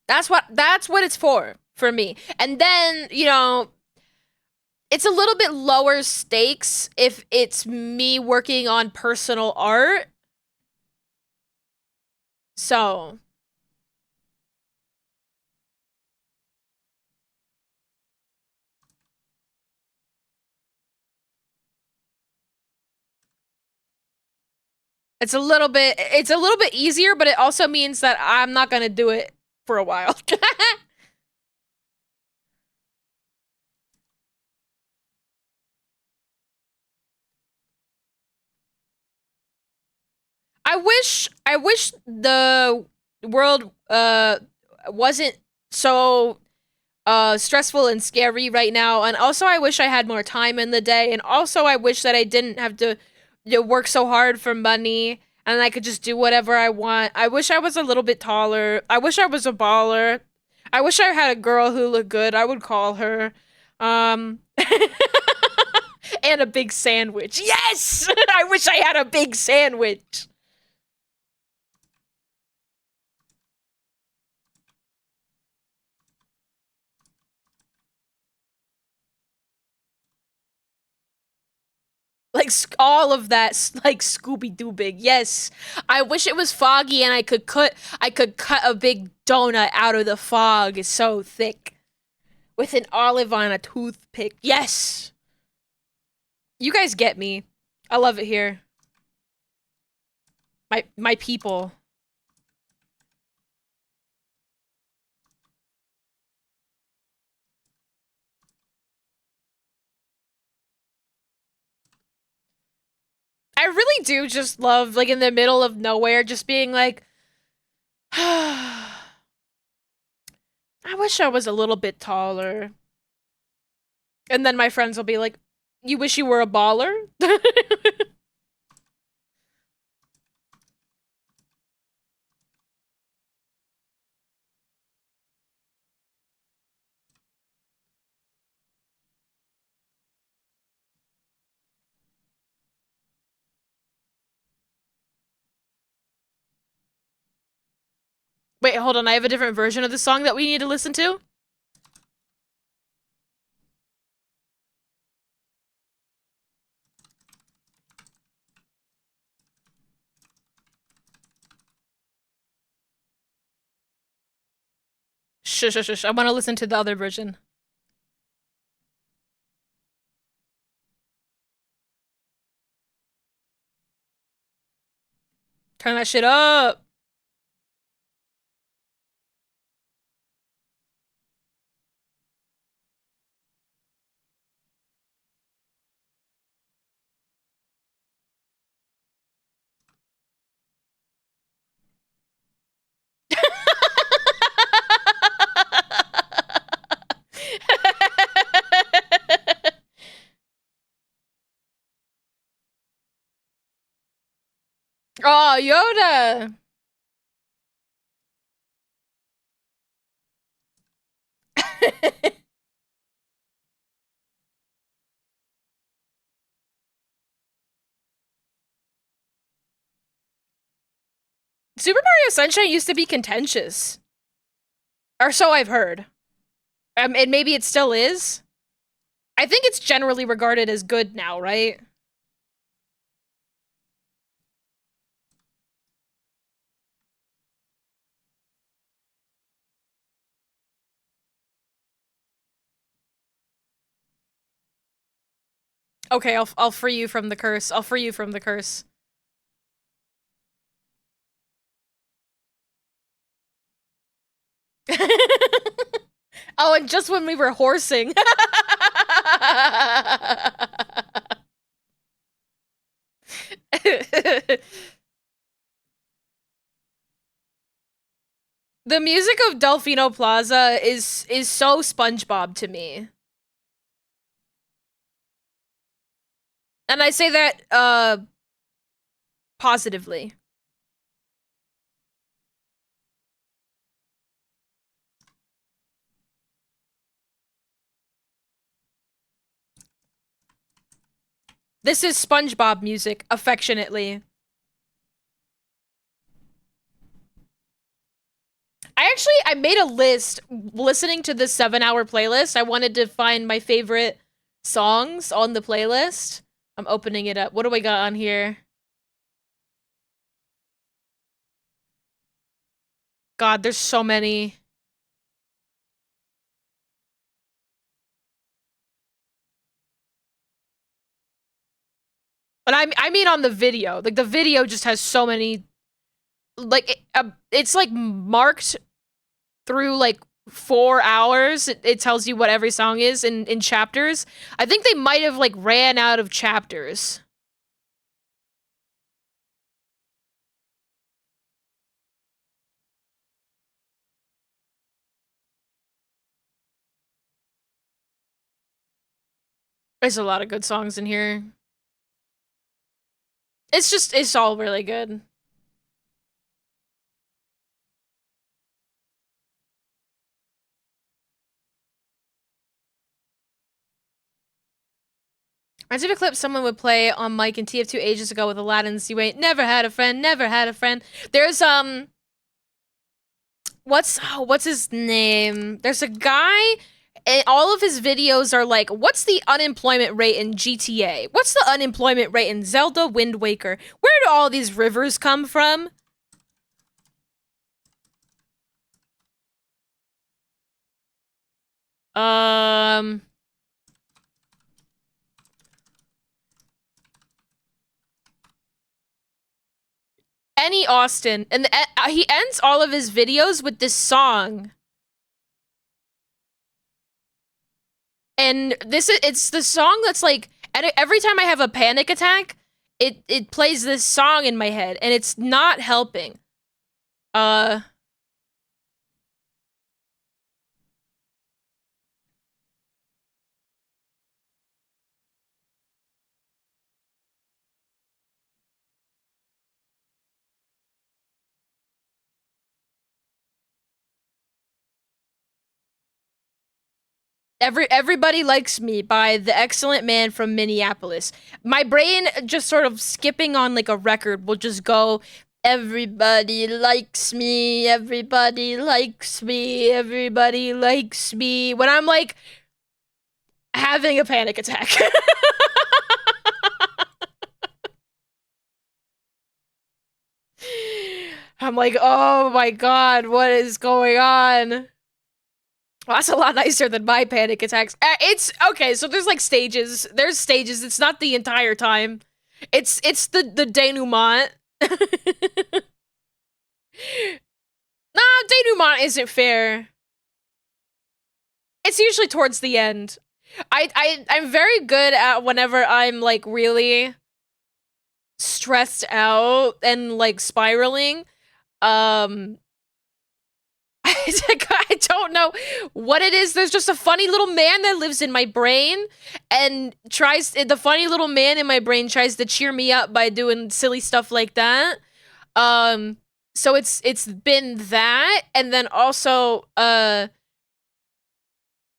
That's what it's for me. And then, you know, it's a little bit lower stakes if it's me working on personal art. So it's a little bit easier, but it also means that I'm not gonna do it for a while. I wish the world wasn't so stressful and scary right now, and also I wish I had more time in the day, and also I wish that I didn't have to, you know, work so hard for money and I could just do whatever I want. I wish I was a little bit taller. I wish I was a baller. I wish I had a girl who looked good. I would call her. And a big sandwich. Yes! I wish I had a big sandwich. Like all of that, like Scooby-Doo big. Yes, I wish it was foggy and I could cut a big donut out of the fog. It's so thick, with an olive on a toothpick. Yes, you guys get me. I love it here. My people. I really do just love, like, in the middle of nowhere, just being like, I wish I was a little bit taller. And then my friends will be like, you wish you were a baller? Wait, hold on, I have a different version of the song that we need to listen to? Shush, shush, shush. I want to listen to the other version. Turn that shit up. Oh, Yoda. Super Mario Sunshine used to be contentious. Or so I've heard. And maybe it still is. I think it's generally regarded as good now, right? Okay, I'll free you from the curse. I'll free you from the curse. Oh, and just when we were horsing. The music of Delfino Plaza is so SpongeBob to me. And I say that positively. This is SpongeBob music, affectionately. I made a list listening to this 7-hour playlist. I wanted to find my favorite songs on the playlist. I'm opening it up. What do we got on here? God, there's so many. But I mean on the video. Like, the video just has so many, like, it's like marked through like 4 hours. It tells you what every song is in chapters. I think they might have like ran out of chapters. There's a lot of good songs in here. It's all really good. Reminds me of a clip someone would play on mic in TF2 ages ago with Aladdin's You Ain't Never Had a Friend, Never Had a Friend. There's, what's his name? There's a guy, and all of his videos are like, what's the unemployment rate in GTA? What's the unemployment rate in Zelda Wind Waker? Where do all these rivers come from? Any Austin, and he ends all of his videos with this song. And it's the song that's like, every time I have a panic attack, it plays this song in my head, and it's not helping. Everybody Likes Me by the Excellent Man from Minneapolis. My brain just sort of skipping on like a record will just go, everybody likes me, everybody likes me, everybody likes me, when I'm like having a panic attack. I'm like, oh my god, what is going on? Well, that's a lot nicer than my panic attacks. It's okay, so there's like stages. There's stages. It's not the entire time. It's the denouement. Nah, denouement isn't fair. It's usually towards the end. I'm very good at whenever I'm like really stressed out and like spiraling. I don't know what it is. There's just a funny little man that lives in my brain and the funny little man in my brain tries to cheer me up by doing silly stuff like that. So it's been that, and then also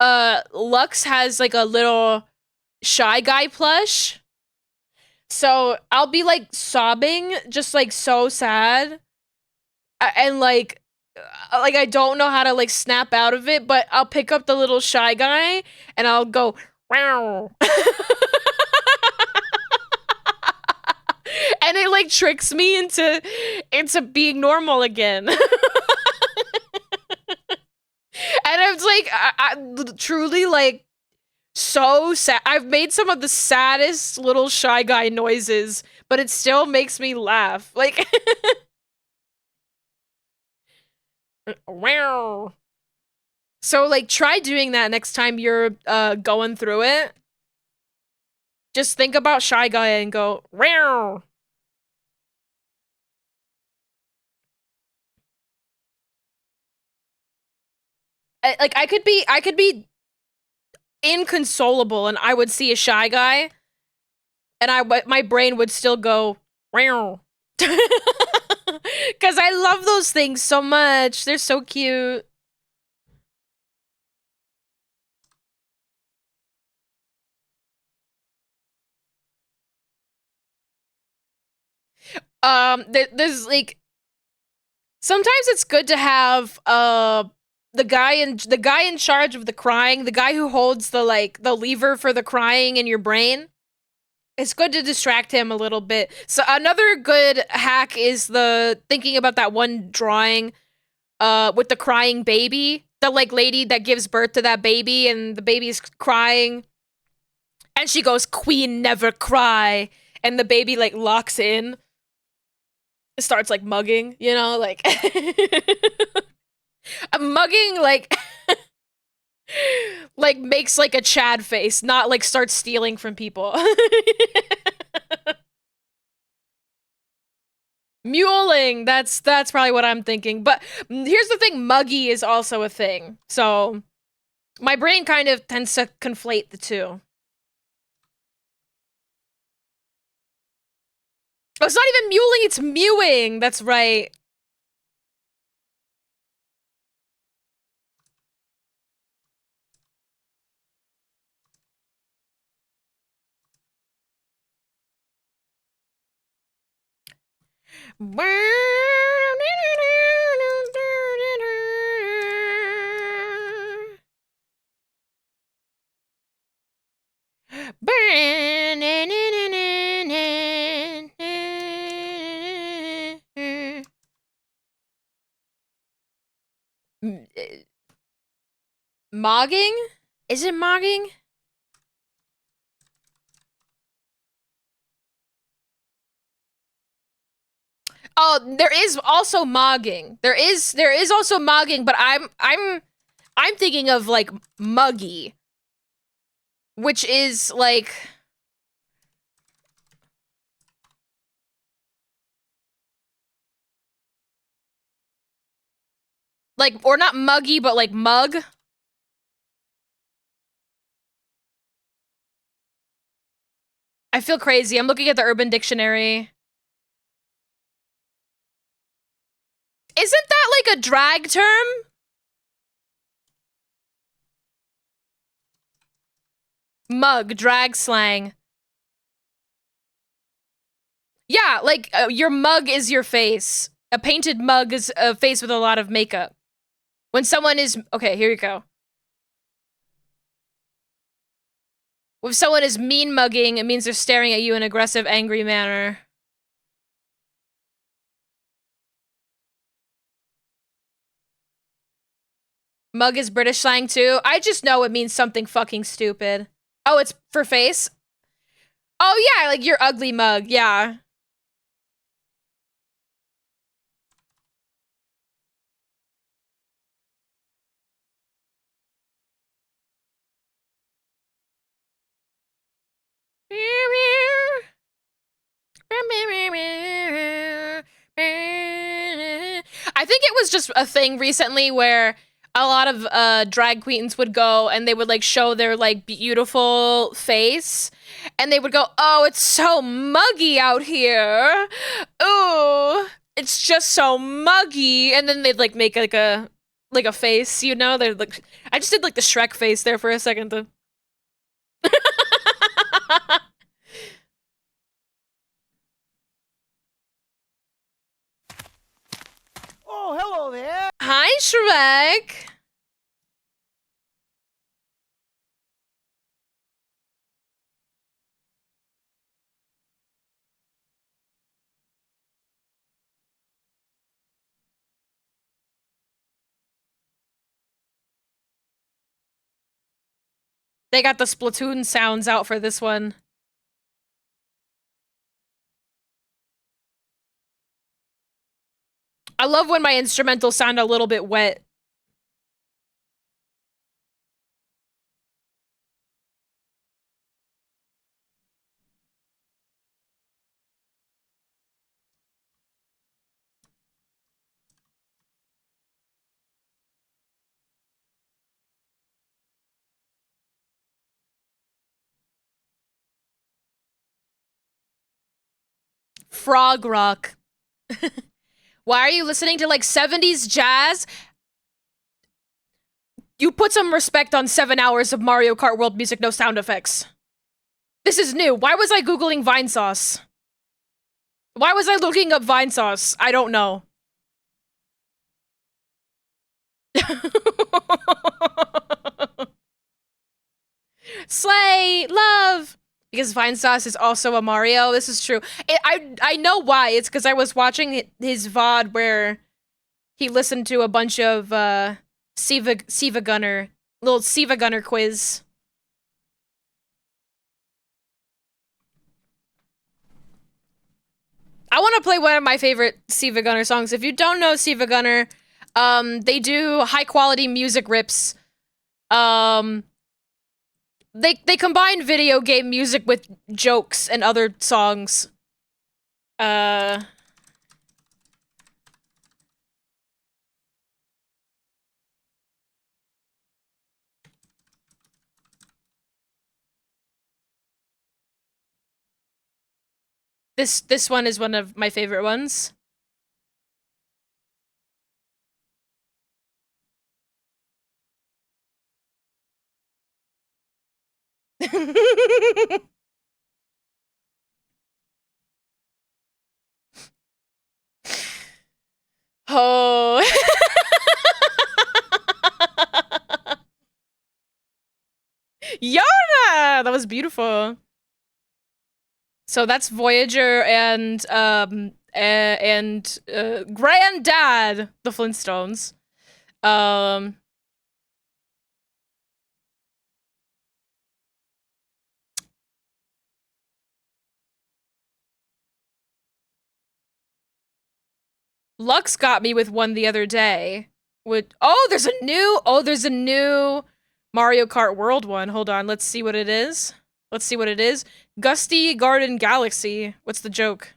Lux has like a little Shy Guy plush. So I'll be like sobbing, just like so sad. And like I don't know how to like snap out of it, but I'll pick up the little Shy Guy and I'll go wow. And it like tricks me into being normal again. And it's like I truly like so sad. I've made some of the saddest little Shy Guy noises, but it still makes me laugh. Like wow. So like try doing that next time you're going through it. Just think about Shy Guy and go wow. I could be inconsolable and I would see a Shy Guy and my brain would still go wow. Cuz I love those things so much. They're so cute. There's like sometimes it's good to have the guy in charge of the crying, the guy who holds the lever for the crying in your brain. It's good to distract him a little bit. So another good hack is the thinking about that one drawing with the crying baby, the like lady that gives birth to that baby and the baby's crying and she goes, "Queen never cry." And the baby like locks in. It starts like mugging, you know, like a mugging like like makes like a Chad face, not like starts stealing from people. Muling, that's probably what I'm thinking. But here's the thing, muggy is also a thing. So my brain kind of tends to conflate the two. Oh, it's not even muling, it's mewing. That's right. Mogging? Is it mogging? Oh, there is also mogging. There is also mogging, but I'm thinking of like muggy, which is like Like, or not muggy, but like mug. I feel crazy. I'm looking at the Urban Dictionary. Isn't that like a drag term? Mug, drag slang. Yeah, like, your mug is your face. A painted mug is a face with a lot of makeup. When someone is... Okay, here you go. If someone is mean mugging, it means they're staring at you in an aggressive, angry manner. Mug is British slang too. I just know it means something fucking stupid. Oh, it's for face? Oh yeah, like your ugly mug, yeah. I think it was just a thing recently where a lot of drag queens would go and they would like show their like beautiful face and they would go, "Oh, it's so muggy out here. Ooh, it's just so muggy." And then they'd like make like a face, you know? They're like, I just did like the Shrek face there for a second though. Oh, hello there. Hi, Shrek. They got the Splatoon sounds out for this one. I love when my instrumentals sound a little bit wet. Frog rock. Why are you listening to like 70s jazz? You put some respect on 7 hours of Mario Kart World music, no sound effects. This is new. Why was I Googling Vine Sauce? Why was I looking up Vine Sauce? I don't know. Slay! Love! Because Vine Sauce is also a Mario. This is true. I know why. It's because I was watching his VOD where he listened to a bunch of Siva Gunner, little Siva Gunner quiz. I want to play one of my favorite Siva Gunner songs. If you don't know Siva Gunner, they do high quality music rips. They combine video game music with jokes and other songs. This one is one of my favorite ones. Oh. Yona! That was beautiful. So that's Voyager and Granddad, the Flintstones. Lux got me with one the other day. There's a new Mario Kart World one. Hold on, let's see what it is. Let's see what it is. Gusty Garden Galaxy. What's the joke?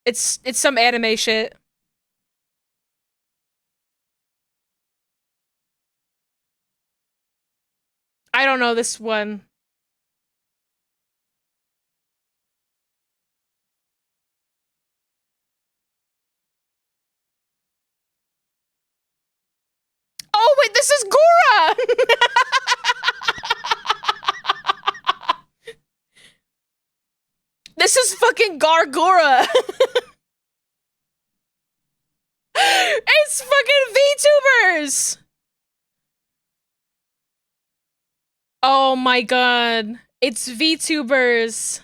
It's some anime shit. I don't know this one. Oh wait, this is Gora! This is fucking Gargora! It's fucking VTubers! Oh my god. It's VTubers.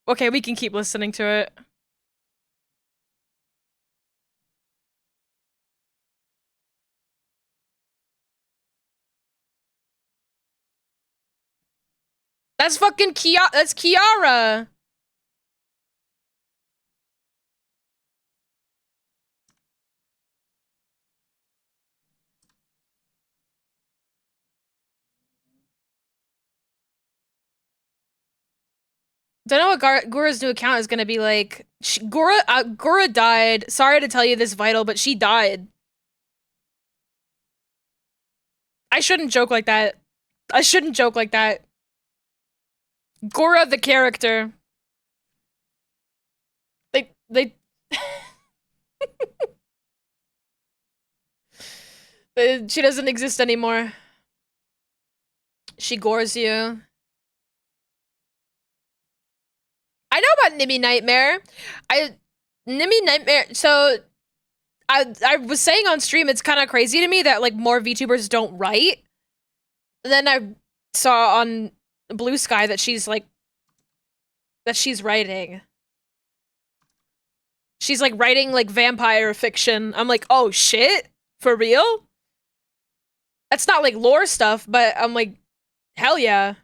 Okay, we can keep listening to it. That's fucking that's Kiara. Don't know what Gora's new account is gonna be like. Gora died. Sorry to tell you this, Vital, but she died. I shouldn't joke like that. I shouldn't joke like that. Gora the character. They she doesn't exist anymore. She gores you. I know about Nimmy Nightmare. Nimmy Nightmare. So I was saying on stream, it's kind of crazy to me that like more VTubers don't write. Then I saw on Blue Sky that she's writing. She's like writing like vampire fiction. I'm like, oh shit, for real? That's not like lore stuff, but I'm like, hell yeah.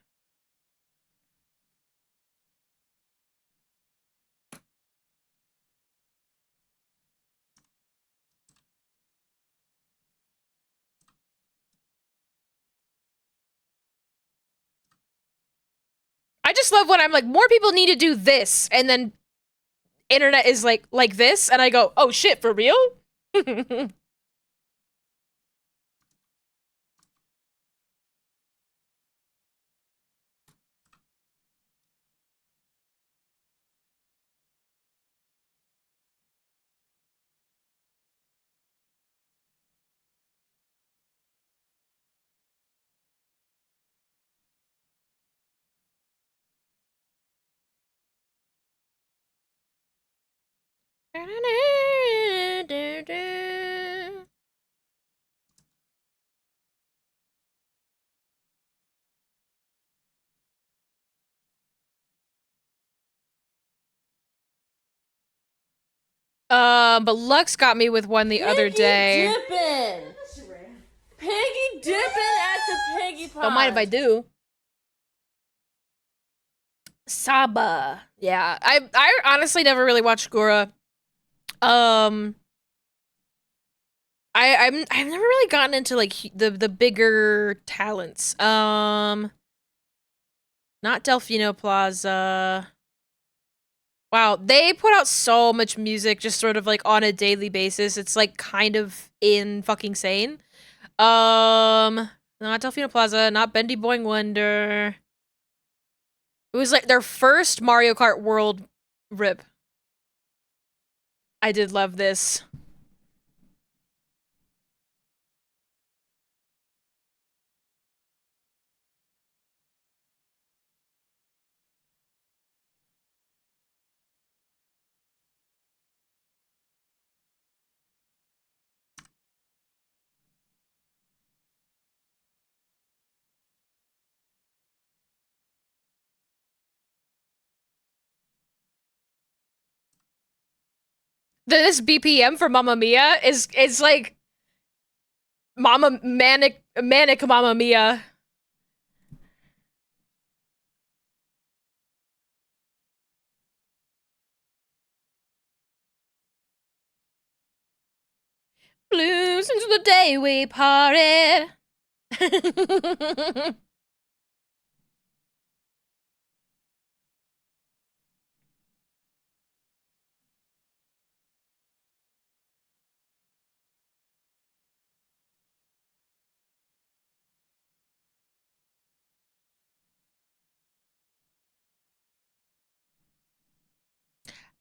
I just love when I'm like, more people need to do this, and then internet is like this, and I go, oh shit, for real? But Lux got me with one the other day. Dippin'. Piggy dipping at the piggy pond. Don't mind if I do. Saba. Yeah, I honestly never really watched Gora. I've never really gotten into like the bigger talents. Not Delfino Plaza. Wow, they put out so much music just sort of like on a daily basis. It's like kind of in fucking sane. Not Delfino Plaza, not Bendy Boing Wonder. It was like their first Mario Kart World rip. I did love this. This BPM for Mamma Mia is like manic Mamma Mia. Blues into the day we parted.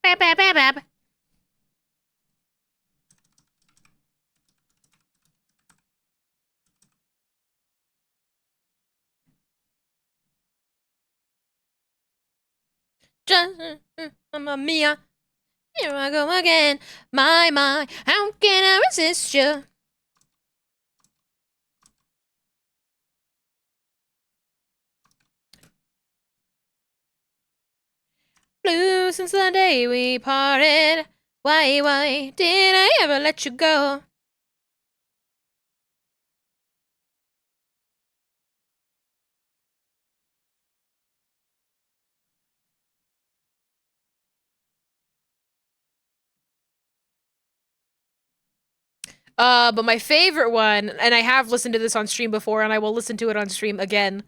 Bap, bap, bap, bap. Just, Mamma mia. Here I go again. My, how can I resist you? Blue since the day we parted. Why did I ever let you go? But my favorite one, and I have listened to this on stream before, and I will listen to it on stream again.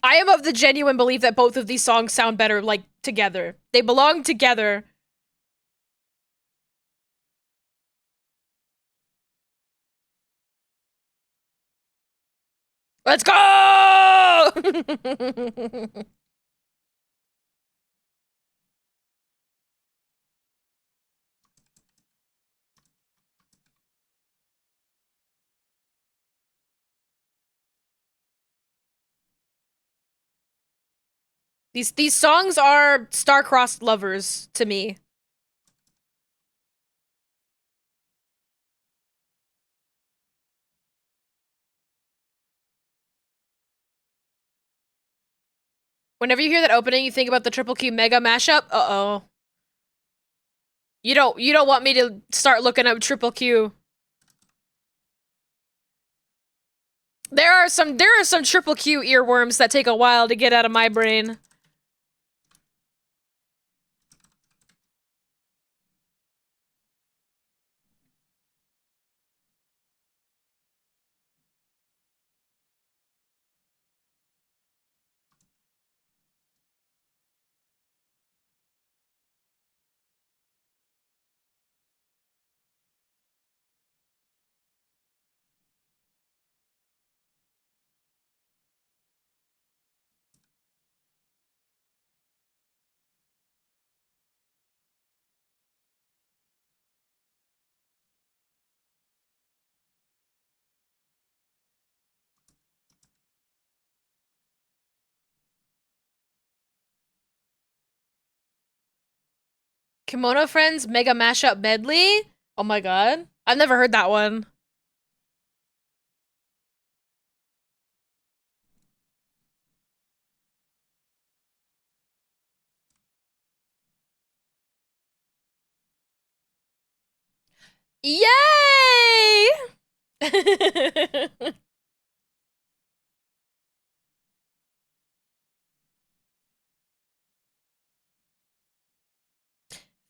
I am of the genuine belief that both of these songs sound better, like, together. They belong together. Let's go! These songs are star-crossed lovers to me. Whenever you hear that opening, you think about the Triple Q Mega mashup. Uh-oh. You don't want me to start looking up Triple Q. There are some Triple Q earworms that take a while to get out of my brain. Kimono Friends Mega Mashup Medley? Oh my god. I've never heard that one. Yay!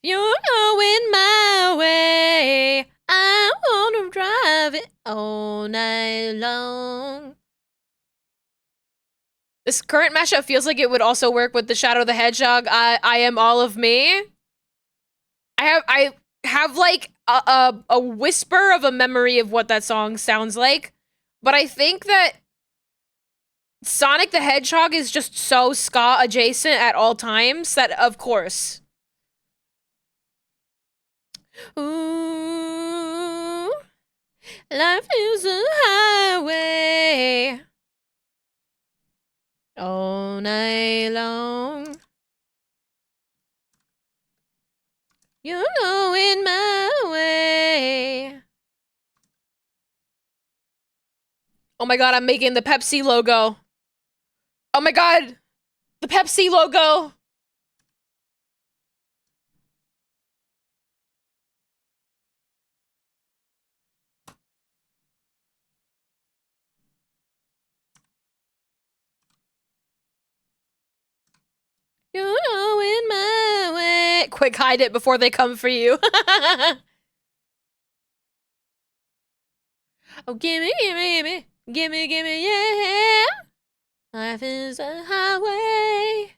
You're going my way. I wanna drive it all night long. This current mashup feels like it would also work with the Shadow the Hedgehog. I am all of me. I have like a whisper of a memory of what that song sounds like, but I think that Sonic the Hedgehog is just so ska adjacent at all times that of course. Ooh, life is a highway all night long. You're going my way. Oh my god, I'm making the Pepsi logo. Oh my god, the Pepsi logo. You're going my way. Quick, hide it before they come for you. Oh, gimme, yeah. Life is a highway.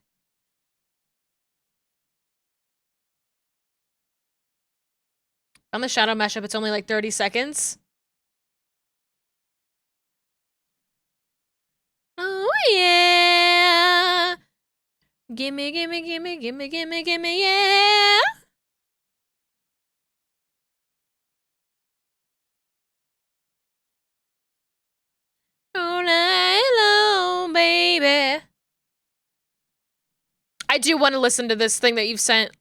On the Shadow mashup, it's only like 30 seconds. Oh yeah. Gimme, gimme, gimme, gimme, gimme, gimme, yeah. All night long, baby. I do want to listen to this thing that you've sent.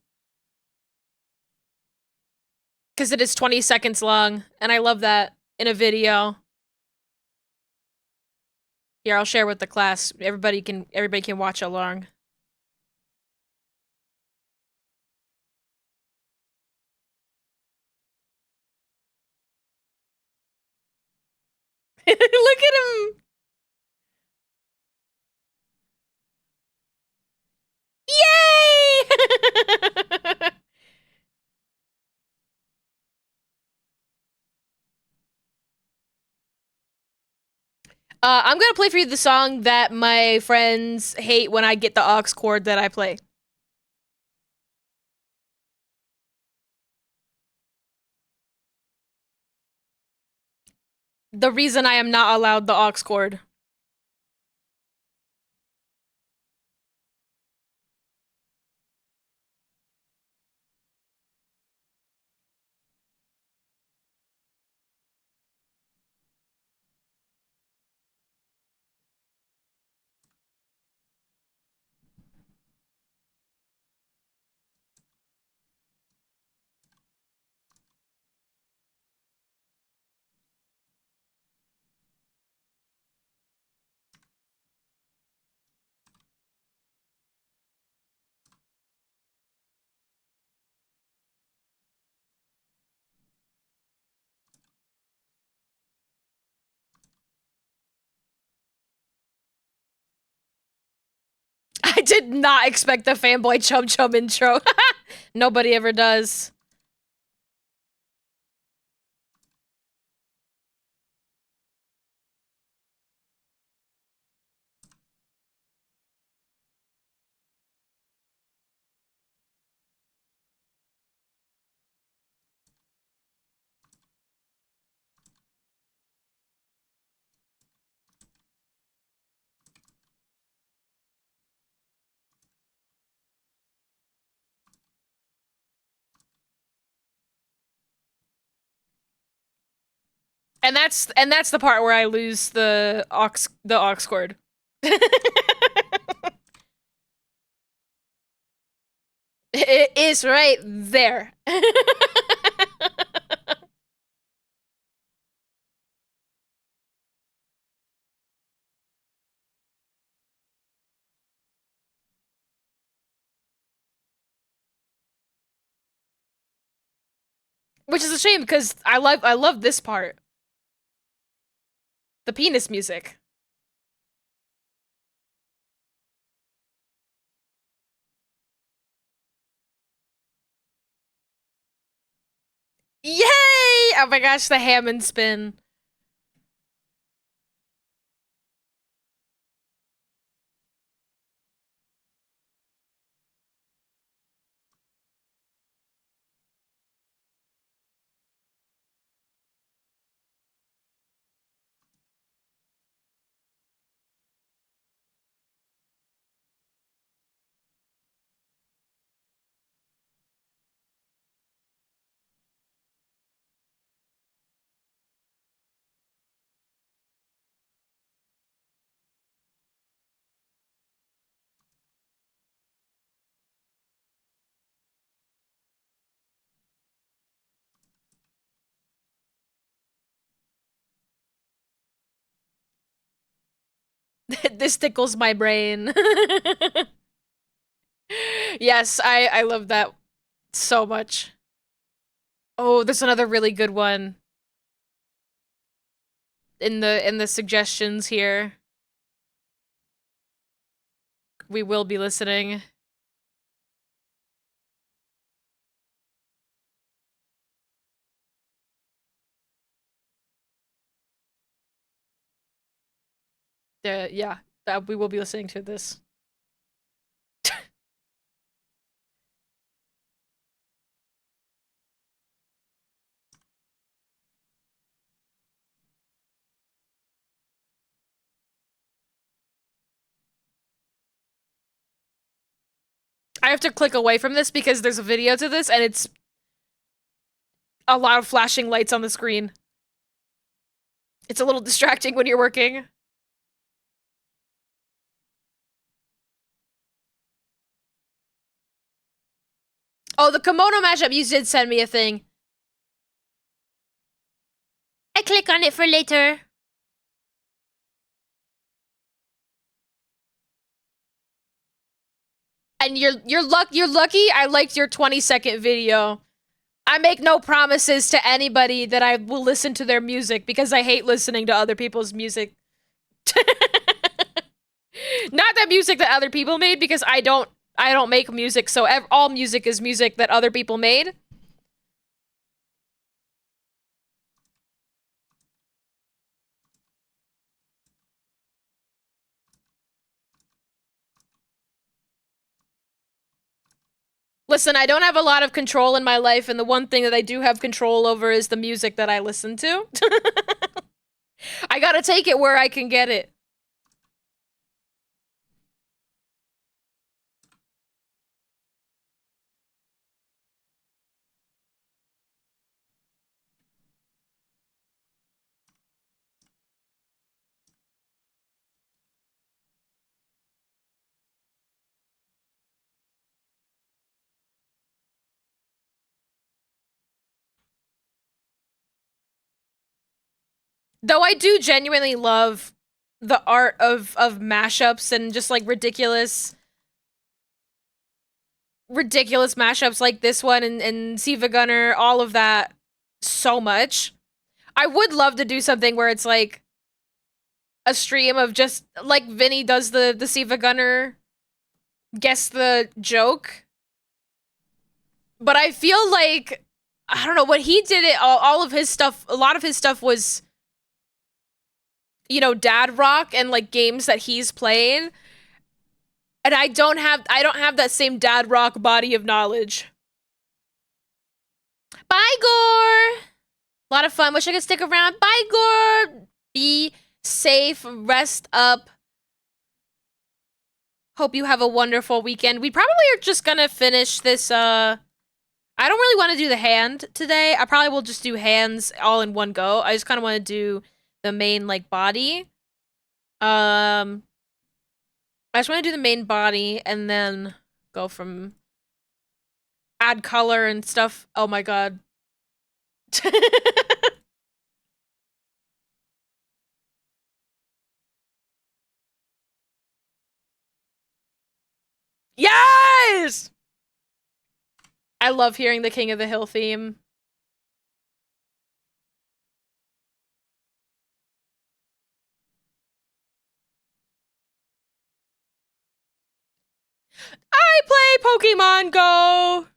Because it is 20 seconds long, and I love that in a video. Here, I'll share with the class. Everybody can watch along. Look at him. Yay! I'm gonna play for you the song that my friends hate when I get the aux cord that I play. The reason I am not allowed the aux cord. I did not expect the fanboy chum chum intro. Nobody ever does. And that's the part where I lose the aux cord. It is right there. Which is a shame because I love this part. The penis music. Yay! Oh my gosh, the Hammond spin. This tickles my brain. Yes, I love that so much. Oh, there's another really good one in the suggestions here. We will be listening. Yeah, that we will be listening to this. I have to click away from this because there's a video to this and it's a lot of flashing lights on the screen. It's a little distracting when you're working. Oh, the kimono mashup, you did send me a thing. I click on it for later. And you're lucky I liked your 20-second video. I make no promises to anybody that I will listen to their music because I hate listening to other people's music. Not that music that other people made because I don't make music, so all music is music that other people made. Listen, I don't have a lot of control in my life, and the one thing that I do have control over is the music that I listen to. I gotta take it where I can get it. Though I do genuinely love the art of mashups and just like ridiculous mashups like this one and Siva Gunner, all of that so much. I would love to do something where it's like a stream of just like Vinny does the Siva Gunner guess the joke. But I feel like I don't know what he did it all of his stuff, a lot of his stuff was, you know, dad rock and like games that he's playing. And I don't have that same dad rock body of knowledge. Bye, Gore! A lot of fun. Wish I could stick around. Bye, Gore! Be safe. Rest up. Hope you have a wonderful weekend. We probably are just gonna finish this, I don't really want to do the hand today. I probably will just do hands all in one go. I just kind of want to do the main, like, body. I just want to do the main body and then go from add color and stuff. Oh my god. Yes! I love hearing the King of the Hill theme. I play Pokemon Go!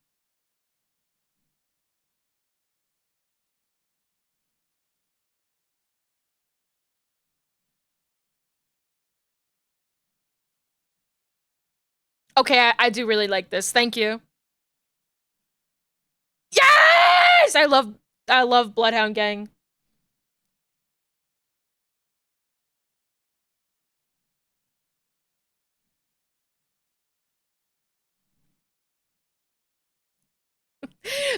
Okay, I do really like this. Thank you. Yes! I love Bloodhound Gang.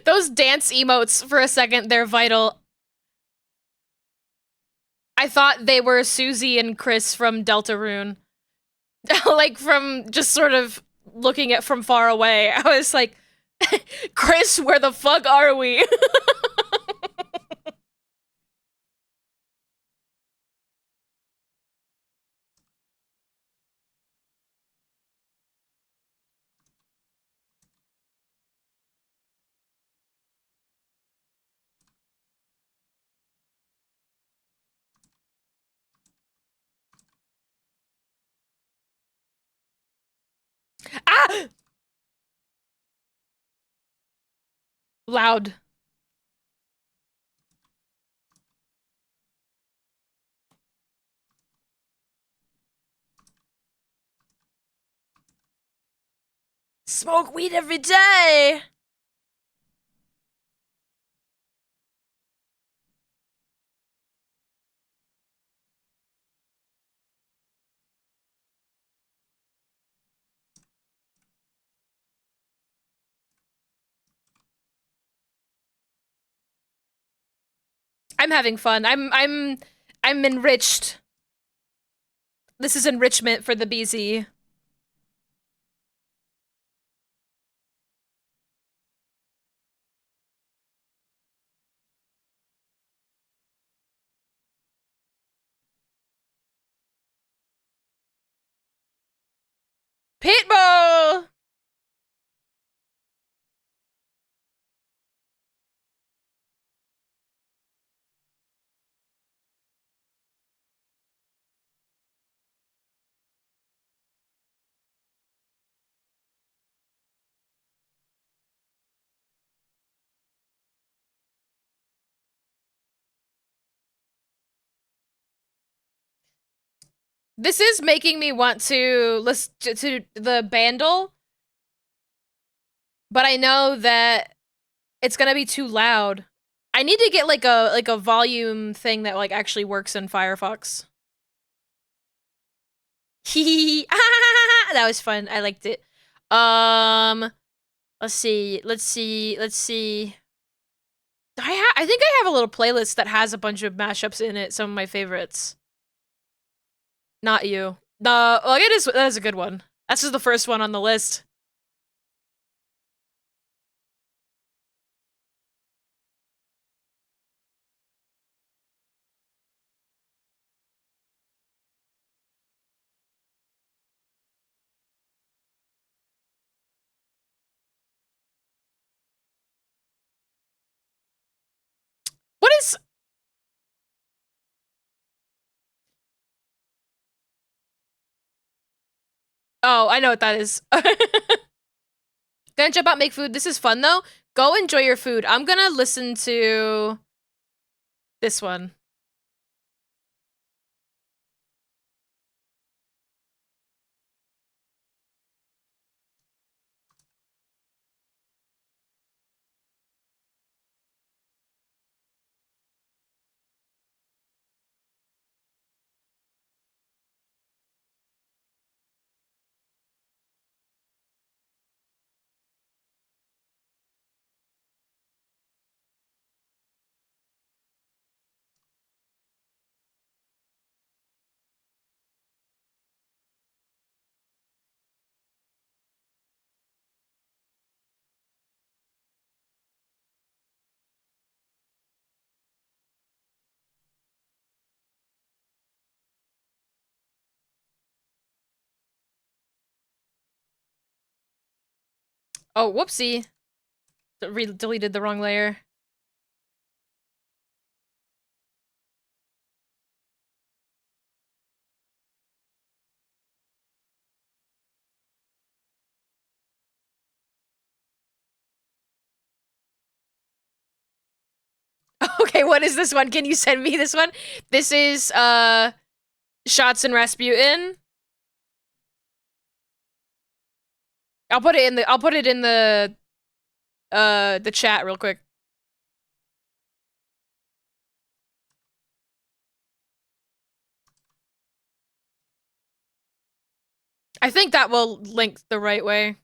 Those dance emotes for a second, they're vital. I thought they were Susie and Chris from Deltarune. Like, from just sort of looking at from far away. I was like, Chris, where the fuck are we? Ah! Loud. Smoke weed every day! I'm having fun. I'm enriched. This is enrichment for the BZ. Pitbull! This is making me want to listen to the Bandle, but I know that it's gonna be too loud. I need to get like a volume thing that like actually works in Firefox. Hee that was fun. I liked it. Let's see. I think I have a little playlist that has a bunch of mashups in it. Some of my favorites. Not you. No, well, that is a good one. That's just the first one on the list. What is Oh, I know what that is. Gonna jump out, make food. This is fun though. Go enjoy your food. I'm gonna listen to this one. Oh, whoopsie. Deleted the wrong layer. Okay, what is this one? Can you send me this one? This is Shots and Rasputin. I'll put it in the chat real quick. I think that will link the right way.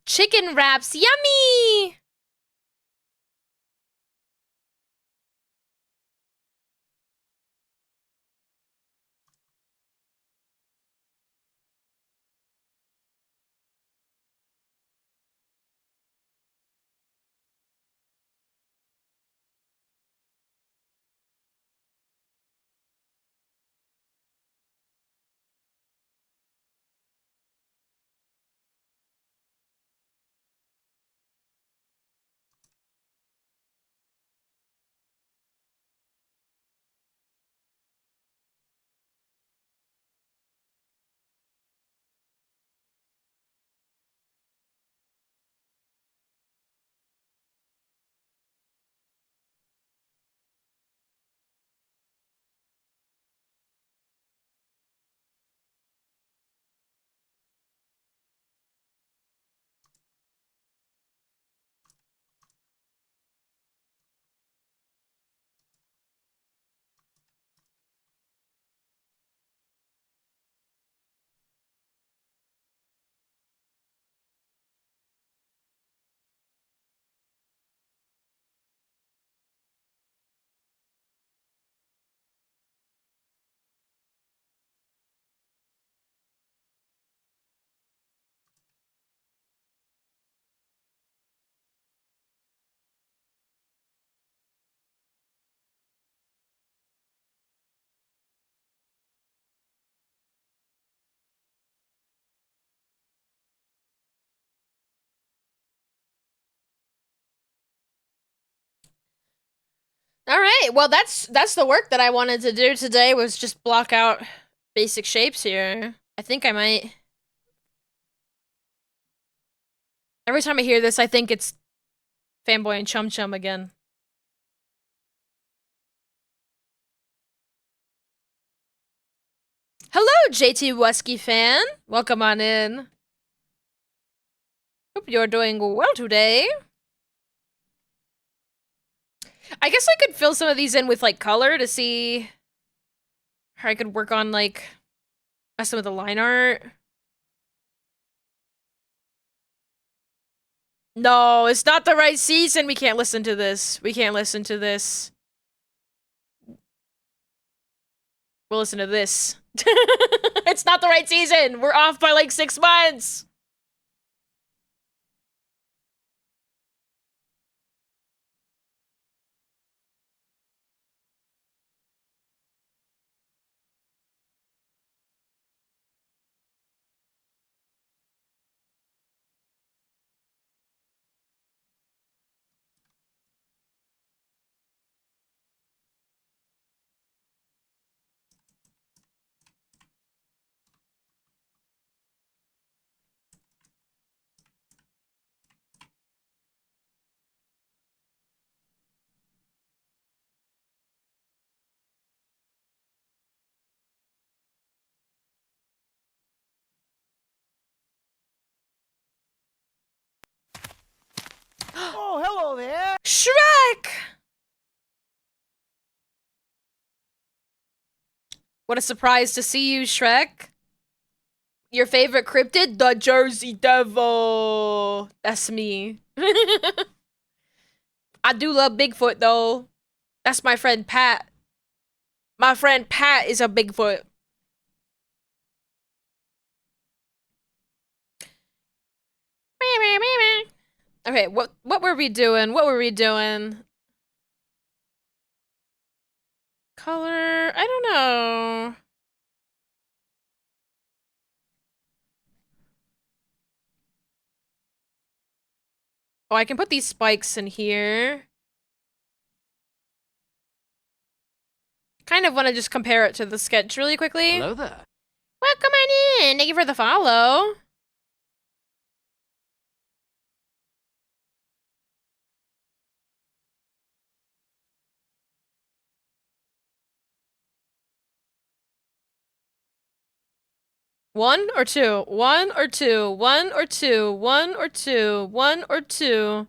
Chicken wraps, yummy! All right. Well, that's the work that I wanted to do today was just block out basic shapes here. I think I might. Every time I hear this, I think it's Fanboy and Chum Chum again. Hello, JT Wesky fan. Welcome on in. Hope you're doing well today. I guess I could fill some of these in with, like, color to see how I could work on, like, some of the line art. No, it's not the right season. We can't listen to this. We can't listen to this. We'll listen to this. It's not the right season. We're off by like 6 months. Oh, hello there. Shrek! What a surprise to see you, Shrek. Your favorite cryptid? The Jersey Devil. That's me. I do love Bigfoot, though. That's my friend Pat. My friend Pat is a Bigfoot. Okay, what were we doing? What were we doing? Color? I don't know. Oh, I can put these spikes in here. Kind of want to just compare it to the sketch really quickly. Hello there. Welcome on in. Thank you for the follow. One or two? One or two? One or two? One or two? One or two?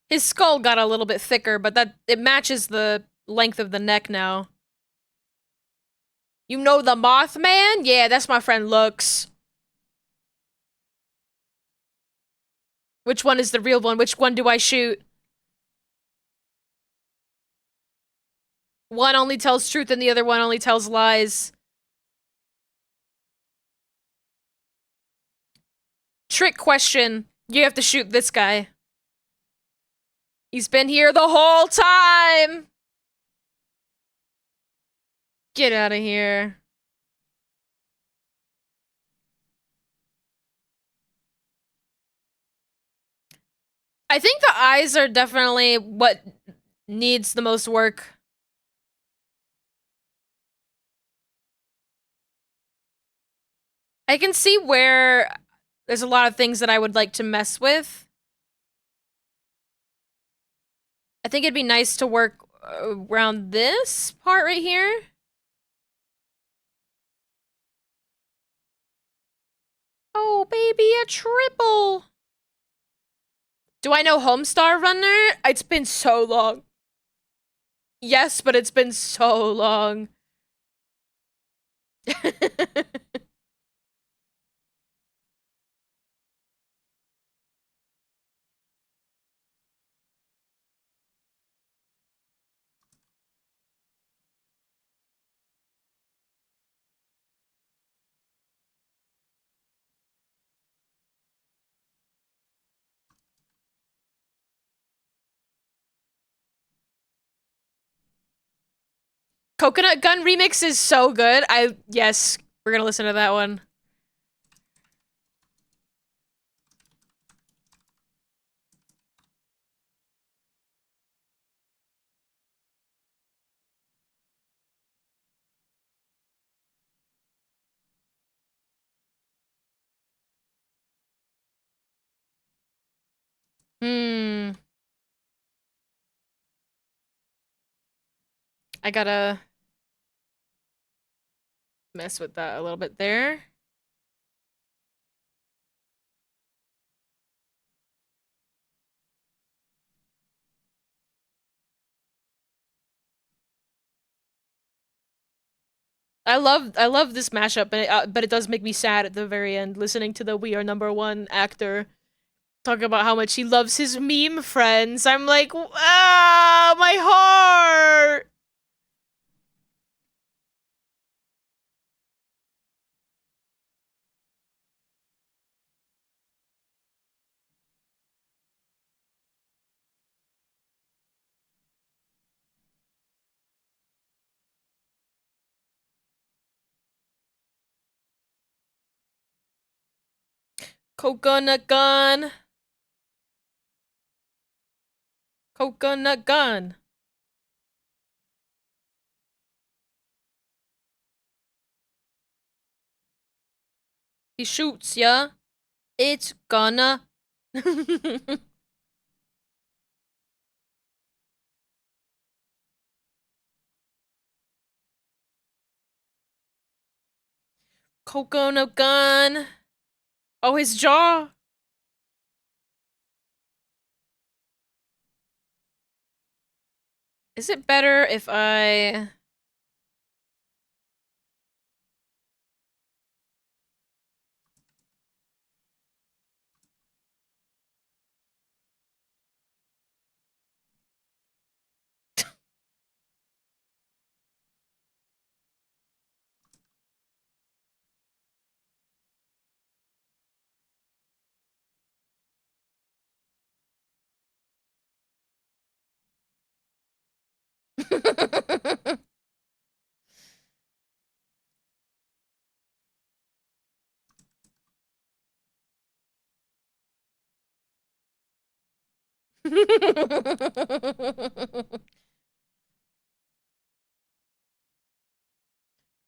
His skull got a little bit thicker, but it matches the length of the neck now. You know the Mothman? Yeah, that's my friend Lux. Which one is the real one? Which one do I shoot? One only tells truth and the other one only tells lies. Trick question. You have to shoot this guy. He's been here the whole time! Get out of here. I think the eyes are definitely what needs the most work. I can see where there's a lot of things that I would like to mess with. I think it'd be nice to work around this part right here. Oh, baby, a triple. Do I know Homestar Runner? It's been so long. Yes, but it's been so long. Coconut Gun remix is so good. Yes, we're gonna listen to that one. I gotta mess with that a little bit there. I love this mashup, but it does make me sad at the very end, listening to the "We Are Number One" actor talk about how much he loves his meme friends. I'm like, ah, my heart. Coconut gun. Coconut gun. He shoots ya. It's gonna. Coconut gun. Oh, his jaw. Is it better if I...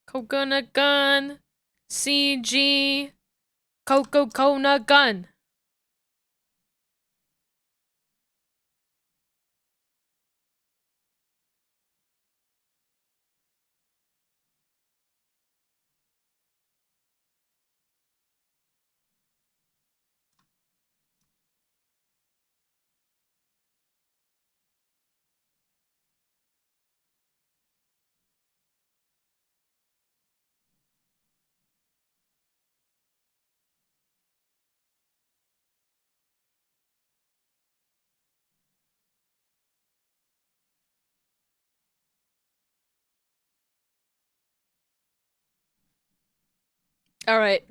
Coconut gun. CG. Coconut gun. All right.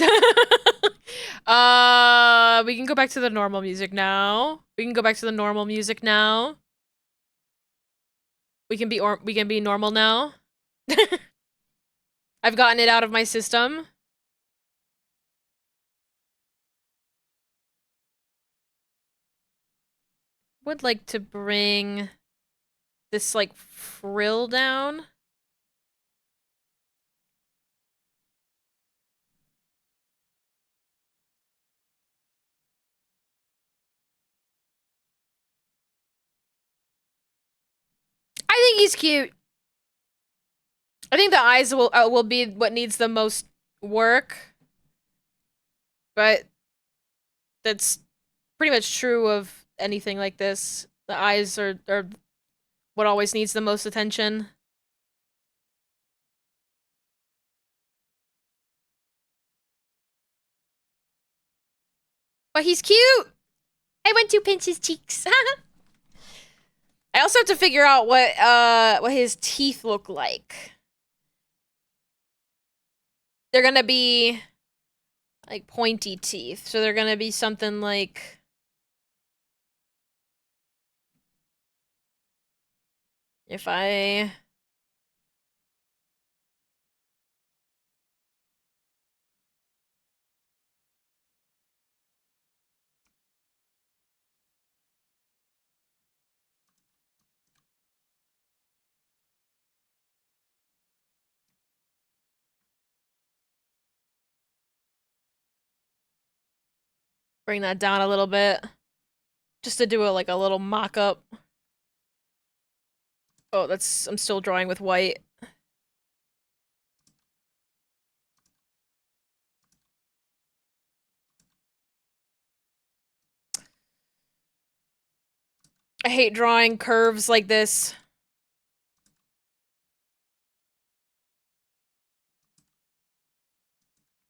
We can go back to the normal music now. We can go back to the normal music now. We can be normal now. I've gotten it out of my system. Would like to bring this like frill down. I think he's cute. I think the eyes will be what needs the most work, but that's pretty much true of anything like this. The eyes are what always needs the most attention. But he's cute. I went to pinch his cheeks. I also have to figure out what his teeth look like. They're gonna be like pointy teeth, so they're gonna be something like if I bring that down a little bit, just to do a like a little mock-up. Oh, I'm still drawing with white. I hate drawing curves like this.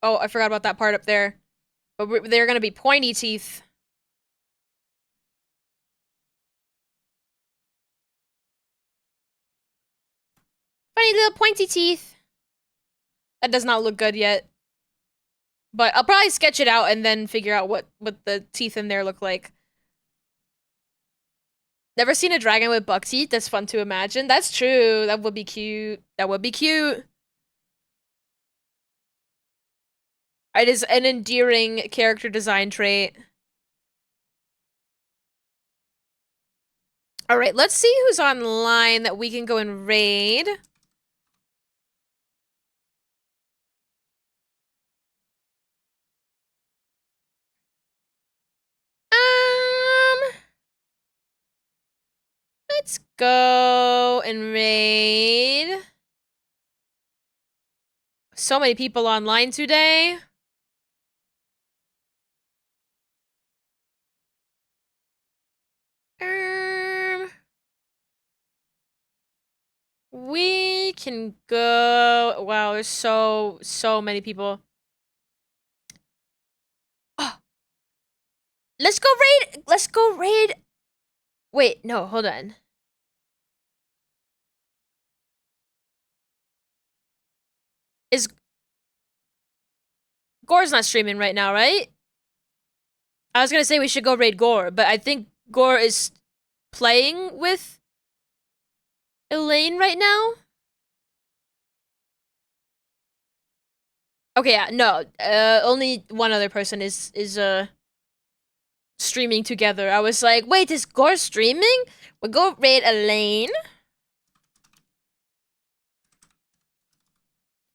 Oh, I forgot about that part up there. But they're gonna be pointy teeth. Funny little pointy teeth. That does not look good yet. But I'll probably sketch it out and then figure out what the teeth in there look like. Never seen a dragon with buck teeth? That's fun to imagine. That's true. That would be cute. That would be cute. It is an endearing character design trait. Alright, let's see who's online that we can go and raid. Let's go and raid. So many people online today. We can go. Wow, there's so many people. Oh. Let's go raid. Let's go raid. Wait, no, hold on. Is Gore's not streaming right now, right? I was gonna say we should go raid Gore, but I think Gore is playing with Elaine right now. Okay, yeah, no. Only one other person is streaming together. I was like, wait, is Gore streaming? We'll go raid Elaine.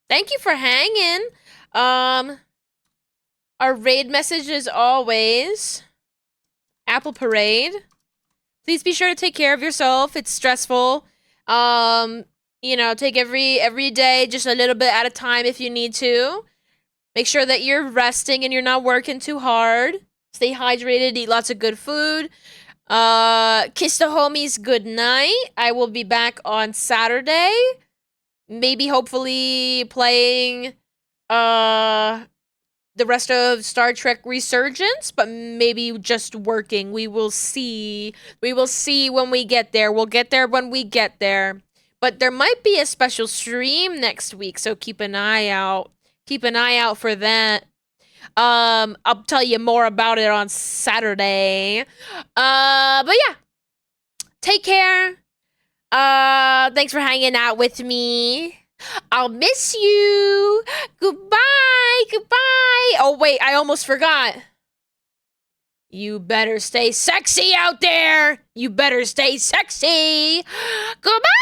Thank you for hanging. Our raid message is always Apple Parade. Please be sure to take care of yourself. It's stressful. You know, take every day just a little bit at a time if you need to. Make sure that you're resting and you're not working too hard. Stay hydrated, eat lots of good food. Kiss the homies good night. I will be back on Saturday. Maybe hopefully playing the rest of Star Trek Resurgence, but maybe just working. We will see. We will see when we get there. We'll get there when we get there. But there might be a special stream next week, so keep an eye out. Keep an eye out for that. I'll tell you more about it on Saturday. But yeah. Take care. Thanks for hanging out with me. I'll miss you. Goodbye. Goodbye. Oh, wait, I almost forgot. You better stay sexy out there. You better stay sexy. Goodbye.